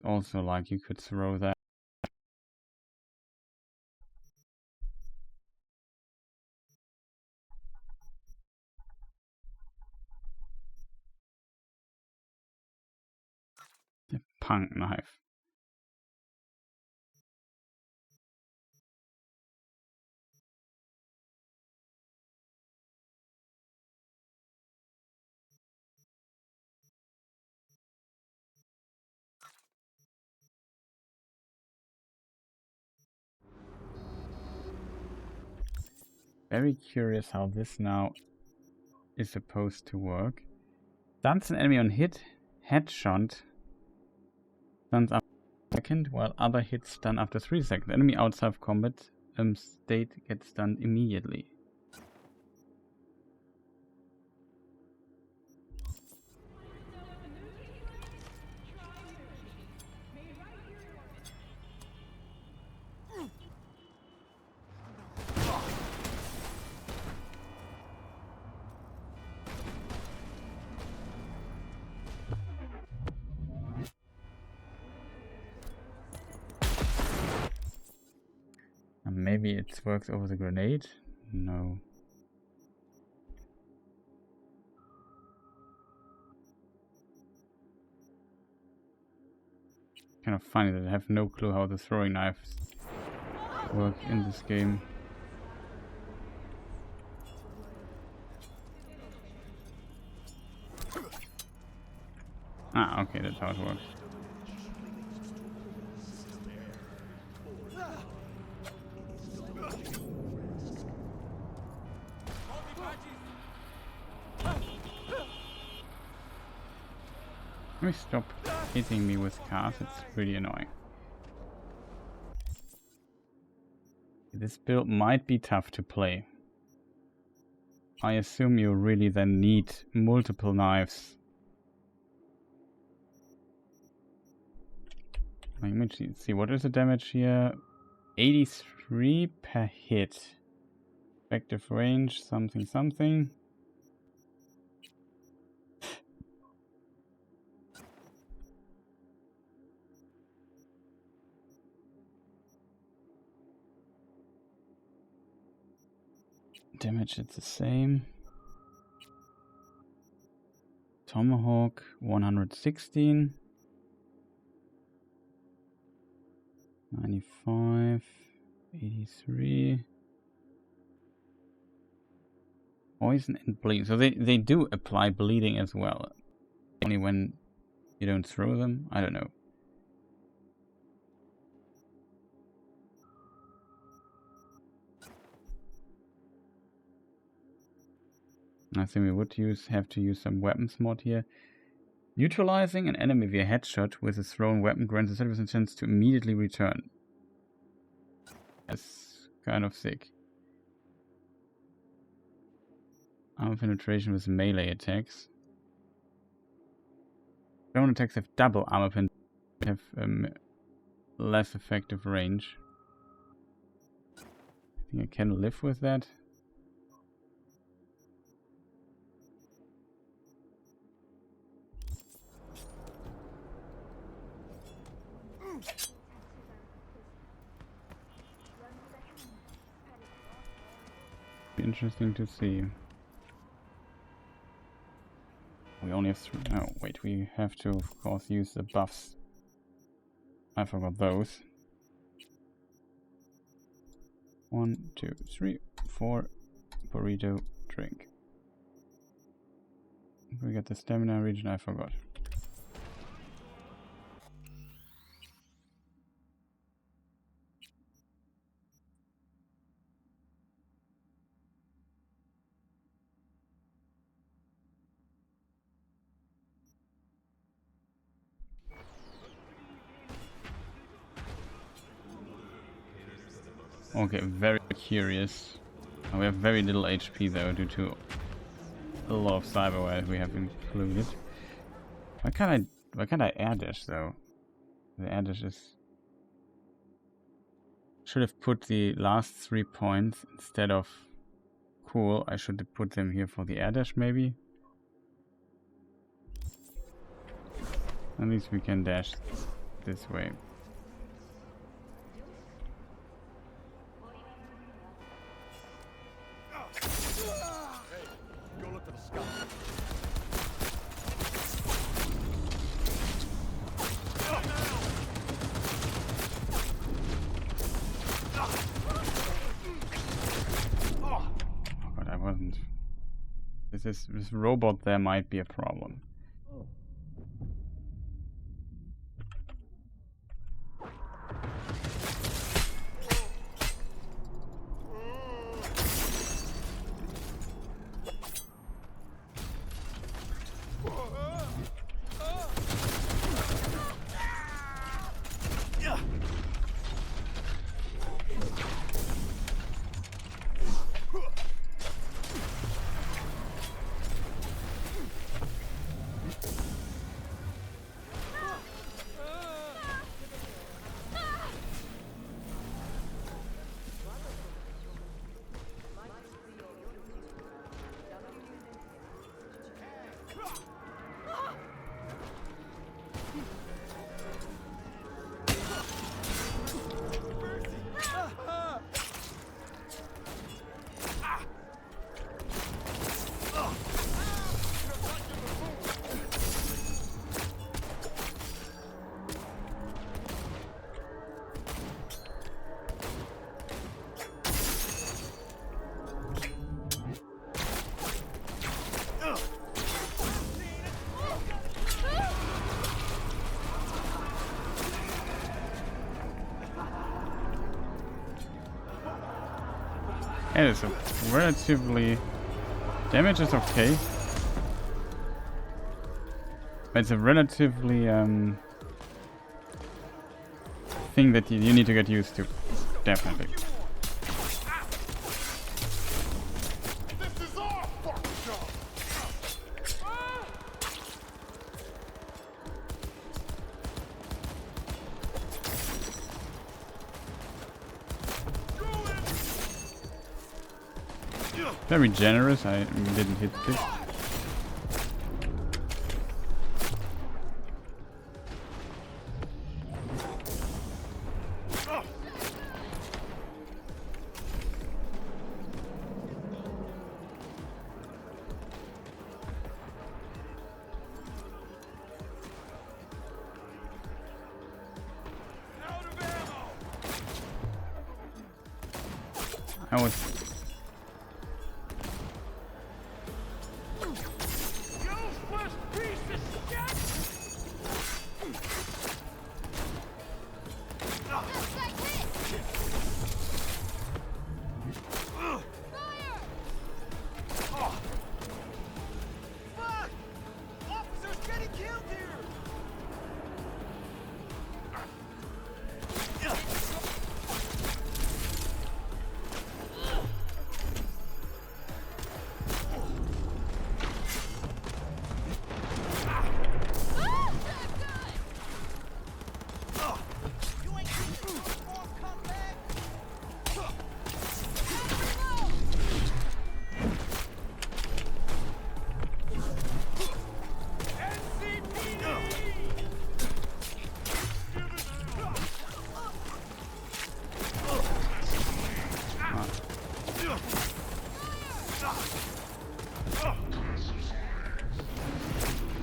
Also, like, you could throw that. The punk knife. Very curious how this now is supposed to work. Stuns an enemy on hit, headshot. Stuns after a second, while other hits stun after 3 seconds. Enemy outside of combat state gets stunned immediately. Maybe it works over the grenade? No. Kind of funny that I have no clue how the throwing knives work in this game. Ah, okay, that's how it works. Can we stop hitting me with cars? It's really annoying. This build might be tough to play. I assume you really then need multiple knives. Let me see, what is the damage here? 83 per hit. Effective range, something. Damage, it's the same. Tomahawk, 116. 95. 83. Poison and bleed. So they do apply bleeding as well. Only when you don't throw them? I don't know. I think we would have to use some weapons mod here. Neutralizing an enemy via headshot with a thrown weapon grants a 30% chance to immediately return. That's kind of sick. Armor penetration with melee attacks. Ground attacks have double armor penetration, have less effective range. I think I can live with that. Be interesting to see. We only have three. Oh, wait, we have to, of course, use the buffs. I forgot those. 1, 2, 3, 4. Burrito, drink. We got the stamina region, I forgot. Okay, very curious. We have very little HP though, due to a lot of cyberware we have included. Why can't I air dash though? The air dash is... Should have put the last 3 points instead of... Cool, I should have put them here for the air dash maybe. At least we can dash this way. Go look for the sky. Oh god, I wasn't. This robot there might be a problem. And it's a relatively... Damage is okay. But it's a relatively thing that you need to get used to. Definitely. This is our fucking job. Very generous, I didn't hit this.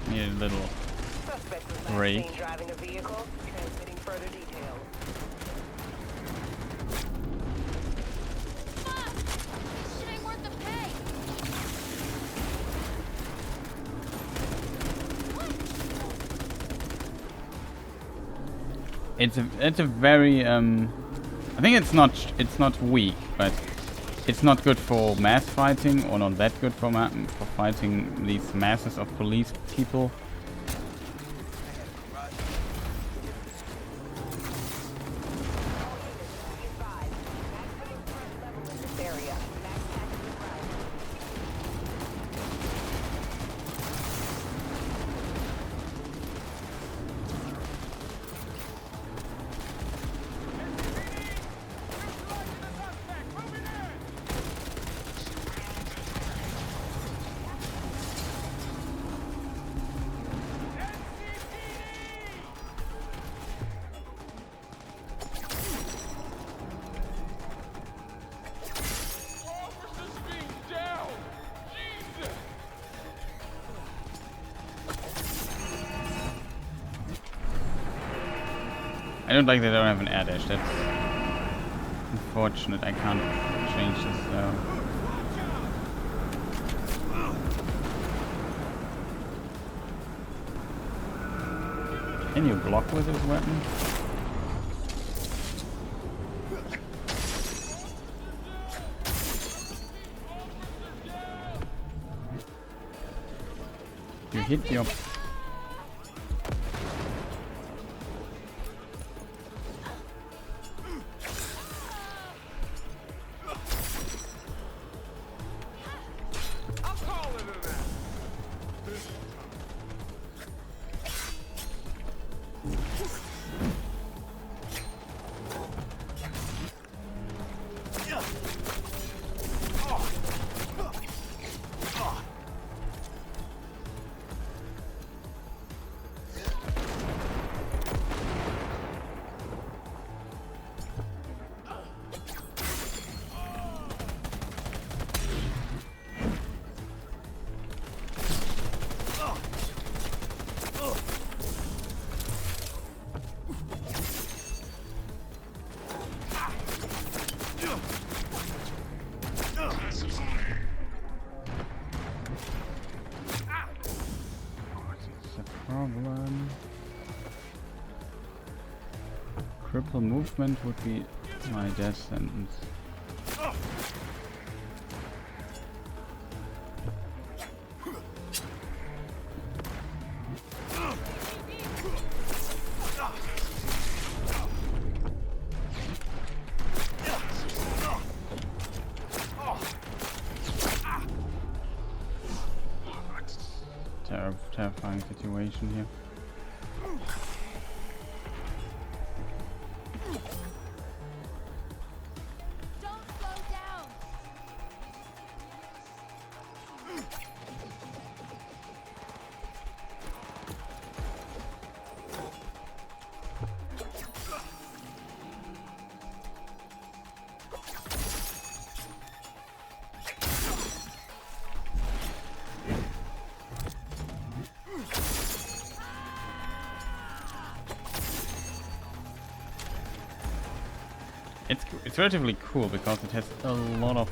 Need a little Suspect was last break. seen driving a vehicle, transmitting further details. Fuck! This shit ain't worth the pay. It's a very I think it's not weak, but it's not good for mass fighting, or not that good for fighting these masses of police people. I don't like that I don't have an air dash. That's unfortunate. I can't change this though. Can you block with this weapon? You hit your... problem. Cripple movement would be my death sentence. Terrifying situation here. Don't slow down. It's relatively cool because it has a lot of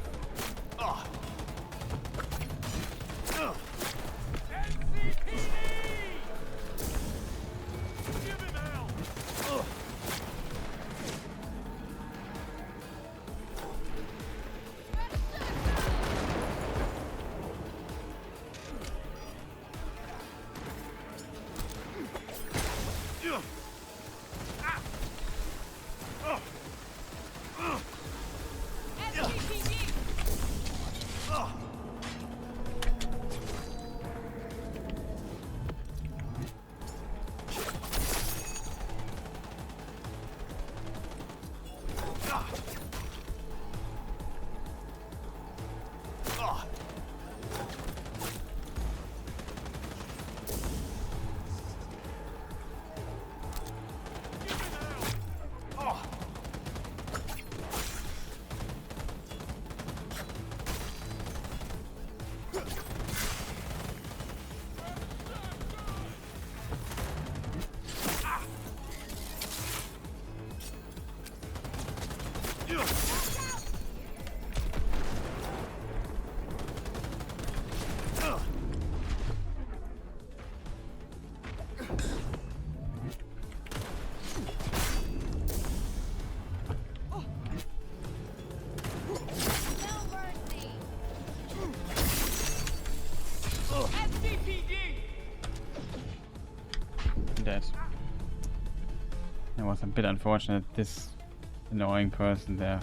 No mercy. Dead. It was a bit unfortunate, this annoying person there.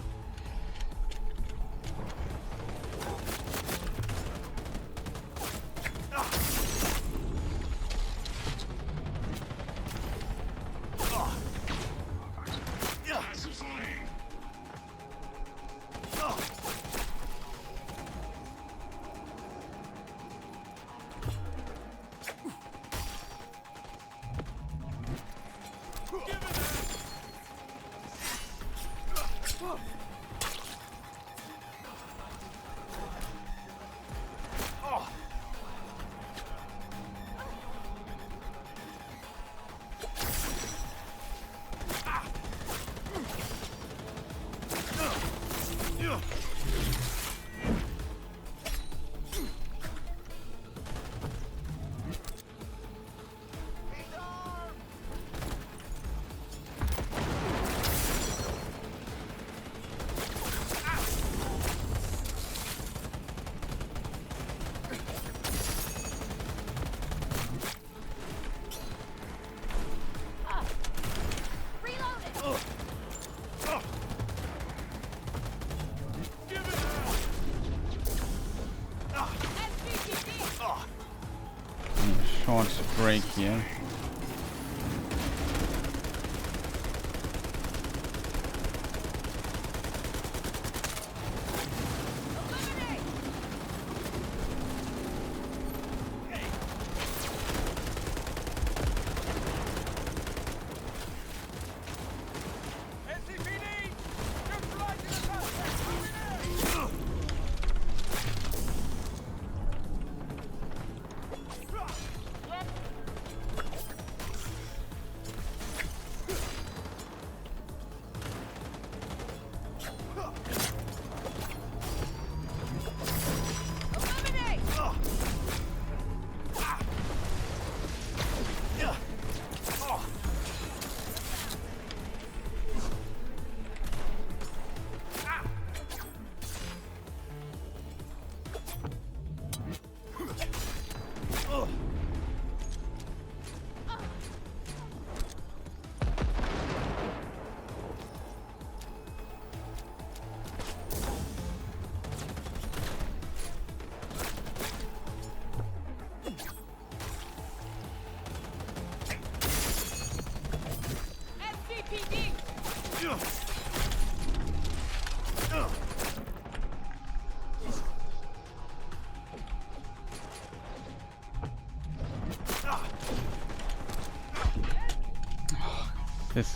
Short break here.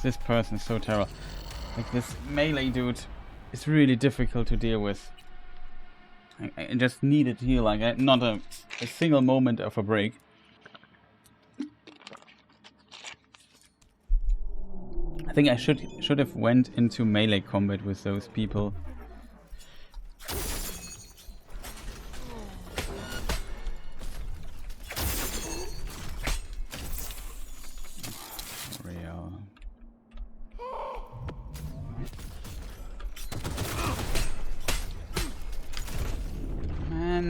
This person is so terrible. Like, this melee dude is really difficult to deal with. I just needed heal, like not a single moment of a break. I think I should have went into melee combat with those people.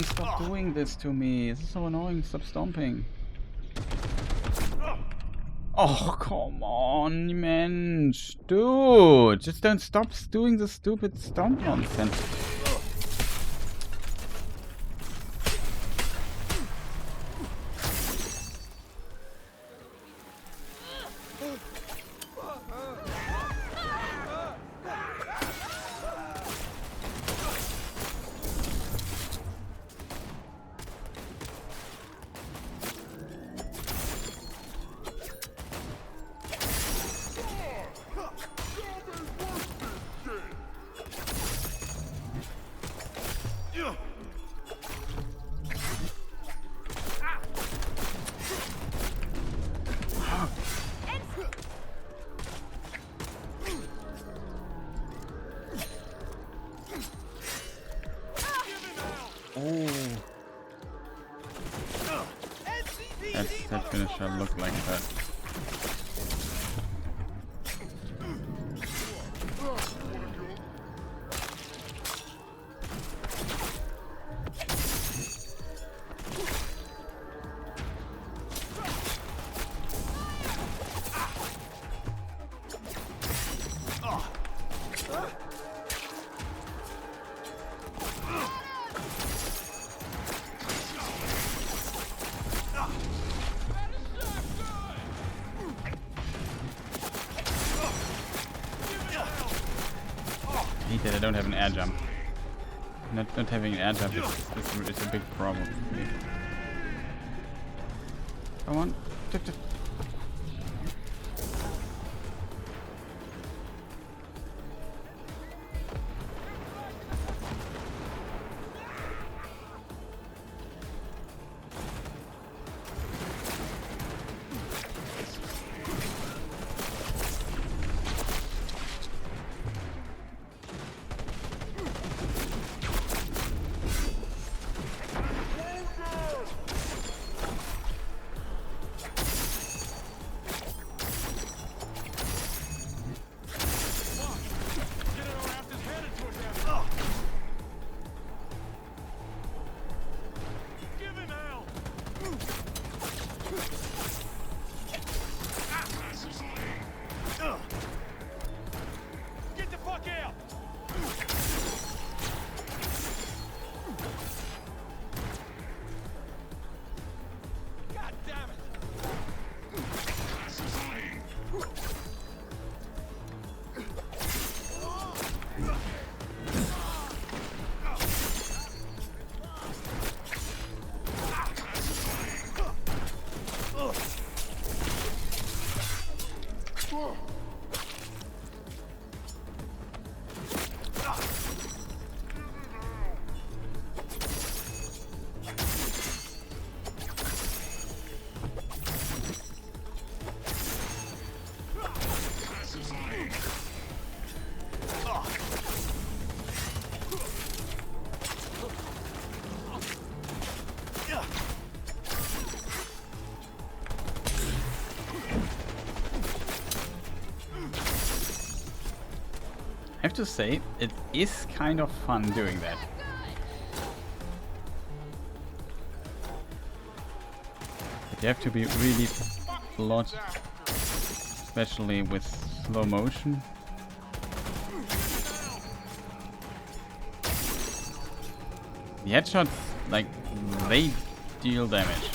Stop doing this to me. This is so annoying. Stop stomping. Oh, come on, man. Dude, just don't stop doing the stupid stomp nonsense. That finisher look like that. That I don't have an air jump. Not having an air jump is a big problem for me. Come on. I have to say, it is kind of fun doing that. But you have to be really alert, especially with slow motion. The headshots, like, they deal damage.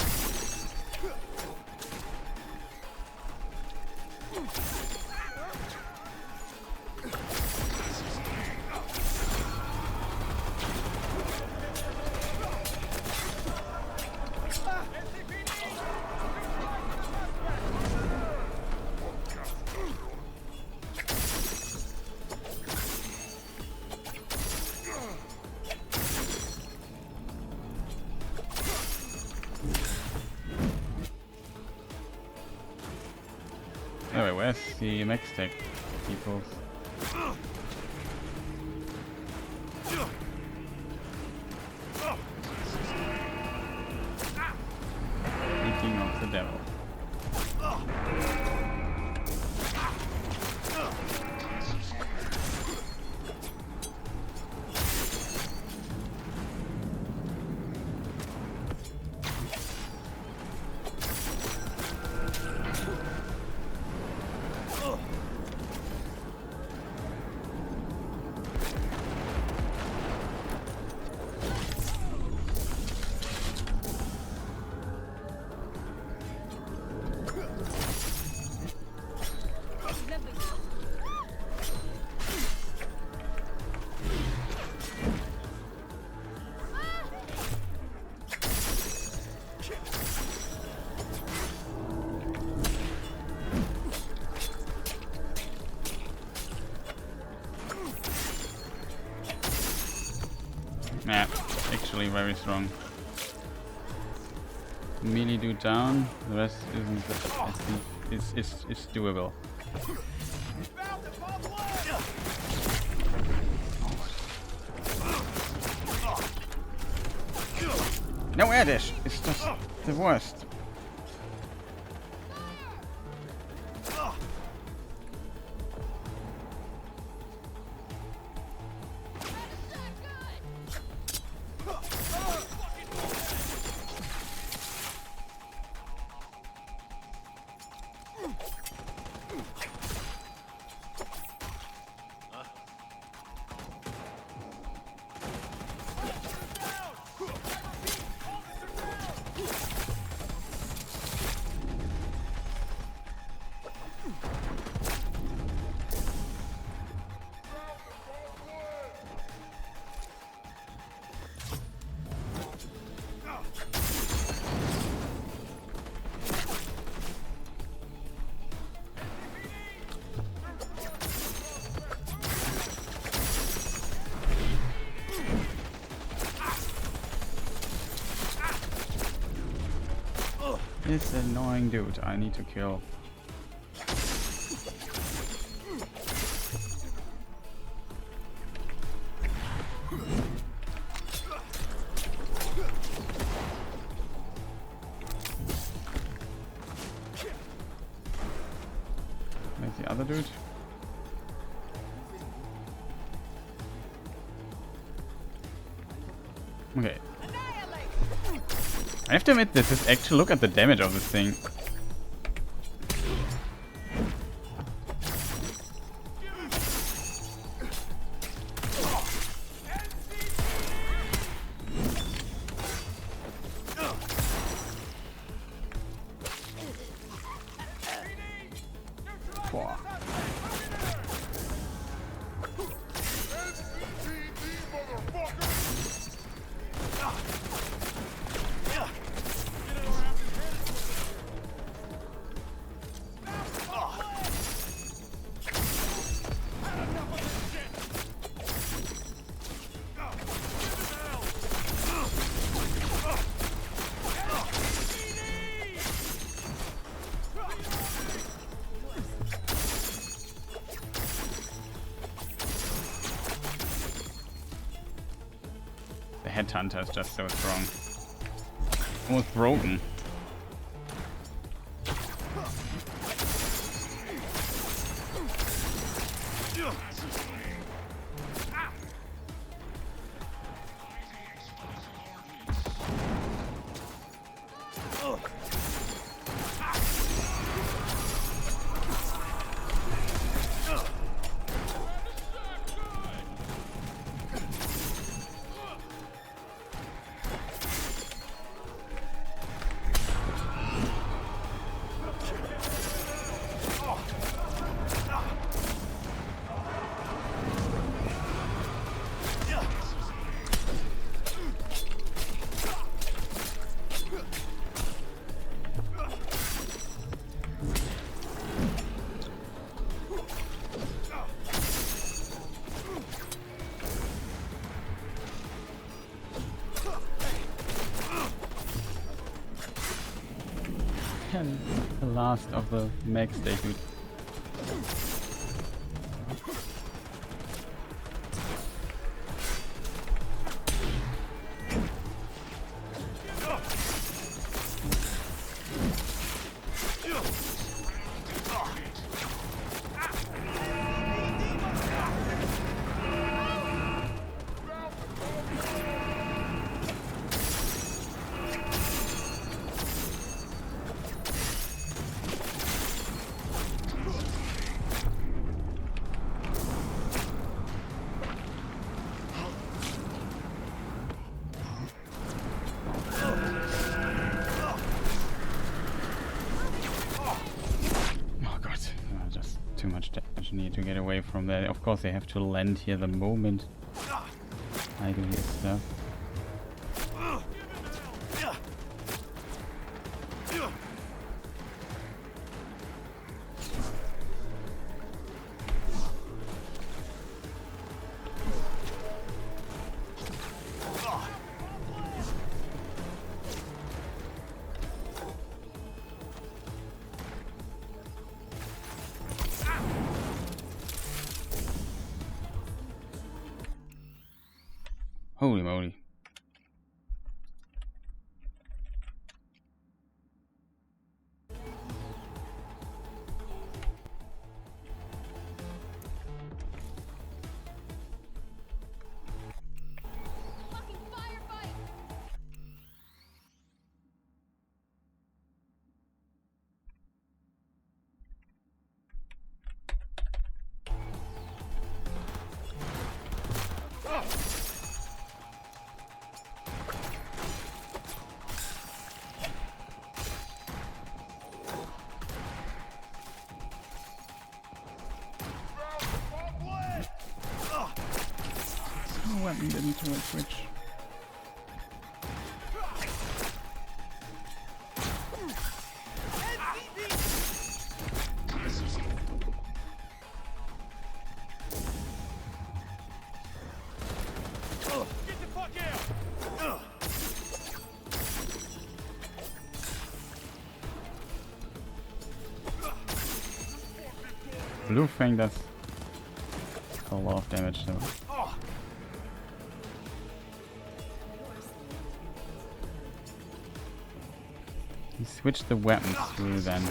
Anyway, where's the max tech people? Speaking of the devil. Yeah, actually very strong. Melee do down, the rest isn't, I think, is doable. No air dash, it's just the worst. This annoying dude I need to kill. Where's the other dude? Okay. I have to admit, this is actually, look at the damage of this thing. Boah. The headhunter is just so strong. Almost broken. And the last of the mech stage. Too much damage. Need to get away from that. Of course, they have to land here the moment I do this stuff. Holy moly. Fucking firefight! No weapon didn't do a switch. blue thing does a lot of damage though. He switched the weapons through then.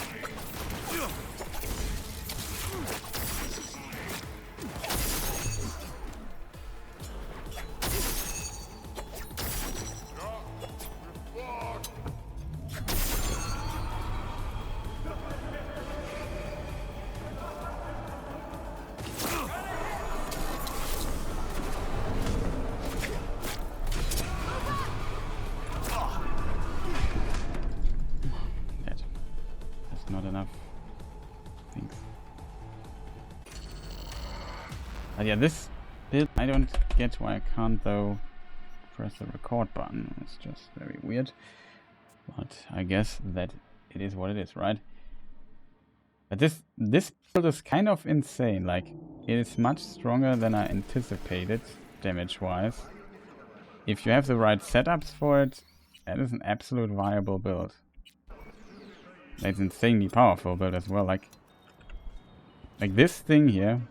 Not enough things. Yeah, this build, I don't get why I can't though press the record button. It's just very weird. But I guess that it is what it is, right? But this build is kind of insane. Like, it is much stronger than I anticipated, damage-wise. If you have the right setups for it, that is an absolute viable build. It's insanely powerful build as well, like this thing here.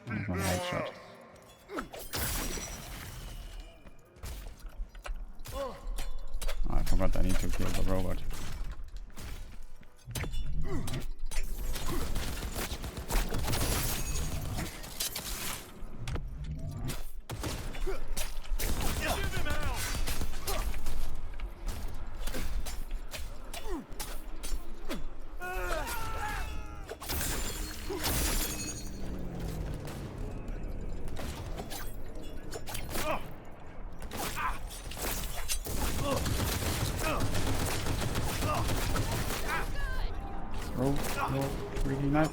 That's not a headshot. Oh, I forgot I need to kill the robot. Oh, really nice.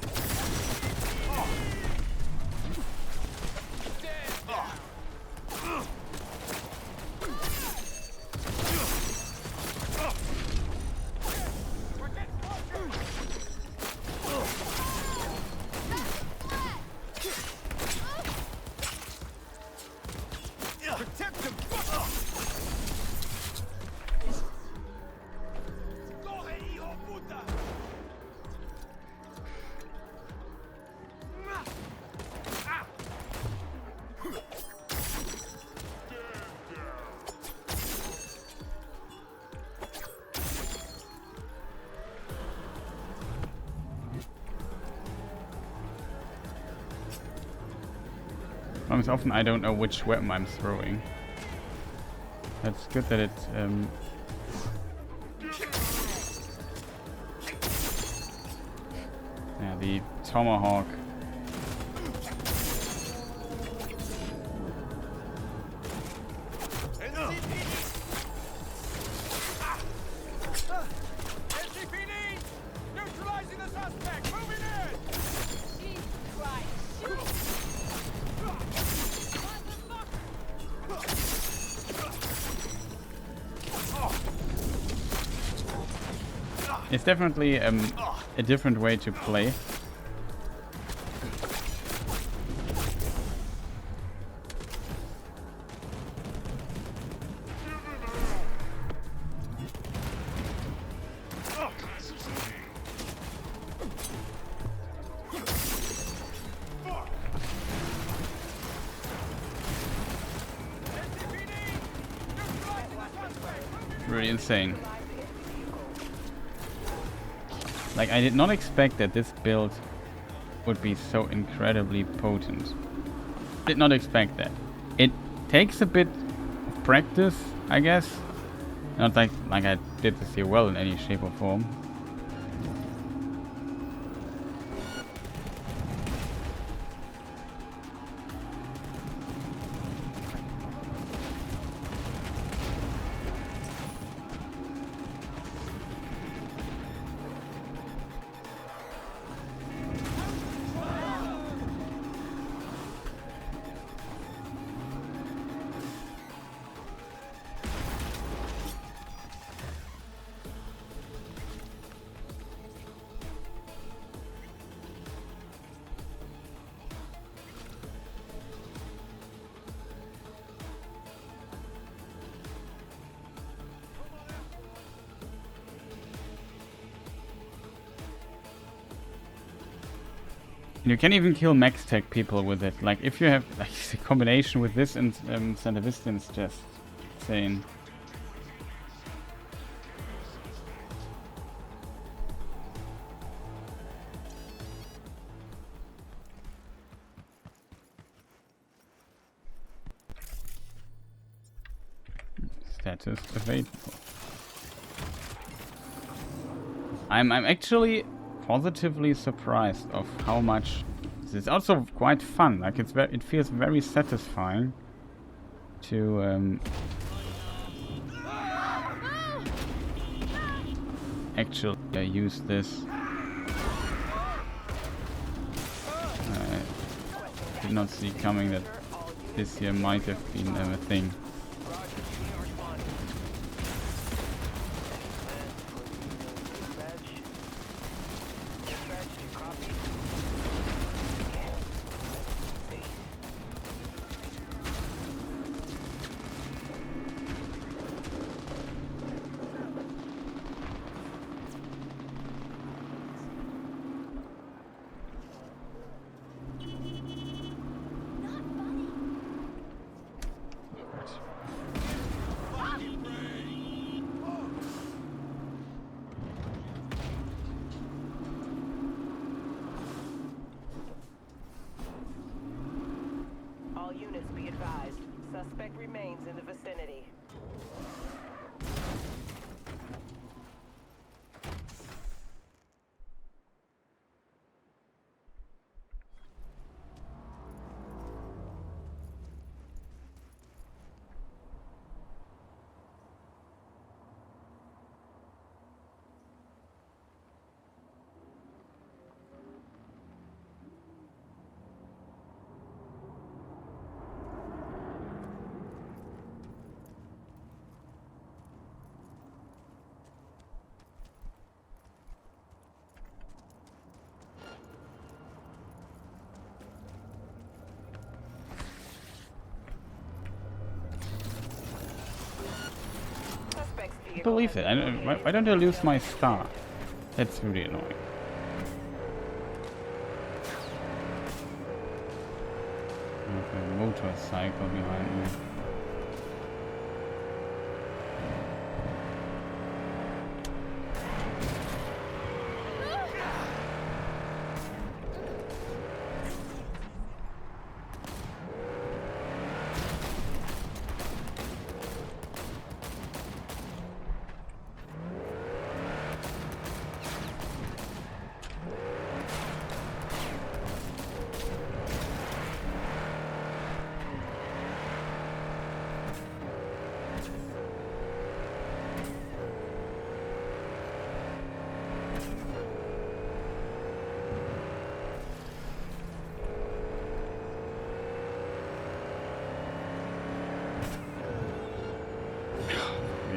Most often I don't know which weapon I'm throwing. That's good that it yeah, the tomahawk. Neutralizing the suspect! Moving in! Jesus Christ! It's definitely a different way to play. Really insane. Like, I did not expect that this build would be so incredibly potent. Did not expect that. It takes a bit of practice, I guess. Not like I did this here well in any shape or form. You can even kill max tech people with it. Like if you have like the combination with this and Santa Vista is just insane. Status available. I'm actually positively surprised of how much this is also quite fun. Like it feels very satisfying to actually use this. I did not see coming that this here might have been a thing. All units be advised. Suspect remains in the vicinity. Believe it. Why don't I lose my star? That's really annoying. I have a motorcycle behind me.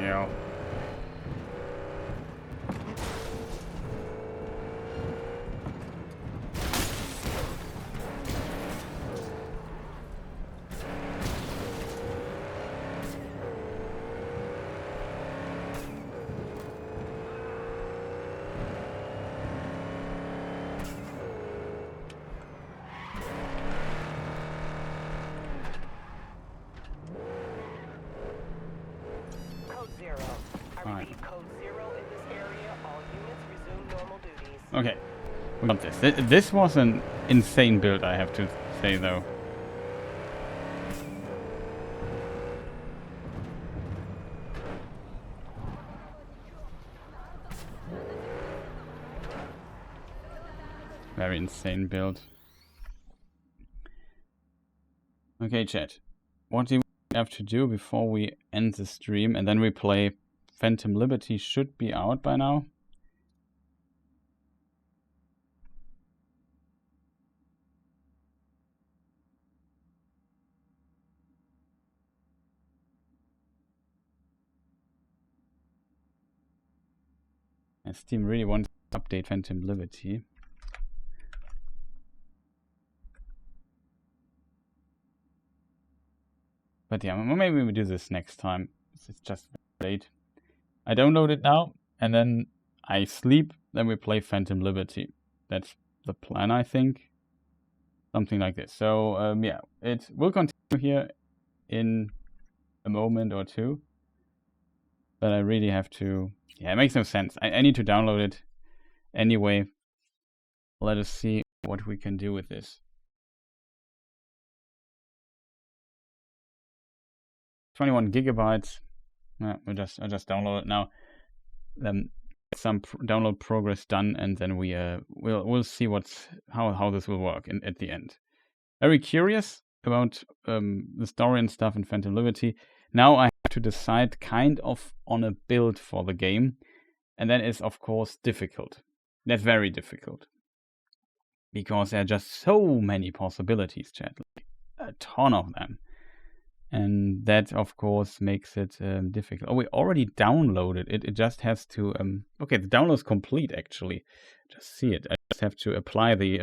Yeah. Code 0. I repeat, code 0 in this area. All units resume normal duties. Okay. We got this. This was an insane build, I have to say, though. Very insane build. Okay, chat. What do we have to do before we end the stream and then we play Phantom Liberty? Should be out by now. And Steam really wants to update Phantom Liberty. But yeah, maybe we do this next time. It's just late. I download it now, and then I sleep, then we play Phantom Liberty. That's the plan, I think. something like this. So yeah, it will continue here in a moment or two. But I really have to... Yeah, it makes no sense. I need to download it anyway. Let us see what we can do with this. 21 gigabytes. I just download it now. Some download progress done, and then we'll see how this will work at the end. Very curious about the story and stuff in Phantom Liberty. Now I have to decide kind of on a build for the game, and that is of course difficult. That's very difficult because there are just so many possibilities, chat, like a ton of them. And that, of course, makes it difficult. Oh, we already downloaded it. It just has to... okay, the download is complete, actually. Just see it. I just have to apply the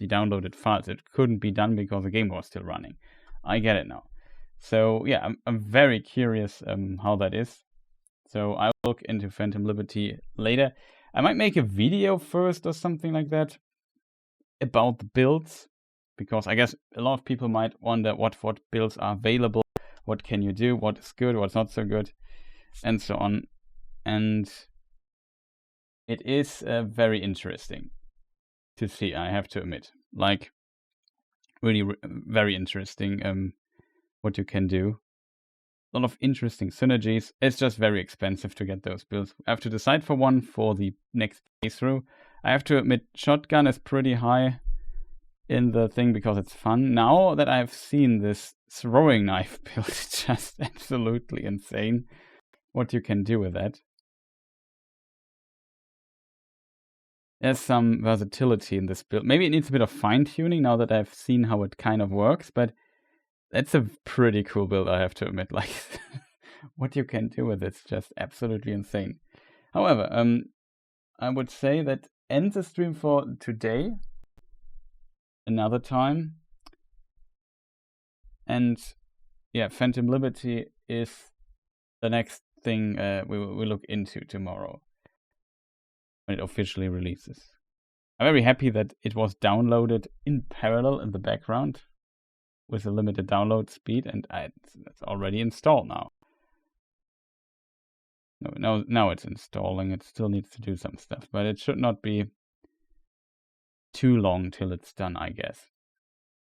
downloaded files. It couldn't be done because the game was still running. I get it now. So, yeah, I'm very curious how that is. So I'll look into Phantom Liberty later. I might make a video first or something like that about the builds. Because I guess a lot of people might wonder what builds are available, what can you do, what is good, what's not so good, and so on. And it is very interesting to see, I have to admit. Like, really very interesting what you can do. A lot of interesting synergies. It's just very expensive to get those builds. I have to decide for one for the next playthrough. I have to admit, shotgun is pretty high in the thing because it's fun. Now that I've seen this throwing knife build, it's just absolutely insane what you can do with that. There's some versatility in this build. Maybe it needs a bit of fine-tuning now that I've seen how it kind of works, but that's a pretty cool build, I have to admit. Like, what you can do with it's just absolutely insane. However, I would say that ends the stream for today. Another time. And yeah, Phantom Liberty is the next thing we'll look into tomorrow when it officially releases. I'm very happy that it was downloaded in parallel in the background with a limited download speed, and it's already installed now. No, now it's installing. It still needs to do some stuff, but it should not be too long till it's done, I guess.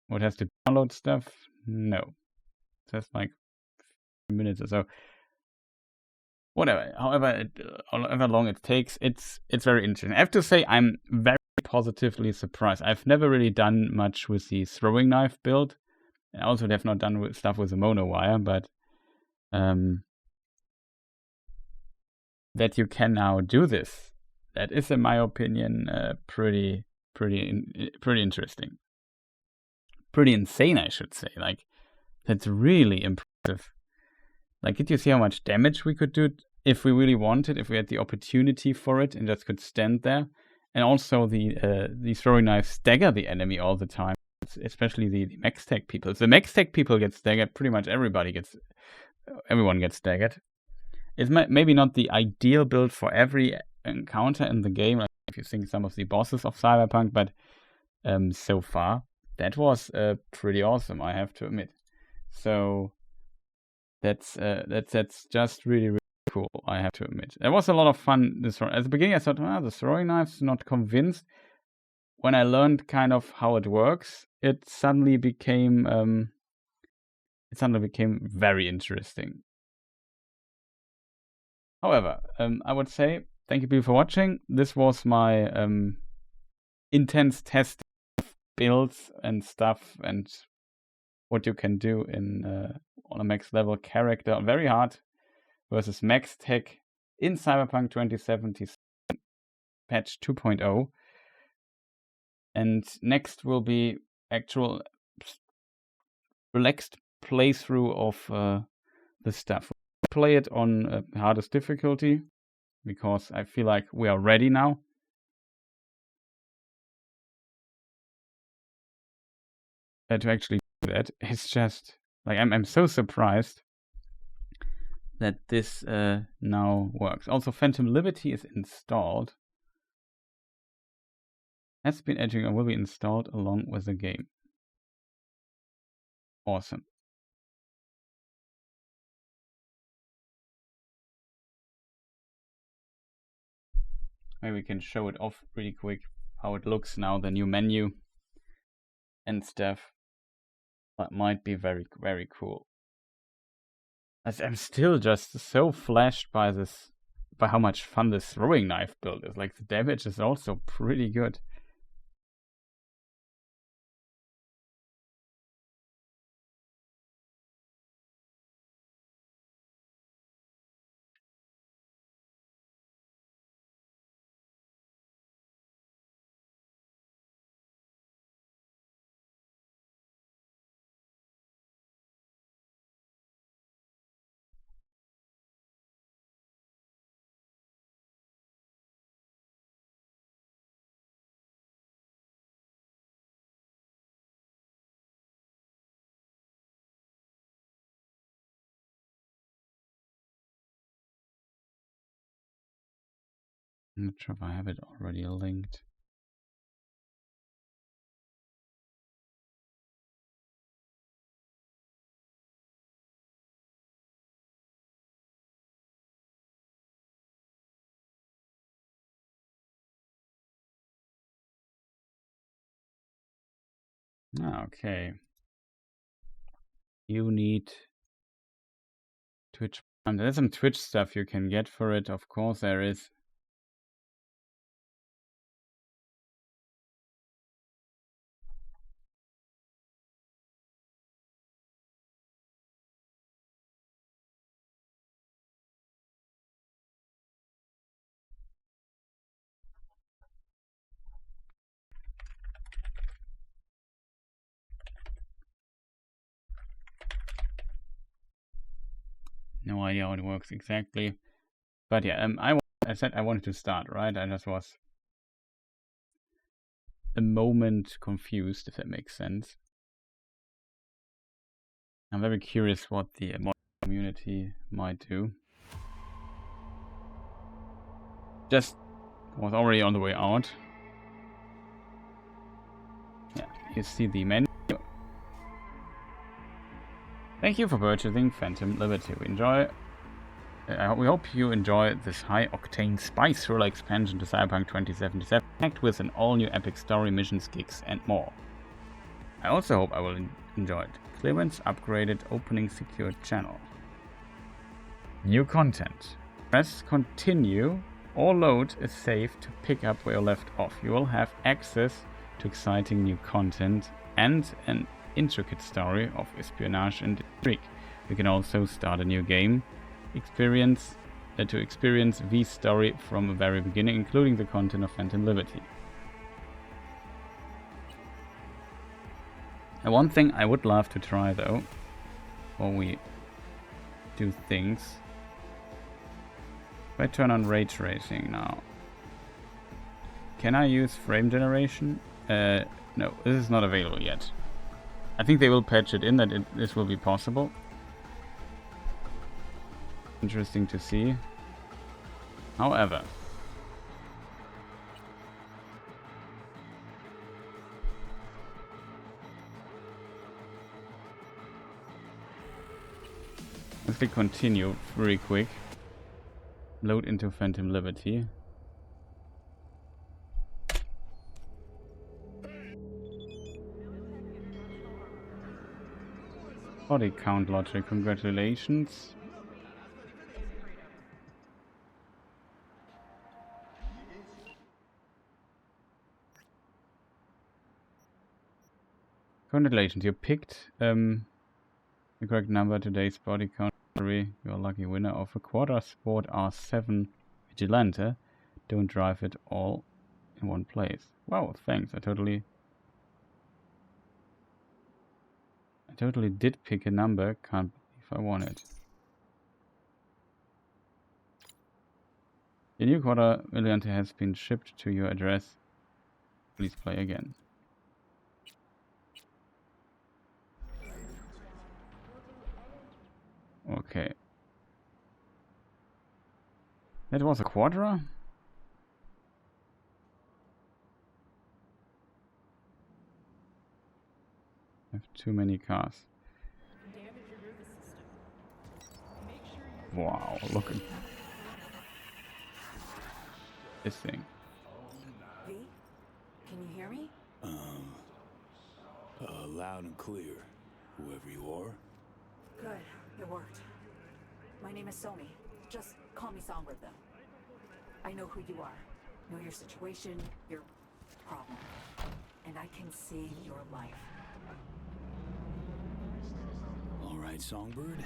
What has to download stuff? No. Just like a few minutes or so. Whatever. However long it takes, it's very interesting. I have to say I'm very positively surprised. I've never really done much with the throwing knife build. I also have not done stuff with the monowire, but that you can now do this, that is, in my opinion, pretty interesting. Pretty insane, I should say. Like, that's really impressive. Like, did you see how much damage we could do if we really wanted, if we had the opportunity for it and just could stand there? And also the throwing knife stagger the enemy all the time, especially the max tech people. If the max tech people get staggered, pretty much everyone gets staggered. It's maybe not the ideal build for every encounter in the game, like if you think some of the bosses of Cyberpunk, but so far that was pretty awesome, I have to admit. So that's just really, really cool, I have to admit. It was a lot of fun. At the beginning I thought, the throwing knife's not convinced. When I learned kind of how it works, it suddenly became very interesting. However, I would say thank you people for watching. This was my intense test of builds and stuff and what you can do in on a max level character. Very hard versus max tech in Cyberpunk 2077 patch 2.0. And next will be actual relaxed playthrough of the stuff. Play it on hardest difficulty because I feel like we are ready now. To actually do that. It's just like I'm so surprised that this now works. Also, Phantom Liberty is installed. Has been editing and will be installed along with the game. Awesome. Maybe we can show it off really quick, how it looks now, the new menu and stuff. That might be very, very cool. As I'm still just so flashed by this, by how much fun this throwing knife build is. Like, the damage is also pretty good. I'm not sure if I have it already linked. Okay. You need Twitch. There's some Twitch stuff you can get for it. Of course there is. No idea how it works exactly. But yeah, I said I wanted to start, right? I just was a moment confused, if that makes sense. I'm very curious what the community might do. Just was already on the way out. Yeah, you see the menu. Thank you for purchasing Phantom Liberty. We hope you enjoy this high-octane spice thriller expansion to Cyberpunk 2077, packed with an all-new epic story, missions, gigs, and more. I also hope I will enjoy it. Clearance upgraded opening secured channel. New content. Press continue or load a save to pick up where you left off. You will have access to exciting new content and an intricate story of espionage and intrigue. You can also start a new game to experience V's story from the very beginning, including the content of Phantom Liberty. And one thing I would love to try though, before we do things, if I turn on ray tracing now, can I use frame generation? No, this is not available yet. I think they will patch it in that this will be possible. Interesting to see. However, let's click continue very quick. Load into Phantom Liberty. Body count logic, congratulations. Congratulations, you picked the correct number. Today's body count. You're a lucky winner of a Quadra Sport R7 Vigilante. Don't drive it all in one place. Wow, thanks. I totally did pick a number. Can't believe I won it. The new Quadra Vigilante has been shipped to your address. Please play again. Okay. That was a Quadra? have too many cars. Wow, look at this thing. V, can you hear me? Loud and clear, whoever you are. Good, it worked. My name is Somi. Just call me Songbird, though. I know who you are. Know your situation, your problem. And I can save your life. All right, Songbird.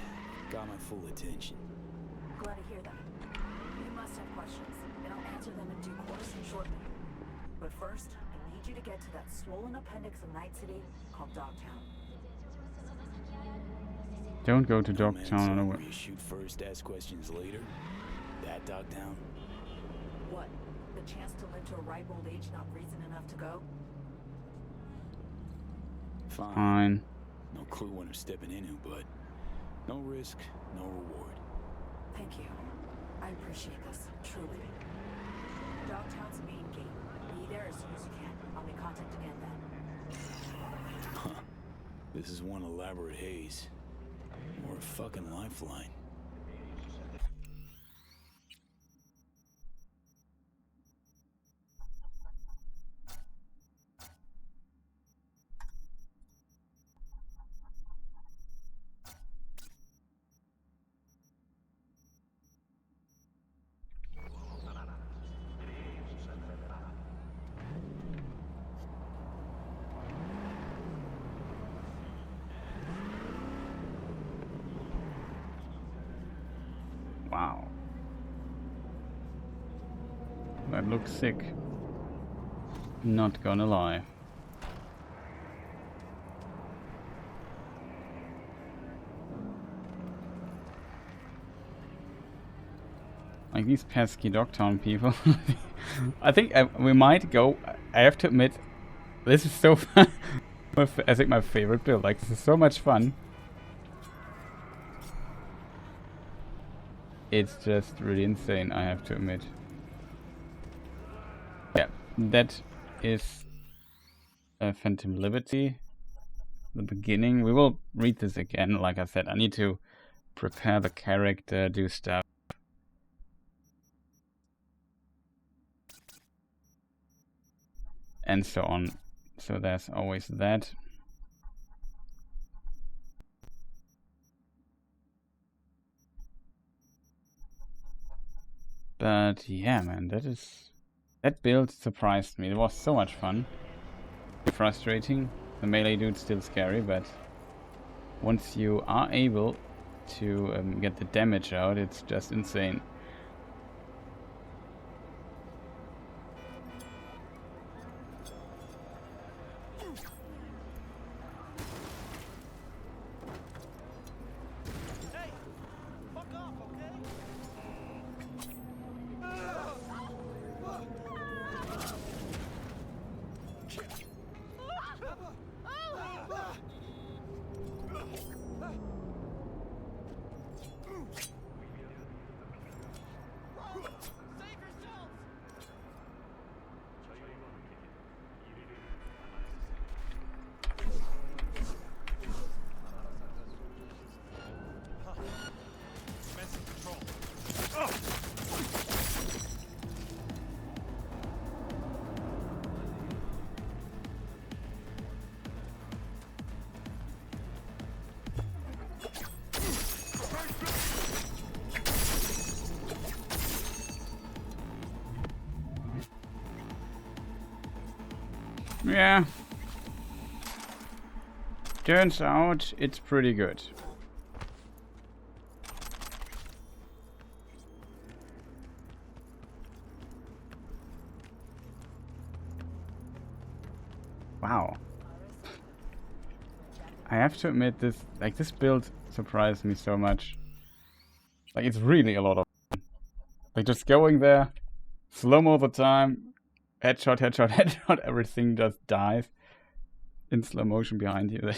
Got my full attention. Glad to hear that. You must have questions, and I'll answer them in due course shortly. But first, I need you to get to that swollen appendix of Night City called Dogtown. Don't go to Man, Dogtown on a where you shoot first, ask questions later. That Dogtown. What? The chance to live to a ripe old age, not reason enough to go? Fine. No clue when I'm stepping into, but no risk, no reward. Thank you. I appreciate this, truly. Dogtown's main gate. Be there as soon as you can. I'll make contact again then. This is one elaborate haze. Or a fucking lifeline. Wow. That looks sick. Not gonna lie. Like these pesky Dogtown people. I think we might go. I have to admit, this is so fun. I think my favorite build. Like, this is so much fun. It's just really insane, I have to admit. Yeah, that is a Phantom Liberty. The beginning. We will read this again. Like I said, I need to prepare the character, do stuff. And so on. So there's always that. But yeah, man, that build surprised me. It was so much fun. Frustrating. The melee dude's still scary, but once you are able to get the damage out, it's just insane. Yeah. Turns out it's pretty good. Wow. I have to admit, this build surprised me so much. Like, it's really a lot of fun. Like, just going there, slow-mo the time, headshot, headshot, headshot, everything just dies in slow motion behind you.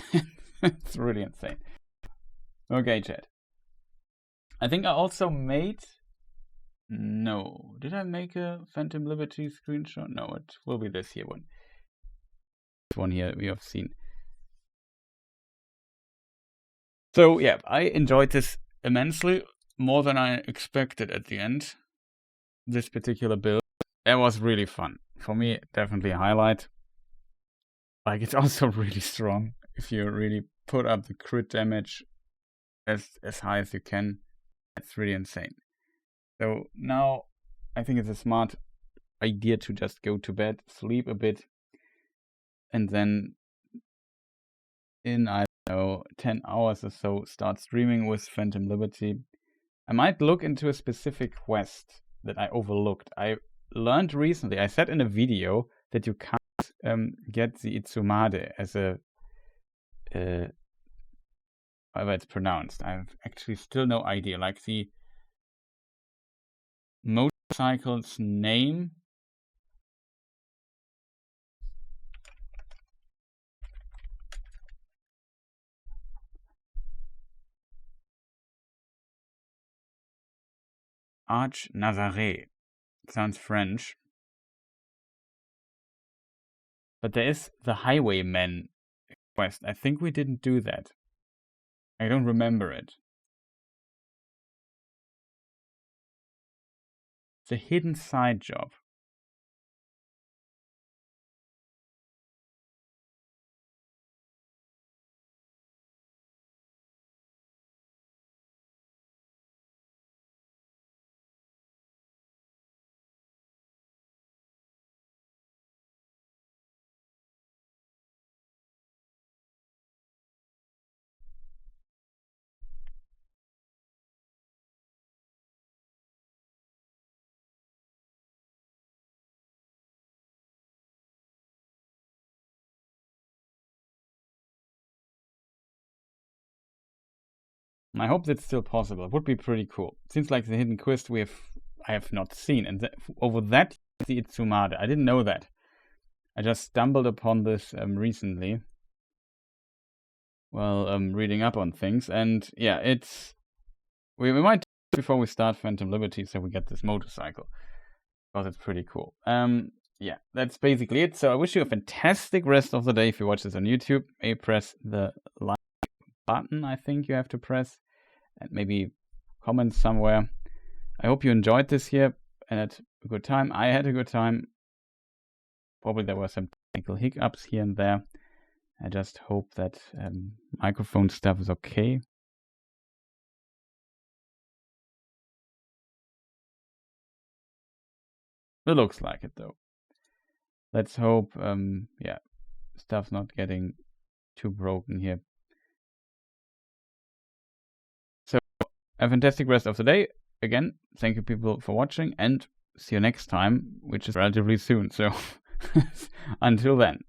It's really insane. Okay, chat. I think I also made... No. Did I make a Phantom Liberty screenshot? No, it will be this here one. This one here we have seen. So yeah, I enjoyed this immensely, more than I expected at the end. This particular build, it was really fun. For me, definitely a highlight. Like, it's also really strong if you really put up the crit damage as high as you can. It's really insane. So now I think it's a smart idea to just go to bed, sleep a bit, and then in, I don't know, 10 hours or so start streaming with Phantom Liberty. I might look into a specific quest that I overlooked. I learned recently, I said in a video that you can't get the Itsumade as a however it's pronounced. I have actually still no idea. Like the motorcycle's name. Arch Nazaré. Sounds French. But there is the Highwayman quest. I think we didn't do that. I don't remember it. It's a hidden side job. I hope that's still possible. It would be pretty cool. Seems like the hidden quest I have not seen, and over that the Itsumade. I didn't know that. I just stumbled upon this recently while reading up on things, and yeah, it's we might do it before we start Phantom Liberty, so we get this motorcycle because it's pretty cool. Yeah, that's basically it. So I wish you a fantastic rest of the day. If you watch this on YouTube, press the like button. I think you have to press. And maybe comment somewhere. I hope you enjoyed this here and had a good time. I had a good time. Probably there were some technical hiccups here and there. I just hope that microphone stuff is okay. It looks like it though. Let's hope, yeah, stuff's not getting too broken here. A fantastic rest of the day. Again, thank you people for watching, and see you next time, which is relatively soon. So until then.